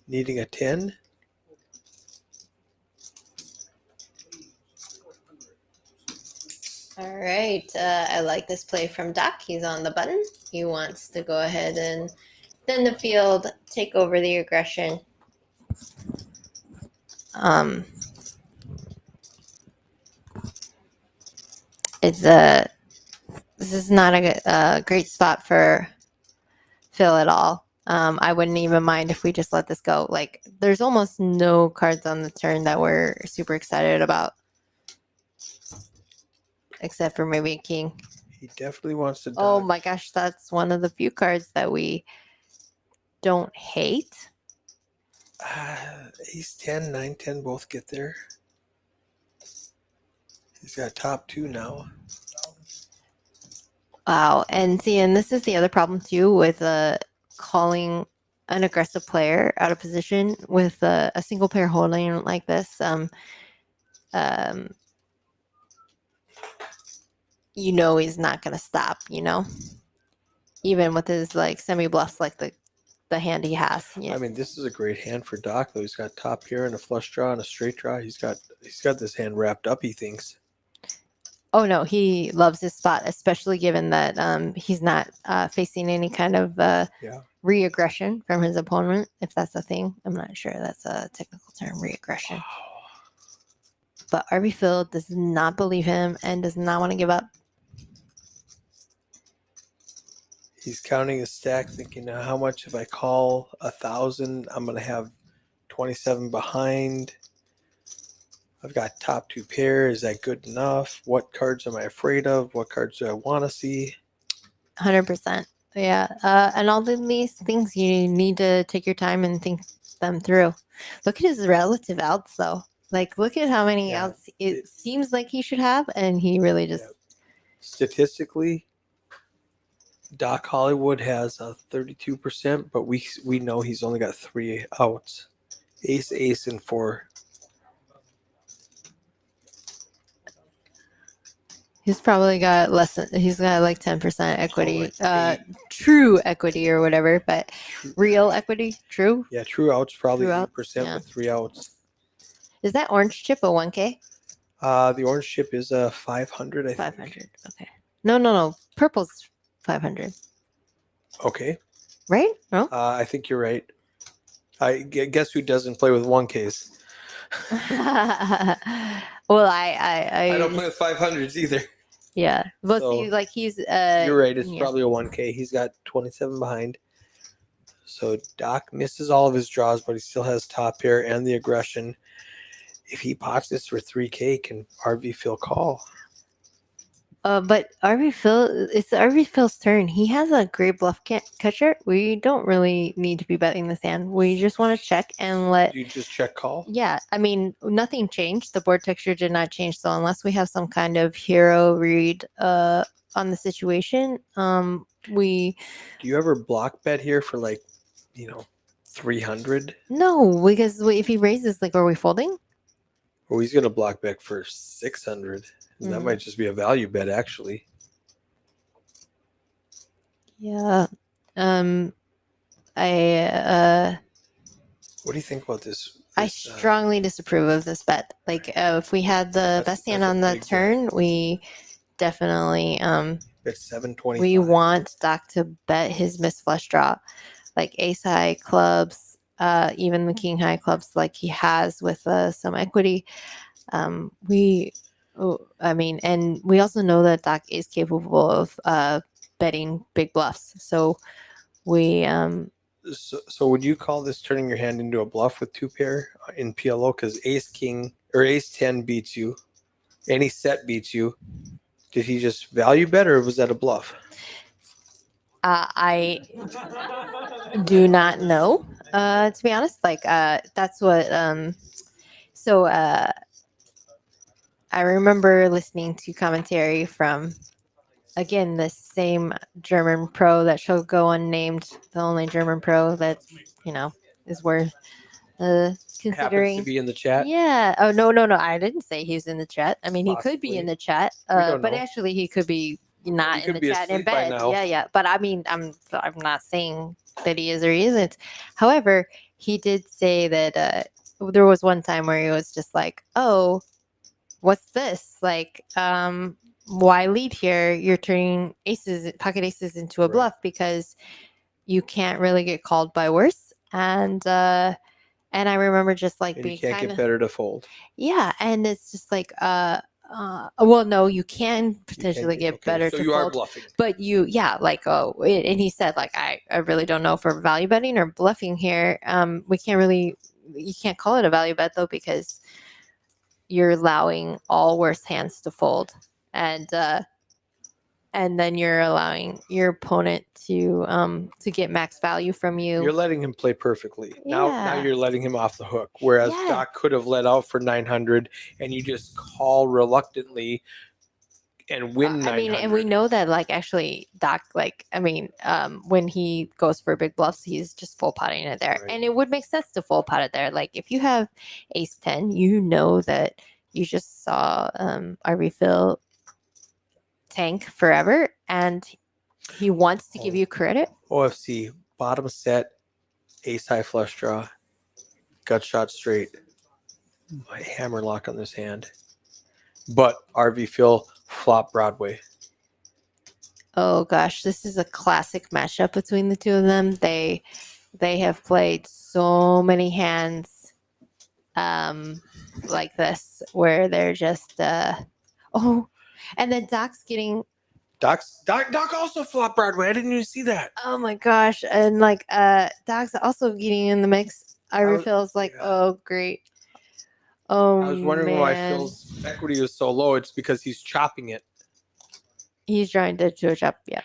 needing a 10. All right. I like this play from Doc. He's on the button. He wants to go ahead and thin the field, take over the aggression. This is not a great spot for Phil at all. I wouldn't even mind if we just let this go. Like, there's almost no cards on the turn that we're super excited about, except for maybe a king. He definitely wants to dodge. Oh my gosh, that's one of the few cards that we don't hate. Ace 10, 9, 10 both get there. He's got top 2 now. Wow. And this is the other problem too with calling an aggressive player out of position with a single player holding like this. He's not going to stop, even with his like semi bluffs, like the hand he has. Yeah. I mean, this is a great hand for Doc, though. He's got top pair and a flush draw and a straight draw. He's got this hand wrapped up, he thinks. Oh no, he loves his spot, especially given that he's not facing any kind of re-aggression from his opponent, if that's a thing. I'm not sure that's a technical term, re-aggression. But RB Phil does not believe him and does not want to give up. He's counting his stack, thinking, now how much if I call 1,000? I'm going to have 27 behind. I've got top 2 pair. Is that good enough? What cards am I afraid of? What cards do I want to see? 100%. Yeah. And all of these things, you need to take your time and think them through. Look at his relative outs, though. Like, look at how many outs it seems like he should have, and he really just... Statistically, Doc Hollywood has a 32%, but we know he's only got 3 outs. Ace, ace, and 4. He's probably got he's got like 10% equity, like true equity or whatever, but real equity, true? Yeah, true outs, probably True outs, 8% with 3 outs. Is that orange chip a 1K? The orange chip is a 500, I think. 500, okay. No. Purple's 500. Okay. Right? No? I think you're right. I guess who doesn't play with 1Ks? Well, I don't play with 500s either. Yeah. Well, So, see, like he's You're right. It's probably a 1K. He's got 27 behind. So Doc misses all of his draws, but he still has top pair and the aggression. If he pots this for 3K, can RV Phil call? But it's RV Phil's turn. He has a great bluff catcher. We don't really need to be betting this hand. We just want to check and let. You just check call? Yeah, I mean, nothing changed. The board texture did not change. So unless we have some kind of hero read on the situation, we Do you ever block bet here for like, 300? no, because if he raises, like, are we folding? Or he's gonna block bet for 600. And that Mm. might just be a value bet actually. Yeah. I What do you think about this? I this, strongly disapprove of this bet. Like, if we had the That's- best hand that's a on the big bet. turn, we definitely bet 725. we want Doc to bet his missed flush draw, like ace high clubs, even the king high clubs, like he has with some equity. I mean, and we also know that Doc is capable of betting big bluffs. So we So would you call this turning your hand into a bluff with 2 pair in PLO? Because ace king or ace 10 beats you, any set beats you. Did he just value bet or was that a bluff? I do not know, to be honest. Like, that's what so I remember listening to commentary from, again, the same German pro that shall go unnamed, the only German pro that is worth Happens considering. to be in the chat. Yeah. Oh, no. I didn't say he was in the chat. I mean, he could be Possibly. in the chat, don't but know. actually he could be not He in could the be chat in asleep by bed. now. Yeah. But I mean, I'm not saying that he is or he isn't. However, he did say that there was one time where he was just like, "Oh, what's this? Like, why lead here? You're turning pocket aces into a Right. bluff because you can't really get called by worse." And I remember just like And you being can't kind get of, better to fold. yeah, and it's just like well, no, you can You can't potentially get okay, better so to you are fold, bluffing. but and he said, like, I really don't know if we're value betting or bluffing here. We can't really, you can't call it a value bet though, because you're allowing all worse hands to fold, and then you're allowing your opponent to get max value from you. You're letting him play perfectly. Now Yeah. you're letting him off the hook. Whereas Yeah. Doc could have let out for 900 and you just call reluctantly and win 900. I mean, and we know that, like, actually Doc, like, I mean, when he goes for big bluffs, he's just full potting it there. Right. And it would make sense to full pot it there. Like, if you have ace 10, you know that you just saw a refill tank forever, and he wants to give you credit. OFC, bottom set, ace high flush draw, gut shot straight, my hammer lock on this hand. But RV Phil, flop Broadway. Oh gosh, this is a classic matchup between the two of them. They have played so many hands like this where they're just and then Doc's getting, Doc also flop Broadway. I didn't even see that. oh my gosh, and like Doc's also getting in the mix. I feels like, yeah. oh great. Oh, I was wondering why Phil's equity was so low. It's because he's chopping it. He's trying to chop. Yeah.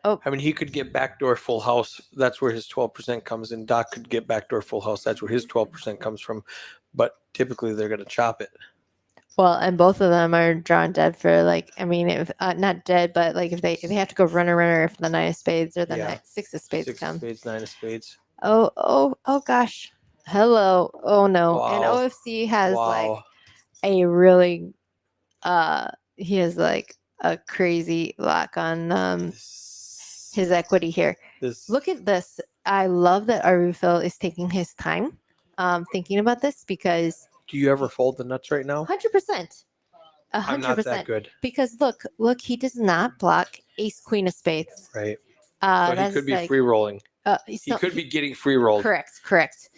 I mean, he could get backdoor full house. That's where his 12% comes in. Doc could get backdoor full house. That's where his 12% comes from. But typically, they're going to chop it. Well, and both of them are drawn dead for, like, I mean, if not dead, but like if they have to go runner if the 9 of spades or the Yeah. 6 of spades 6 come. of spades, 9 of spades. Oh gosh. Hello. Oh no. And Wow. OFC has like Wow. a really he has like a crazy lock on his equity here. Look at this. I love that Arufil is taking his time thinking about this, because Do you ever fold the nuts right now? 100%. I'm not that 100%. good. Because look, he does not block ace queen of spades. Right. So he That's could be like, free rolling. he Could be getting free rolled. Correct.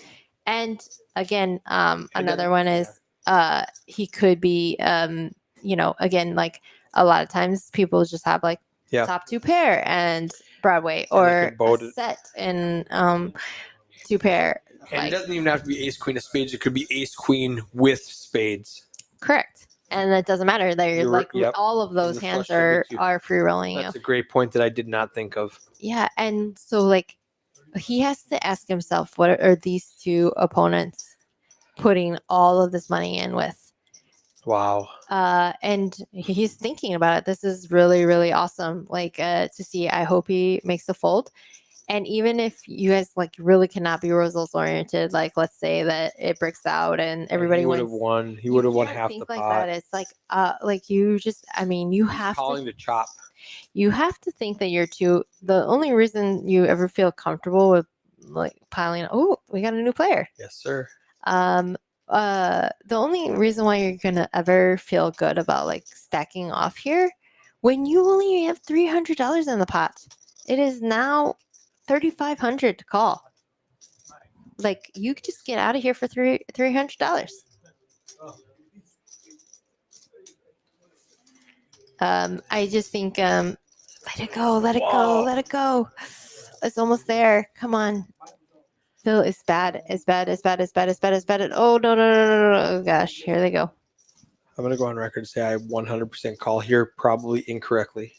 And again, another doesn't- one is he could be again, like, a lot of times people just have like Yeah. top 2 pair and Broadway, And they or can boat a it. set in 2 pair. And Like, it doesn't even have to be ace queen of spades. It could be ace queen with spades. correct. And it doesn't matter. They're You're like, right, yep. all of those the hands flush should be too. are free rolling you. That's a great point that I did not think of. Yeah, and so, like, he has to ask himself, what are these two opponents putting all of this money in with? Wow. And he's thinking about it. This is really, really awesome. Like to see. I hope he makes the fold. And even if you guys like really cannot be results oriented, like let's say that it breaks out and everybody he would have wins. won. He you would have won can't half the think like pot. that. It's like you just. I mean, you He's have calling to. the chop. You have to think that you're too. The only reason you ever feel comfortable with like piling. Oh, we got a new player. Yes, sir. The only reason why you're gonna ever feel good about like stacking off here when you only have $300 in the pot. It is now 3,500 to call. Like you could just get out of here for $300. I just think let it go, let it go, let it go. It's almost there. Come on. Phil, it's bad. It's bad. It's bad. It's bad. It's bad. It's bad. Oh no no no no no! Oh gosh, here they go. I'm gonna go on record and say I 100% call here, probably incorrectly.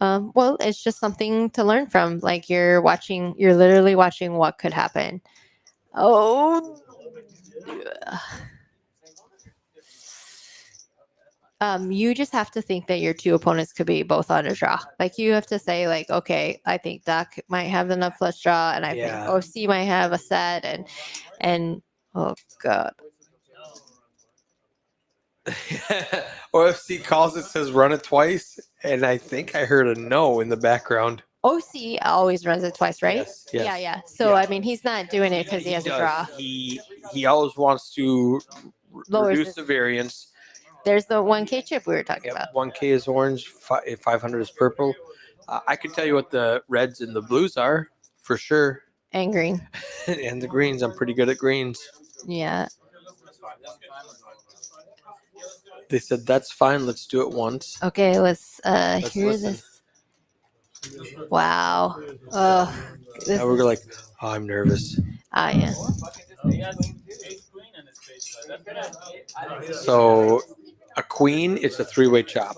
Well, it's just something to learn from. Like you're literally watching what could happen. Oh. You just have to think that your two opponents could be both on a draw. Like you have to say, like, okay, I think Doc might have enough flush draw, and I think Yeah. OC might have a set, and oh god, OFC calls it, says run it twice, and I think I heard a no in the background. OC always runs it twice, right? Yes, yes. Yeah, yeah. So Yeah. I mean, he's not doing it because he has a does. draw. He always wants to Lowers reduce his- the variance. There's the 1K chip we were talking Yep, about. 1K is orange, 500 is purple. I can tell you what the reds and the blues are for sure, And green. and the greens. I'm pretty good at greens. Yeah. They said that's fine. Let's do it once. Okay, let's hear listen. this. Wow. Oh, this Now we're is, like, oh, I'm nervous. yeah. So a queen, it's a three-way chop.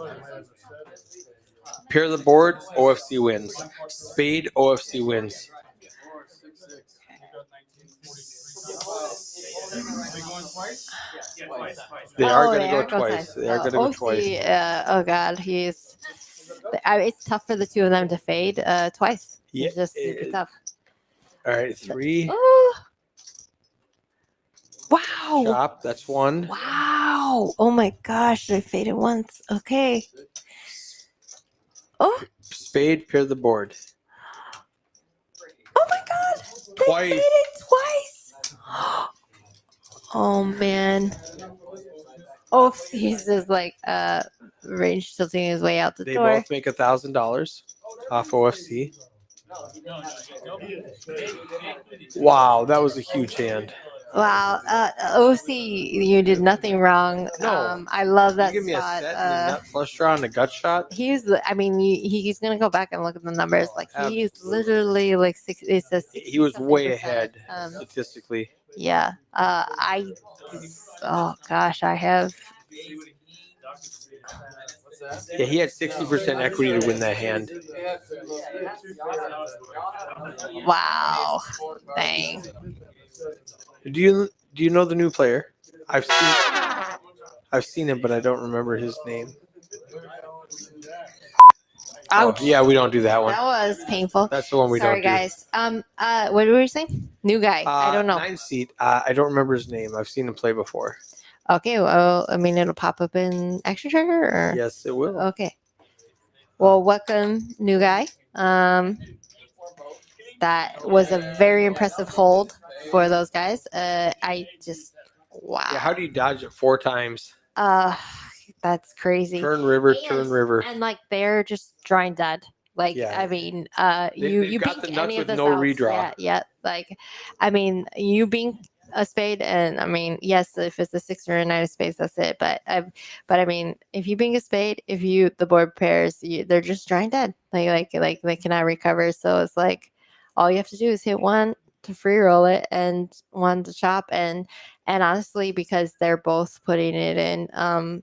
Pair the board, OFC wins. Spade, OFC wins. They are going to go twice. They are going to go OC, twice. oh god, it's tough for the two of them to fade twice. Yeah, It's just super tough. All right, 3 Oh. Wow. chop. That's one. Wow. Oh my gosh, I faded once. Okay. Oh. Spade, pair the board. Oh my god. They Twice. faded twice. Oh man. Oh, he's just like range tilting his way out the They door. both make $1,000 off OFC. Wow, that was a huge hand. Wow, OC, you did nothing wrong. No. I love that You give me a spot. set and a nut flush draw and a gut shot. I mean, he's gonna go back and look at the numbers. Like he's Absolutely. literally like six. It says He was 60-something way percent. ahead statistically. Yeah. Oh gosh, I have. Yeah, he had 60% equity to win that hand. Wow. Dang. Do you know the new player? I've seen him, but I don't remember his name. Oh, Ouch. yeah, we don't do that one. That was painful. That's the one we Sorry, don't guys. What were you saying? New guy. do. I don't know. 9 seat. I don't remember his name. I've seen him play before. Okay. Well, I mean, it'll pop up in Action Tracker, or Yes, it will. okay. Well, welcome, new guy. That was a very impressive hold for those guys. I just wow. Yeah, how do you dodge it 4 times? That's crazy. Turn river, turn river. And like they're just drawing dead. Like Yeah. I mean, They've you got bink the nuts any of with those no outs. redraw. Yeah, yeah. Like, I mean, you bink a spade, and I mean, yes, if it's a 6 or a 9 of spades, that's it. But I mean, if you bink a spade, if the board pairs, they're just drawing dead. Like they cannot recover. So it's like all you have to do is hit one to free roll it and one to chop, and honestly, because they're both putting it in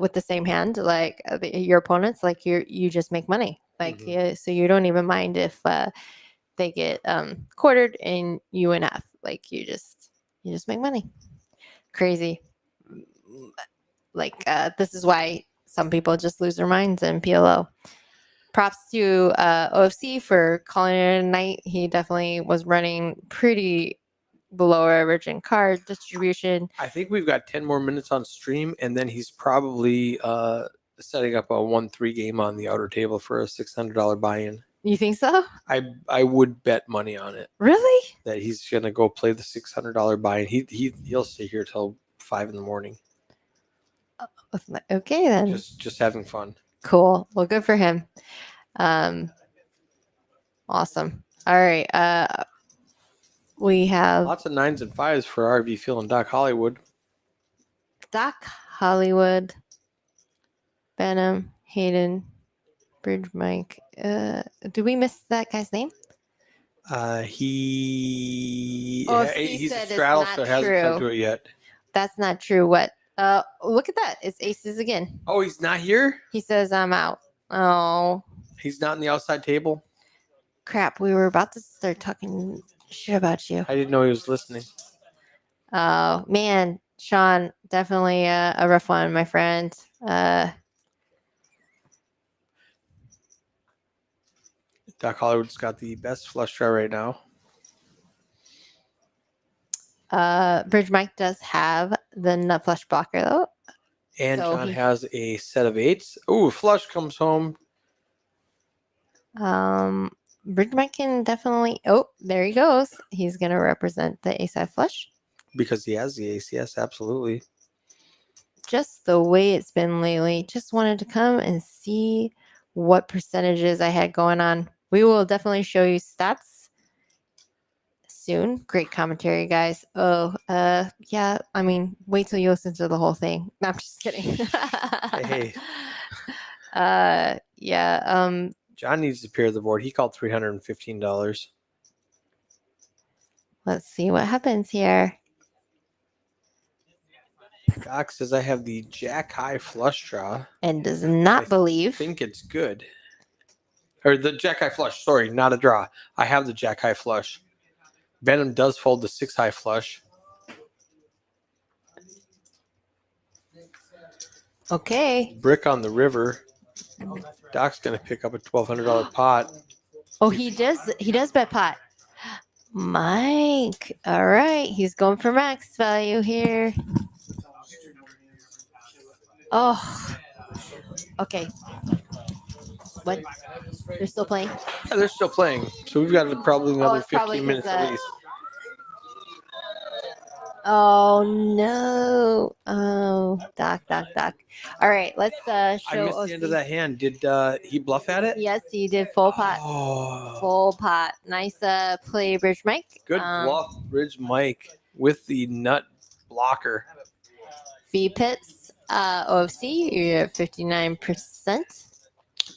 with the same hand, like your opponents, like you just make money, like so you don't even mind if they get quartered and you win half. Like you just make money. Crazy. this is why some people just lose their minds in PLO. Props to OFC for calling it a night. He definitely was running pretty below average in card distribution. I think we've got 10 more minutes on stream, and then he's probably setting up a 1-3 game on the outer table for a $600 buy-in. You think so? I would bet money on it Really? that he's gonna go play the $600 buy-in. He'll stay here till 5 in the morning, Okay then. just having fun. Cool. Well, good for him. Awesome. All right. We have Lots of 9s and 5s for RV Phil and Doc Hollywood. Doc Hollywood, Benham, Hayden, Bridge Mike. Do we miss that guy's name? He's said a it's straddle, not so hasn't come true. to it yet. That's not true. What? Look at that. It's aces again. Oh, he's not here? He says I'm out. Oh, He's not in the outside table? crap. We were about to start talking shit about you. I didn't know he was listening. Oh, man. Sean, definitely a rough one, my friend. Doc Hollywood's got the best flush draw right now. Bridge Mike does have the nut flush blocker, though. And So John he- has a set of 8s. Ooh, flush comes home. Bridge Mike can definitely. Oh, there he goes. He's going to represent the ace-high flush. Because he has the ace. Yes, absolutely. Just the way it's been lately. Just wanted to come and see what percentages I had going on. We will definitely show you stats soon. Great commentary, guys. Oh, yeah. I mean, wait till you listen to the whole thing. No, I'm just kidding. Hey. Yeah. John needs to appear the board. He called $315. Let's see what happens here. Doc says I have the jack high flush draw. And does not I believe. think it's good. Or the jack high flush. Sorry, not a draw. I have the jack high flush. Venom does fold the 6 high flush. Okay. Brick on the river. Doc's gonna pick up a $1,200 pot. Oh, he does bet pot. Mike. All right. He's going for max value here. Oh. Okay. What? They're still playing? Yeah, they're still playing, so we've got probably another it's probably 15 minutes 'cause, at least. Oh no. Oh, Doc. All right, let's show I missed the end of that hand. Did he bluff at it? Yes, he did full pot. Oh, Full pot. Nice play, Bridge Mike. good bluff, Bridge Mike with the nut blocker. V pits, OFC, you're at 59%.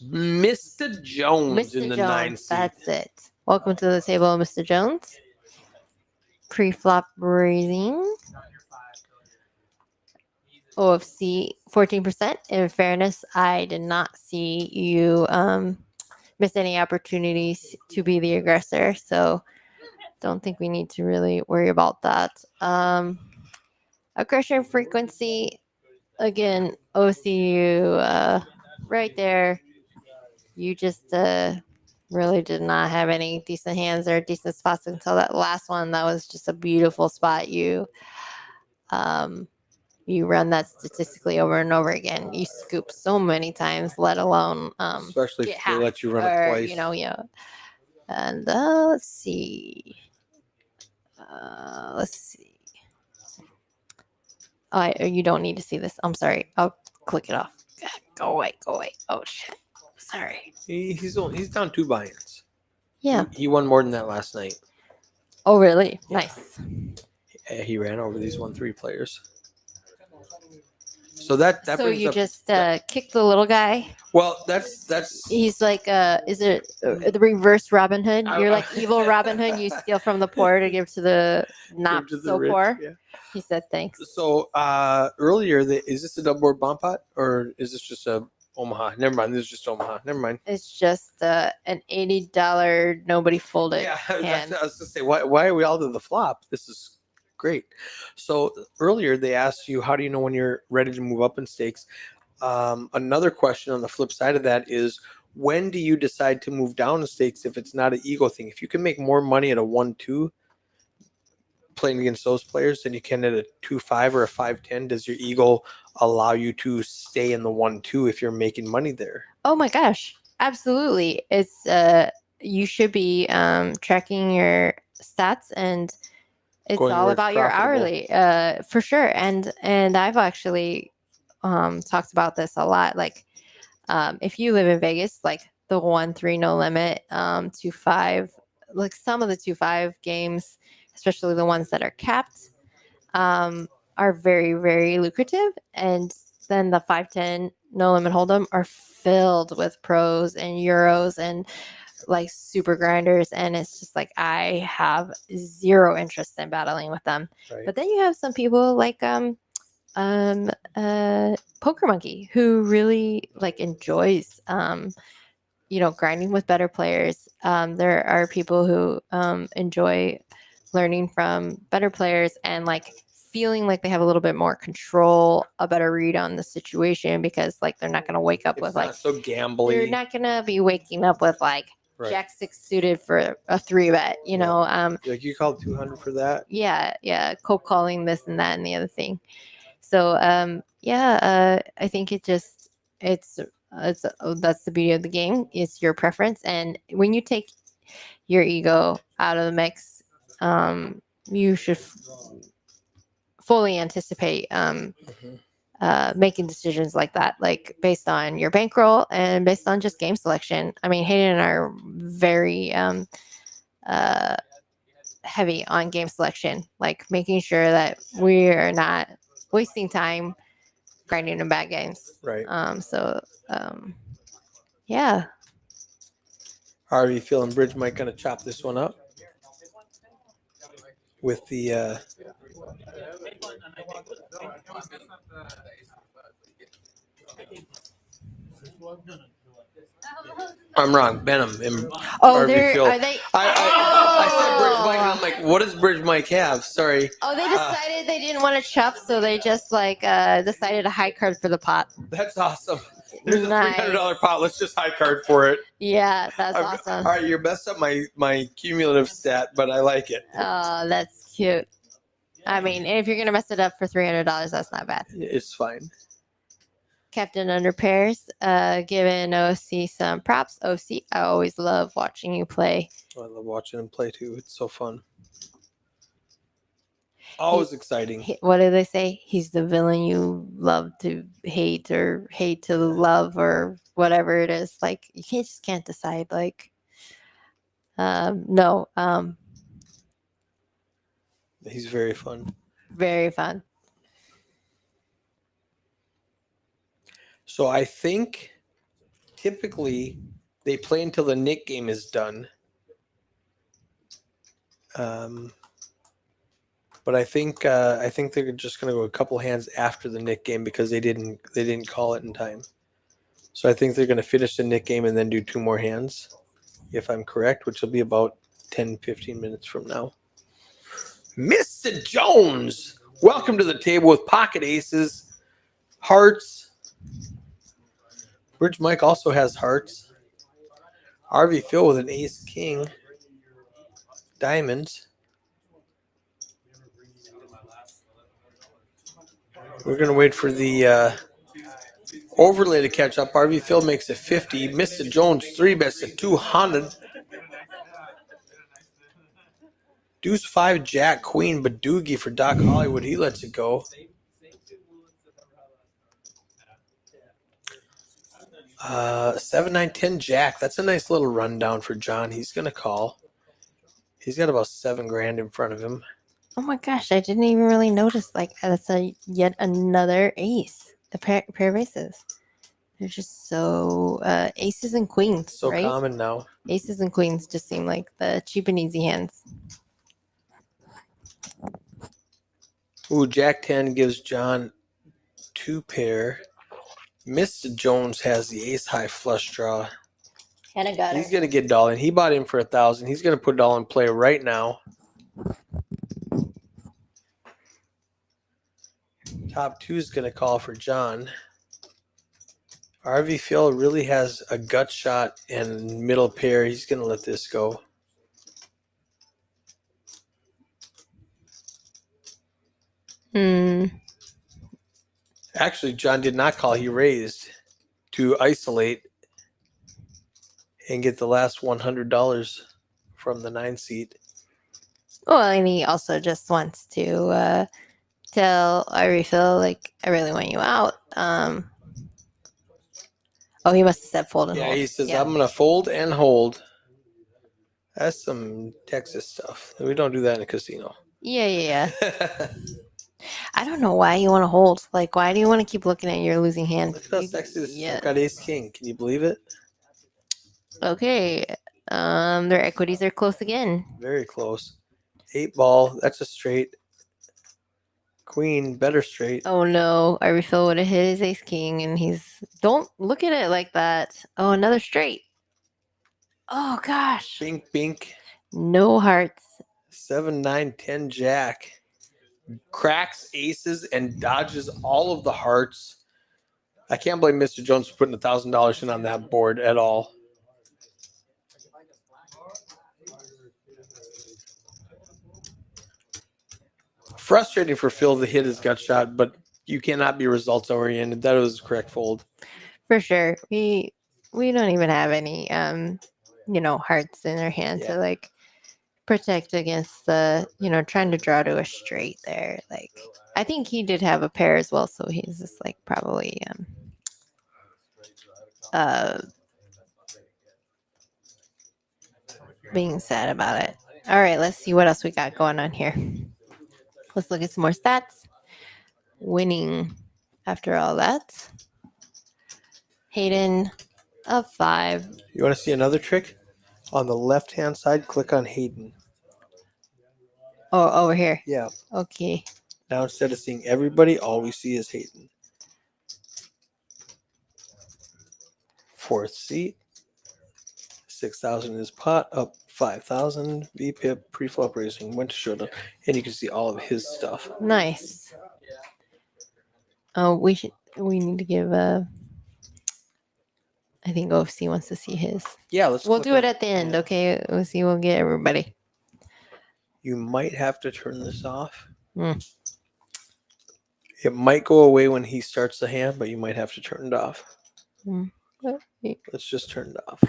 Mr. Jones in Mr. the Jones, 9 seat. that's it. Welcome to the table, Mr. Jones. Pre-flop raising. OFC 14%. In fairness, I did not see you miss any opportunities to be the aggressor, so don't think we need to really worry about that. Aggression frequency, again, OCU right there. You just really did not have any decent hands or decent spots until that last one. That was just a beautiful spot. You run that statistically over and over again. You scoop so many times, let alone Especially get if they half let you run it or, twice. yeah. And let's see. Oh, you don't need to see this. I'm sorry. I'll click it off. Go away. Oh shit. Sorry. He's down 2 buy-ins. Yeah. He won more than that last night. Oh, really? Nice. He ran over these 1-3 players. So that So brings you up, just kick the little guy. well, that's He's like, is it the reverse Robin Hood? You're like evil Robin Hood. You steal from the poor to give to the not to the so rich, poor. yeah. He said thanks. So earlier, is this a double board bomb pot or is this just a Omaha? Never mind. This is just Omaha. Never mind. It's just an $80 nobody folded Yeah, hand. I was gonna say why are we all to the flop? This is Great. So earlier they asked you, how do you know when you're ready to move up in stakes? Another question on the flip side of that is, when do you decide to move down in stakes if it's not an ego thing? If you can make more money at a 1-2 playing against those players than you can at a 2-5 or a 5-10, does your ego allow you to stay in the 1-2 if you're making money there? Oh my gosh, absolutely. It's you should be tracking your stats, and it's Going all where it's about your profitable. hourly, for sure. And I've actually talked about this a lot. Like, if you live in Vegas, like the 1-3 no limit, 2-5, like some of the 2-5 games, especially the ones that are capped, are very, very lucrative. And then the 5-10 no limit hold'em are filled with pros and euros and like super grinders. And it's just like, I have zero interest in battling with them. Right. But then you have some people like Poker Monkey, who really like enjoys grinding with better players. There are people who enjoy learning from better players and like feeling like they have a little bit more control, a better read on the situation, because like they're not going to wake up It's with not like, so they're gambly. not going to be waking up with like Right. Jack 6 suited for a 3-bet, you Yeah. know. Like, you called 200 for that? Yeah, cold calling this and that and the other thing. So I think it's that's the beauty of the game. It's your preference, and when you take your ego out of the mix, you should fully anticipate making decisions like that, like based on your bankroll and based on just game selection. I mean, Hayden and I are very heavy on game selection, like making sure that we are not wasting time grinding in bad games. Right. Yeah. How are you feeling? Bridge might kind of chop this one up with the I'm wrong. Benham. Oh, RV Phil. are they? I said Bridge Mike, and I'm like, what does Bridge Mike have? Sorry. Oh, they decided they didn't want to chop, so they just like decided a high card for the pot. That's awesome. There's Nice. a $300 pot. Let's just high card for it. Yeah, that's awesome. All right, you're messed up my cumulative stat, but I like it. Oh, that's cute. I mean, if you're gonna mess it up for $300, that's not bad. It's fine. Captain under pairs, giving OC some props. OC, I always love watching you play. I love watching him play too. It's so fun. Always exciting. What do they say? He's the villain you love to hate, or hate to love, or whatever it is. Like, you can't decide. Like, no. He's very fun. Very fun. So I think typically they play until the Nick game is done. But I think they're just going to go a couple hands after the Nick game because they didn't call it in time. So I think they're going to finish the Nick game and then do 2 more hands, if I'm correct, which will be about 10-15 minutes from now. Mr. Jones, welcome to the table with pocket aces, hearts. Bridge Mike also has hearts. RV Phil with an ace king. Diamonds. We're going to wait for the overlay to catch up. RV Phil makes it 50. Mr. Jones 3-bets to 200. Deuce 5, Jack, Queen, Badoogie for Doc Hollywood. He lets it go. 7, 9, 10, Jack. That's a nice little rundown for John. He's going to call. He's got about $7,000 in front of him. Oh my gosh, I didn't even really notice. Like, that's yet another ace. A pair of aces. They're just so aces and queens, So right? common now. Aces and queens just seem like the cheap and easy hands. Ooh, Jack 10 gives John 2 pair. Mr. Jones has the ace high flush draw. And I got He's going to get Doll in. He bought him for $1,000. He's going to put it all in play right now. Top 2 is going to call for John. RV Phil really has a gut shot and middle pair. He's going to let this go. Hmm. Actually, John did not call. He raised to isolate and get the last $100 from the 9 seat. Well, and he also just wants to tell I refill like I really want you out. Oh, he must have said fold and Yeah, hold. he says, Yeah. I'm going to fold and hold. That's some Texas stuff. We don't do that in a casino. Yeah. I don't know why you want to hold. Like, why do you want to keep looking at your losing hand? Look at how You- sexy this is. yeah. I've got ace king. Can you believe it? Okay. Their equities are close again. Very close. 8 ball. That's a straight. Queen, better straight. Oh no, I refill would have hit his ace king, and he's don't look at it like that. Oh, another straight. Oh gosh, Bink, bink. no hearts. 7, 9, 10 jack. Cracks aces and dodges all of the hearts. I can't blame Mr. Jones for putting $1,000 in on that board at all. Frustrating for Phil to hit his gut shot, but you cannot be results oriented. That was a correct fold. For sure. We don't even have any hearts in our hand Yeah. to like protect against the trying to draw to a straight there. Like I think he did have a pair as well, so he's just like probably being sad about it. All right, let's see what else we got going on here. Let's look at some more stats. Winning after all that. Hayden, a 5. You want to see another trick? On the left-hand side, click on Hayden. Oh, over here. Yeah. Okay. Now instead of seeing everybody, all we see is Hayden. 4th seat. 6,000 in his pot, up 5,000. VPIP, pre-flop raising, went to showdown, and you can see all of his stuff. Nice. Oh, we need to give I think OFC wants to see his. Yeah, let's. We'll click do it on- at the end, yeah. okay? OFC will get everybody. You might have to turn this off. Hmm. It might go away when he starts the hand, but you might have to turn it off. Let's just turn it off.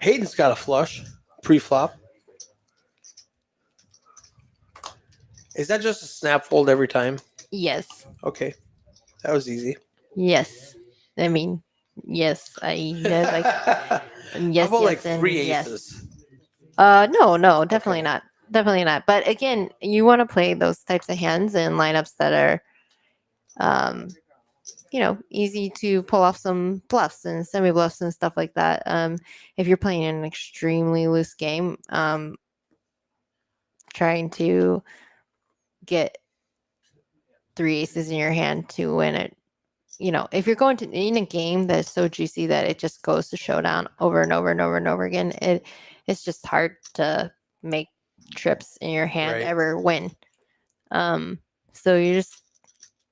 Hayden's got a flush pre-flop. Is that just a snap fold every time? Yes. Okay, that was easy. Yes. I mean, yes. I like How yes, about yes, like and 3 yes. aces? No, definitely Okay. not. Definitely not. But again, you want to play those types of hands in lineups that are easy to pull off some bluffs and semi bluffs and stuff like that. If you're playing an extremely loose game, trying to get 3 aces in your hand to win it. If you're going to in a game that's so juicy that it just goes to showdown over and over and over and over again, it's just hard to make trips in your hand Right. ever win. So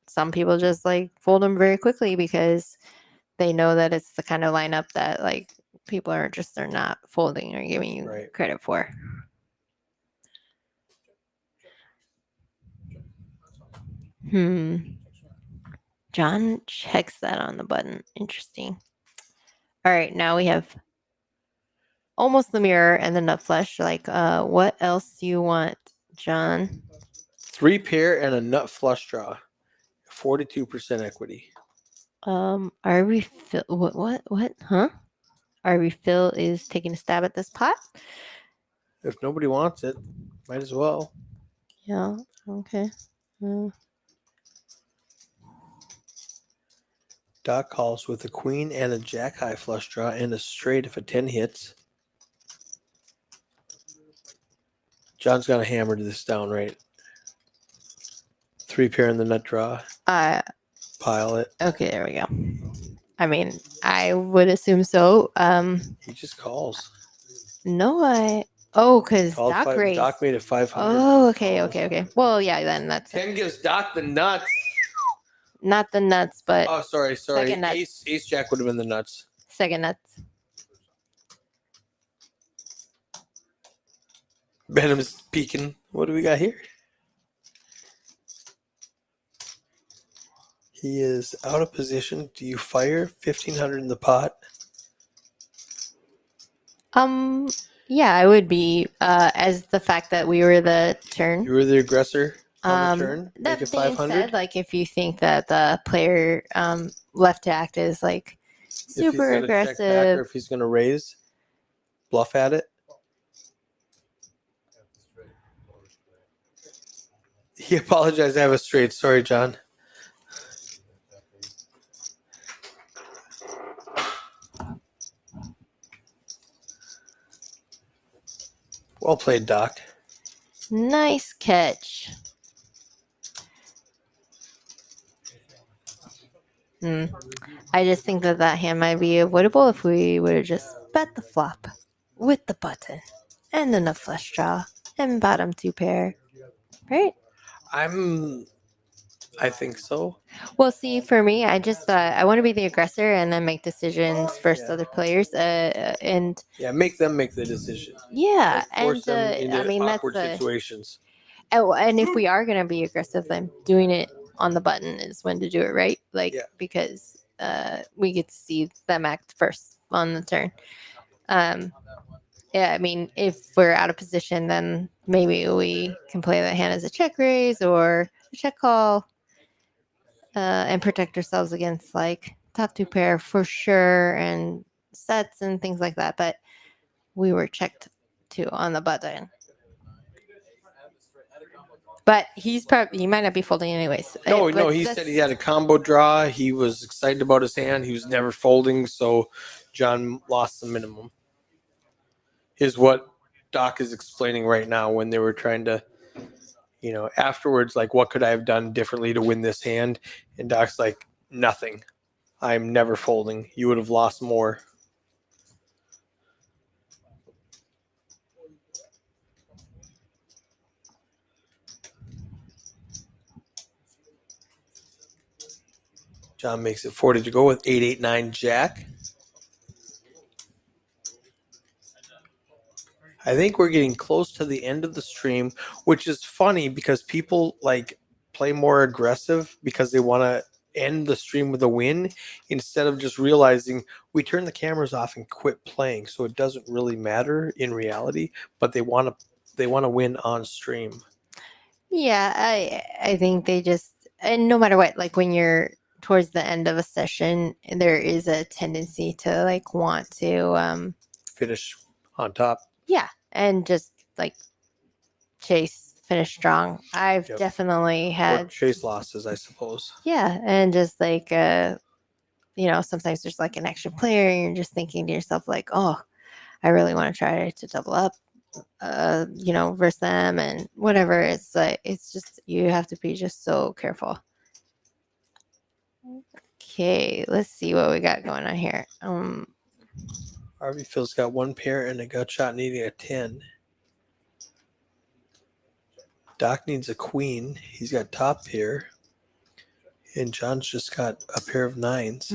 some people just like fold them very quickly because they know that it's the kind of lineup that like people are just are not folding or giving you Right. credit for. John checks that on the button. Interesting. All right, now we have almost the mirror and the nut flush. Like, what else do you want, John? 3 pair and a nut flush draw. 42% equity. Our refill. What? Huh? Our refill is taking a stab at this pot. If nobody wants it, might as well. Yeah. Okay. Doc calls with a queen and a jack high flush draw and a straight if a 10 hits. John's got to hammer this down, right? 3 pair in the nut draw. Pile it. Okay. There we go. I mean, I would assume so. He just calls. No, because Called Doc five, raised. Doc made it 500. Oh, okay. Well, yeah, then that's 10 gives Doc the nuts. Not the nuts, but Oh, sorry. Second nuts. Ace Jack would have been the nuts. second nuts. Benham's peeking. What do we got here? He is out of position. Do you fire 1,500 in the pot? Yeah, I would be. As the fact that we were the turn. You were the aggressor on the turn. That Make it being 500. said, like if you think that the player left to act is like If he's super gonna check back or aggressive, if he's going to raise, bluff at it. He apologized. I have a straight. Sorry, John. Well played, Doc. nice catch. I just think that that hand might be avoidable if we would have just bet the flop with the button and then a flush draw and bottom two pair, right? I think so. Well, see, for me, I just I want to be the aggressor and then make decisions versus Yeah. other players, and Yeah, make them make the decision. yeah, Force and them into I mean that's awkward situations. and if we are gonna be aggressive, then doing it on the button is when to do it, right? Like Yeah. because we get to see them act first on the turn. Yeah, I mean, if we're out of position, then maybe we can play that hand as a check raise or a check call, and protect ourselves against like top two pair for sure and sets and things like that. But we were checked too on the button. But he might not be folding anyways. No, But he that's- said he had a combo draw. He was excited about his hand. He was never folding, so John lost the minimum. Is what Doc is explaining right now when they were trying to, afterwards, like, what could I have done differently to win this hand? And Doc's like, nothing. I'm never folding. You would have lost more. John makes it 40 to go with 8-8-9 Jack. I think we're getting close to the end of the stream, which is funny because people like play more aggressive because they want to end the stream with a win instead of just realizing we turn the cameras off and quit playing, so it doesn't really matter in reality, but they want to win on stream. Yeah, I think they just, and no matter what, like when you're towards the end of a session, there is a tendency to like want to Finish on top. yeah, and just like finish strong. I've Yep. definitely Or had chase losses, I suppose. yeah, and just like sometimes there's like an extra player and you're just thinking to yourself like, oh, I really want to try to double up versus them and whatever. It's like it's just you have to be just so careful. Okay, let's see what we got going on here. Harvey Phil's got one pair and a gut shot needing a 10. Doc needs a queen. He's got top pair. And John's just got a pair of nines.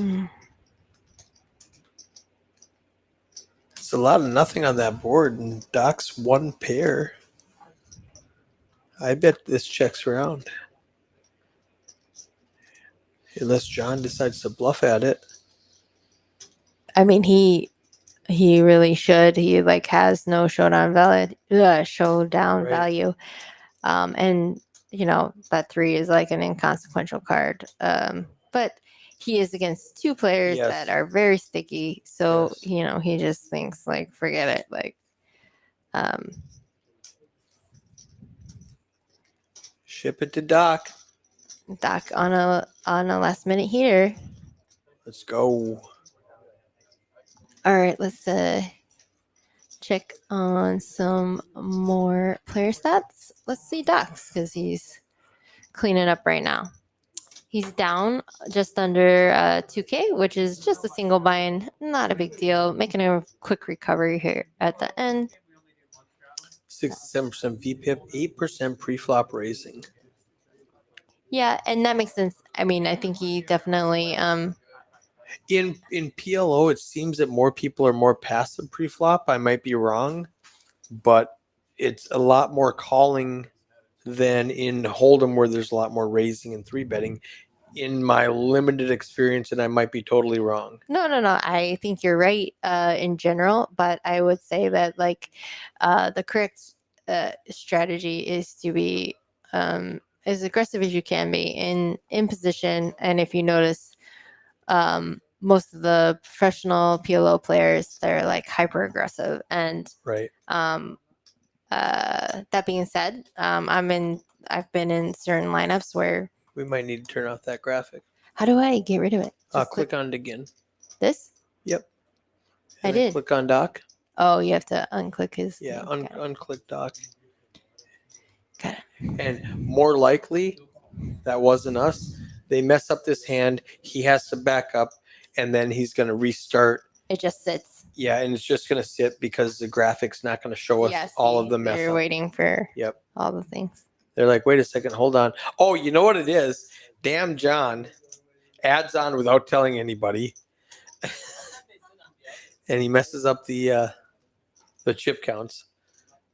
It's a lot of nothing on that board, and Doc's one pair. I bet this checks around. Unless John decides to bluff at it. I mean, he really should. He like has no showdown Right. value, and that 3 is like an inconsequential card. But he is against 2 players Yes. that are very sticky. So Yes. he just thinks like, forget it. Like, Ship it to Doc. Doc on a last minute heater. Let's go. All right, let's check on some more player stats. Let's see Doc's because he's cleaning up right now. He's down just under 2K, which is just a single bind, not a big deal. Making a quick recovery here at the end. 67% VPIP, 8% pre-flop raising. Yeah, and that makes sense. I mean, I think he definitely In PLO, it seems that more people are more passive pre-flop. I might be wrong, but it's a lot more calling than in Hold'em, where there's a lot more raising and three betting. In my limited experience, and I might be totally wrong. no. I think you're right in general, but I would say that like the correct strategy is to be as aggressive as you can be in position. And if you notice, most of the professional PLO players, they're like hyper aggressive. And Right. that being said, I've been in certain lineups where We might need to turn off that graphic. how do I get rid of it? Just Click on it again. this. Yep. I And then did. Click on doc. Oh, you have to unclick his. Yeah, thing. Got it. unclick doc. Got And more likely, that wasn't us. They mess up this hand. He has to back up, and then he's going to restart. It just sits. Yeah, and it's just going to sit because the graphic's not going to show us all of the mess They're up. waiting for Yep. all the things. They're like, wait a second, hold on. Oh, you know what it is? Damn John adds on without telling anybody. And he messes up the chip counts.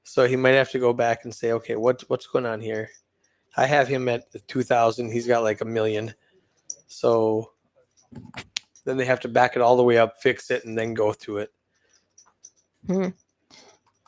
So he might have to go back and say, okay, what's going on here? I have him at 2,000. He's got like 1 million. So then they have to back it all the way up, fix it, and then go through it. Hmm.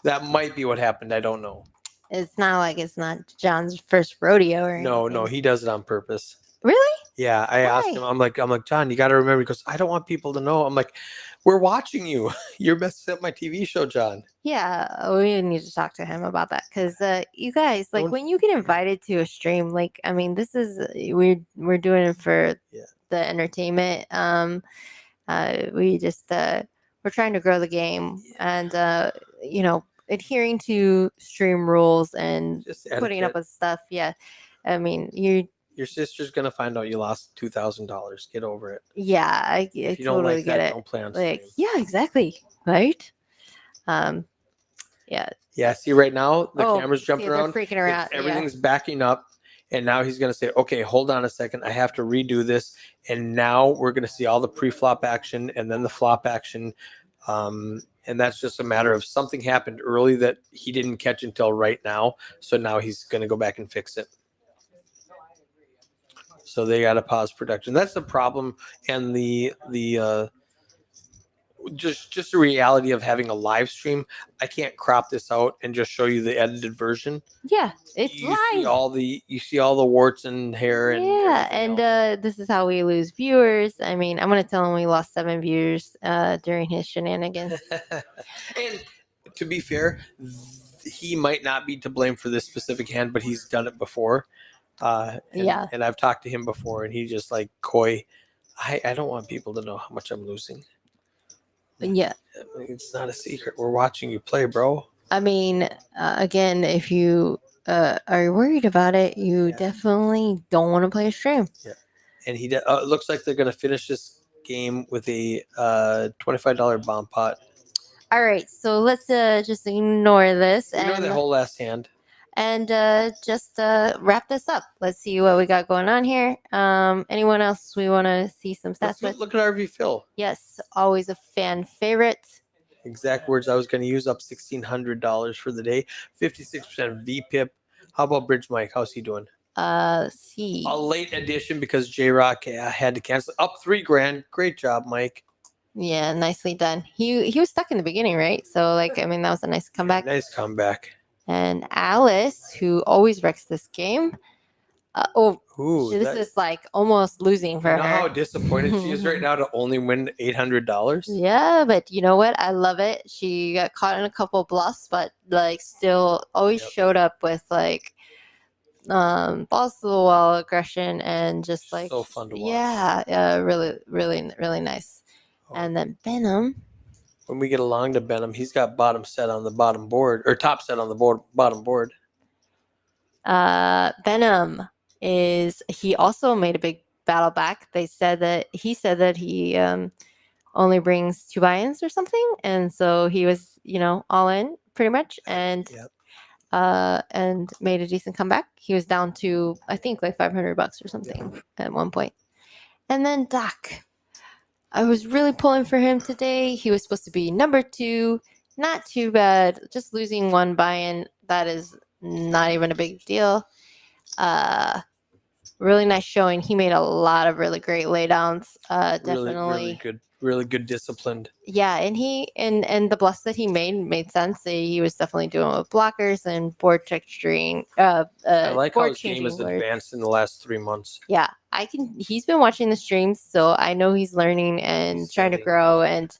That might be what happened. I don't know. It's not John's first rodeo or No, anything. he does it on purpose. Really? Yeah, I asked Why? him. I'm like, John, you got to remember. He goes, I don't want people to know. I'm like, we're watching you. You're messing up my TV show, John. Yeah, we need to talk to him about that because you guys, like, Don't- when you get invited to a stream, like, I mean, this is we're doing it for Yeah. the entertainment. We just we're trying to grow the game and adhering to stream rules and Just putting up etiquette. with stuff. Yeah, I mean, Your sister's gonna find out you lost $2,000. Get over it. yeah, I If you don't totally like get that, it. don't play on Like, stream. yeah, exactly, right? Yeah. Yeah, see right now the Oh, camera's see, jumping they're around. freaking around. It's- everything's backing up, and now he's gonna say, "Okay, hold on a second. I have to redo this." And now we're gonna see all the pre-flop action and then the flop action, and that's just a matter of something happened early that he didn't catch until right now. So now he's gonna go back and fix it. So they got to pause production. That's the problem, and the just the reality of having a live stream. I can't crop this out and just show you the edited version. Yeah, it's You see live. you see all the warts and hair and Yeah, everything and else. this is how we lose viewers. I mean, I'm gonna tell him we lost 7 viewers during his shenanigans. And to be fair, he might not be to blame for this specific hand, but he's done it before. Yeah. And I've talked to him before, and he's just like coy. I don't want people to know how much I'm losing. Yeah, It's not a secret. We're watching you play, bro. I mean, again, if you are worried about it, you Yeah. definitely don't want to play a stream. And it looks like they're going to finish this game with a $25 bomb pot. All right, so let's just ignore this Ignore the whole last hand. and just wrap this up. Let's see what we got going on here. Anyone else we want to see some stats Let's with? look at RV Phil. Yes, always a fan favorite. Exact words I was going to use, up $1,600 for the day. 56% VPIP. How about Bridge Mike? How's he doing? Let's see. A late addition because J Rock had to cancel. Up $3,000. Great job, Mike. Yeah, nicely done. He was stuck in the beginning, right? So like, I mean, that was a nice comeback. Nice comeback. And Alice, who always wrecks this game. Ooh, This is like almost losing for you know her. how disappointed she is right now to only win $800? Yeah, but you know what? I love it. She got caught in a couple bluffs, but like still always Yep. showed up with like balls to the wall aggression and just like So fun to watch. Yeah, really, really, really nice. Oh. And then Benham. When we get along to Benham, he's got bottom set on the bottom board, or top set on the bottom board. Benham he also made a big battle back. He said that he only brings 2 buy-ins or something, and so he was all in pretty much. And Yep. and made a decent comeback. He was down to, I think, like $500 or something at one point. And then Doc, I was really pulling for him today. He was supposed to be number 2. Not too bad. Just losing one buy-in, that is not even a big deal. Really nice showing. He made a lot of really great laydowns. Definitely. Really good disciplined. Yeah, and and the bluffs that he made sense. He was definitely doing it with blockers and board texturing. I like how board his game changing has words. advanced in the last 3 months. Yeah, he's been watching the streams, so I know he's learning and He's trying to studying. grow. And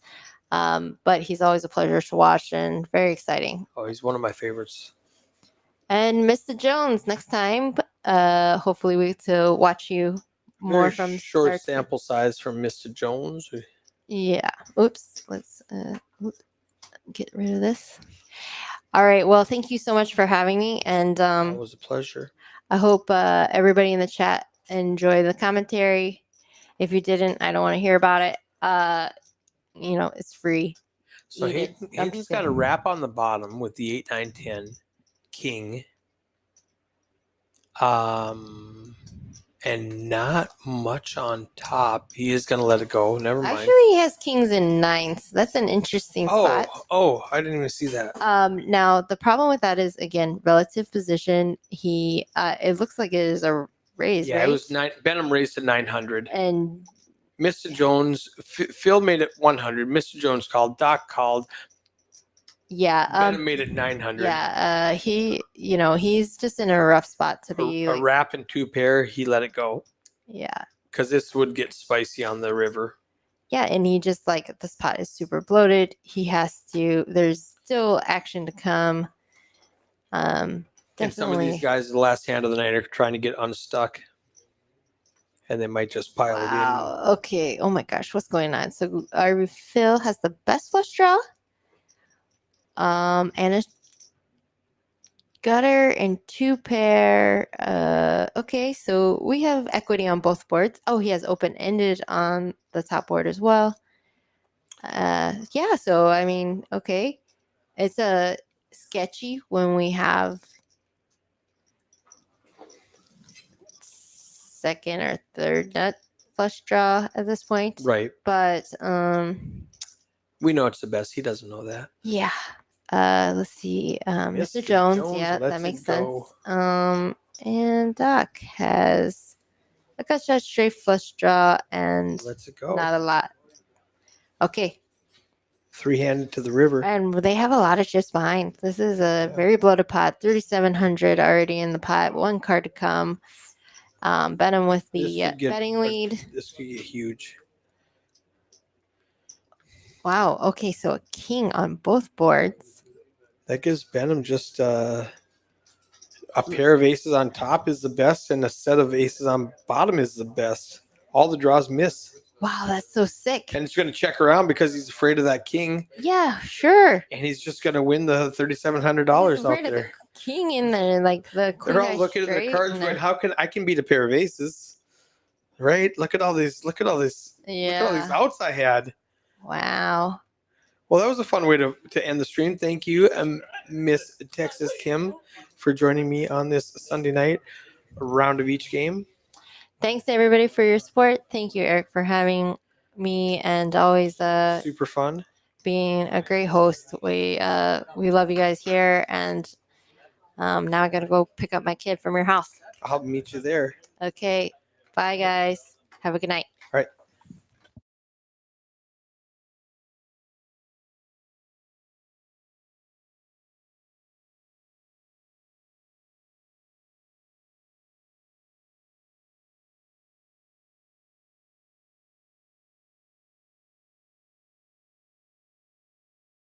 but he's always a pleasure to watch and very exciting. Oh, he's one of my favorites. And Mr. Jones, next time, hopefully we get to watch you more Very from short start to- sample size from Mr. Jones. Yeah. Oops. Let's get rid of this. All right. Well, thank you so much for having me, and It was a pleasure. I hope everybody in the chat enjoyed the commentary. If you didn't, I don't want to hear about it. It's free. So Eat it. I'm Hayden's just got a kidding. wrap on the bottom with the 8, 9, 10 king. And not much on top. He is going to let it go. Never mind. Actually, he has kings and nines. That's an interesting spot. Oh, I didn't even see that. Now the problem with that is, again, relative position. He it looks like it is a raise, Yeah, right? it was Benham raised to 900. And Mr. Jones, Phil made it 100. Mr. Jones called. Doc called. yeah, Benham made it 900. yeah, he's just in a rough spot to be A like, wrap and 2 pair. He let it go yeah, because this would get spicy on the river. yeah, and he just like this pot is super bloated. He has to. There's still action to come. And some of Definitely. these guys, the last hand of the night, are trying to get unstuck. And they might just pile it in. Wow. Okay. Oh my gosh, what's going on? So our Phil has the best flush draw. And a gutter and 2 pair. Okay, so we have equity on both boards. Oh, he has open-ended on the top board as well. Yeah, so I mean, okay. It's a sketchy when we have second or third nut flush draw at this point. Right. But We know it's the best. He doesn't know that. yeah. Let's see. Mr. Mr. Jones, Jones yeah, lets that it makes go. sense. And Doc has a gut shot, straight flush draw, and Lets it go. not a lot. Okay. 3-handed to the river. And they have a lot of chips behind. This is a very bloated pot. 3,700 already in the pot. 1 card to come. Benham with This the could get- betting lead. This could get huge. Wow. Okay, so a king on both boards. That gives Benham just a pair of aces on top is the best, and a set of aces on bottom is the best. All the draws miss. Wow, that's so sick. And he's going to check around because he's afraid of that king, Yeah, sure. and he's just going to win the $3,700 He's out afraid of there. the king in there, like the queen. They're all high looking at the straight cards and going, they're- how can I beat a pair of aces? Right? Look at all these. Look at all these. Look at all these Yeah. outs I had. Wow. Well, that was a fun way to end the stream. Thank you, Miss Texas Kim, for joining me on this Sunday night round of each game. Thanks everybody for your support. Thank you, Eric, for having me and always Super fun. being a great host. We love you guys here, and now I gotta go pick up my kid from your house. I'll meet you there. Okay. Bye guys. Have a good night.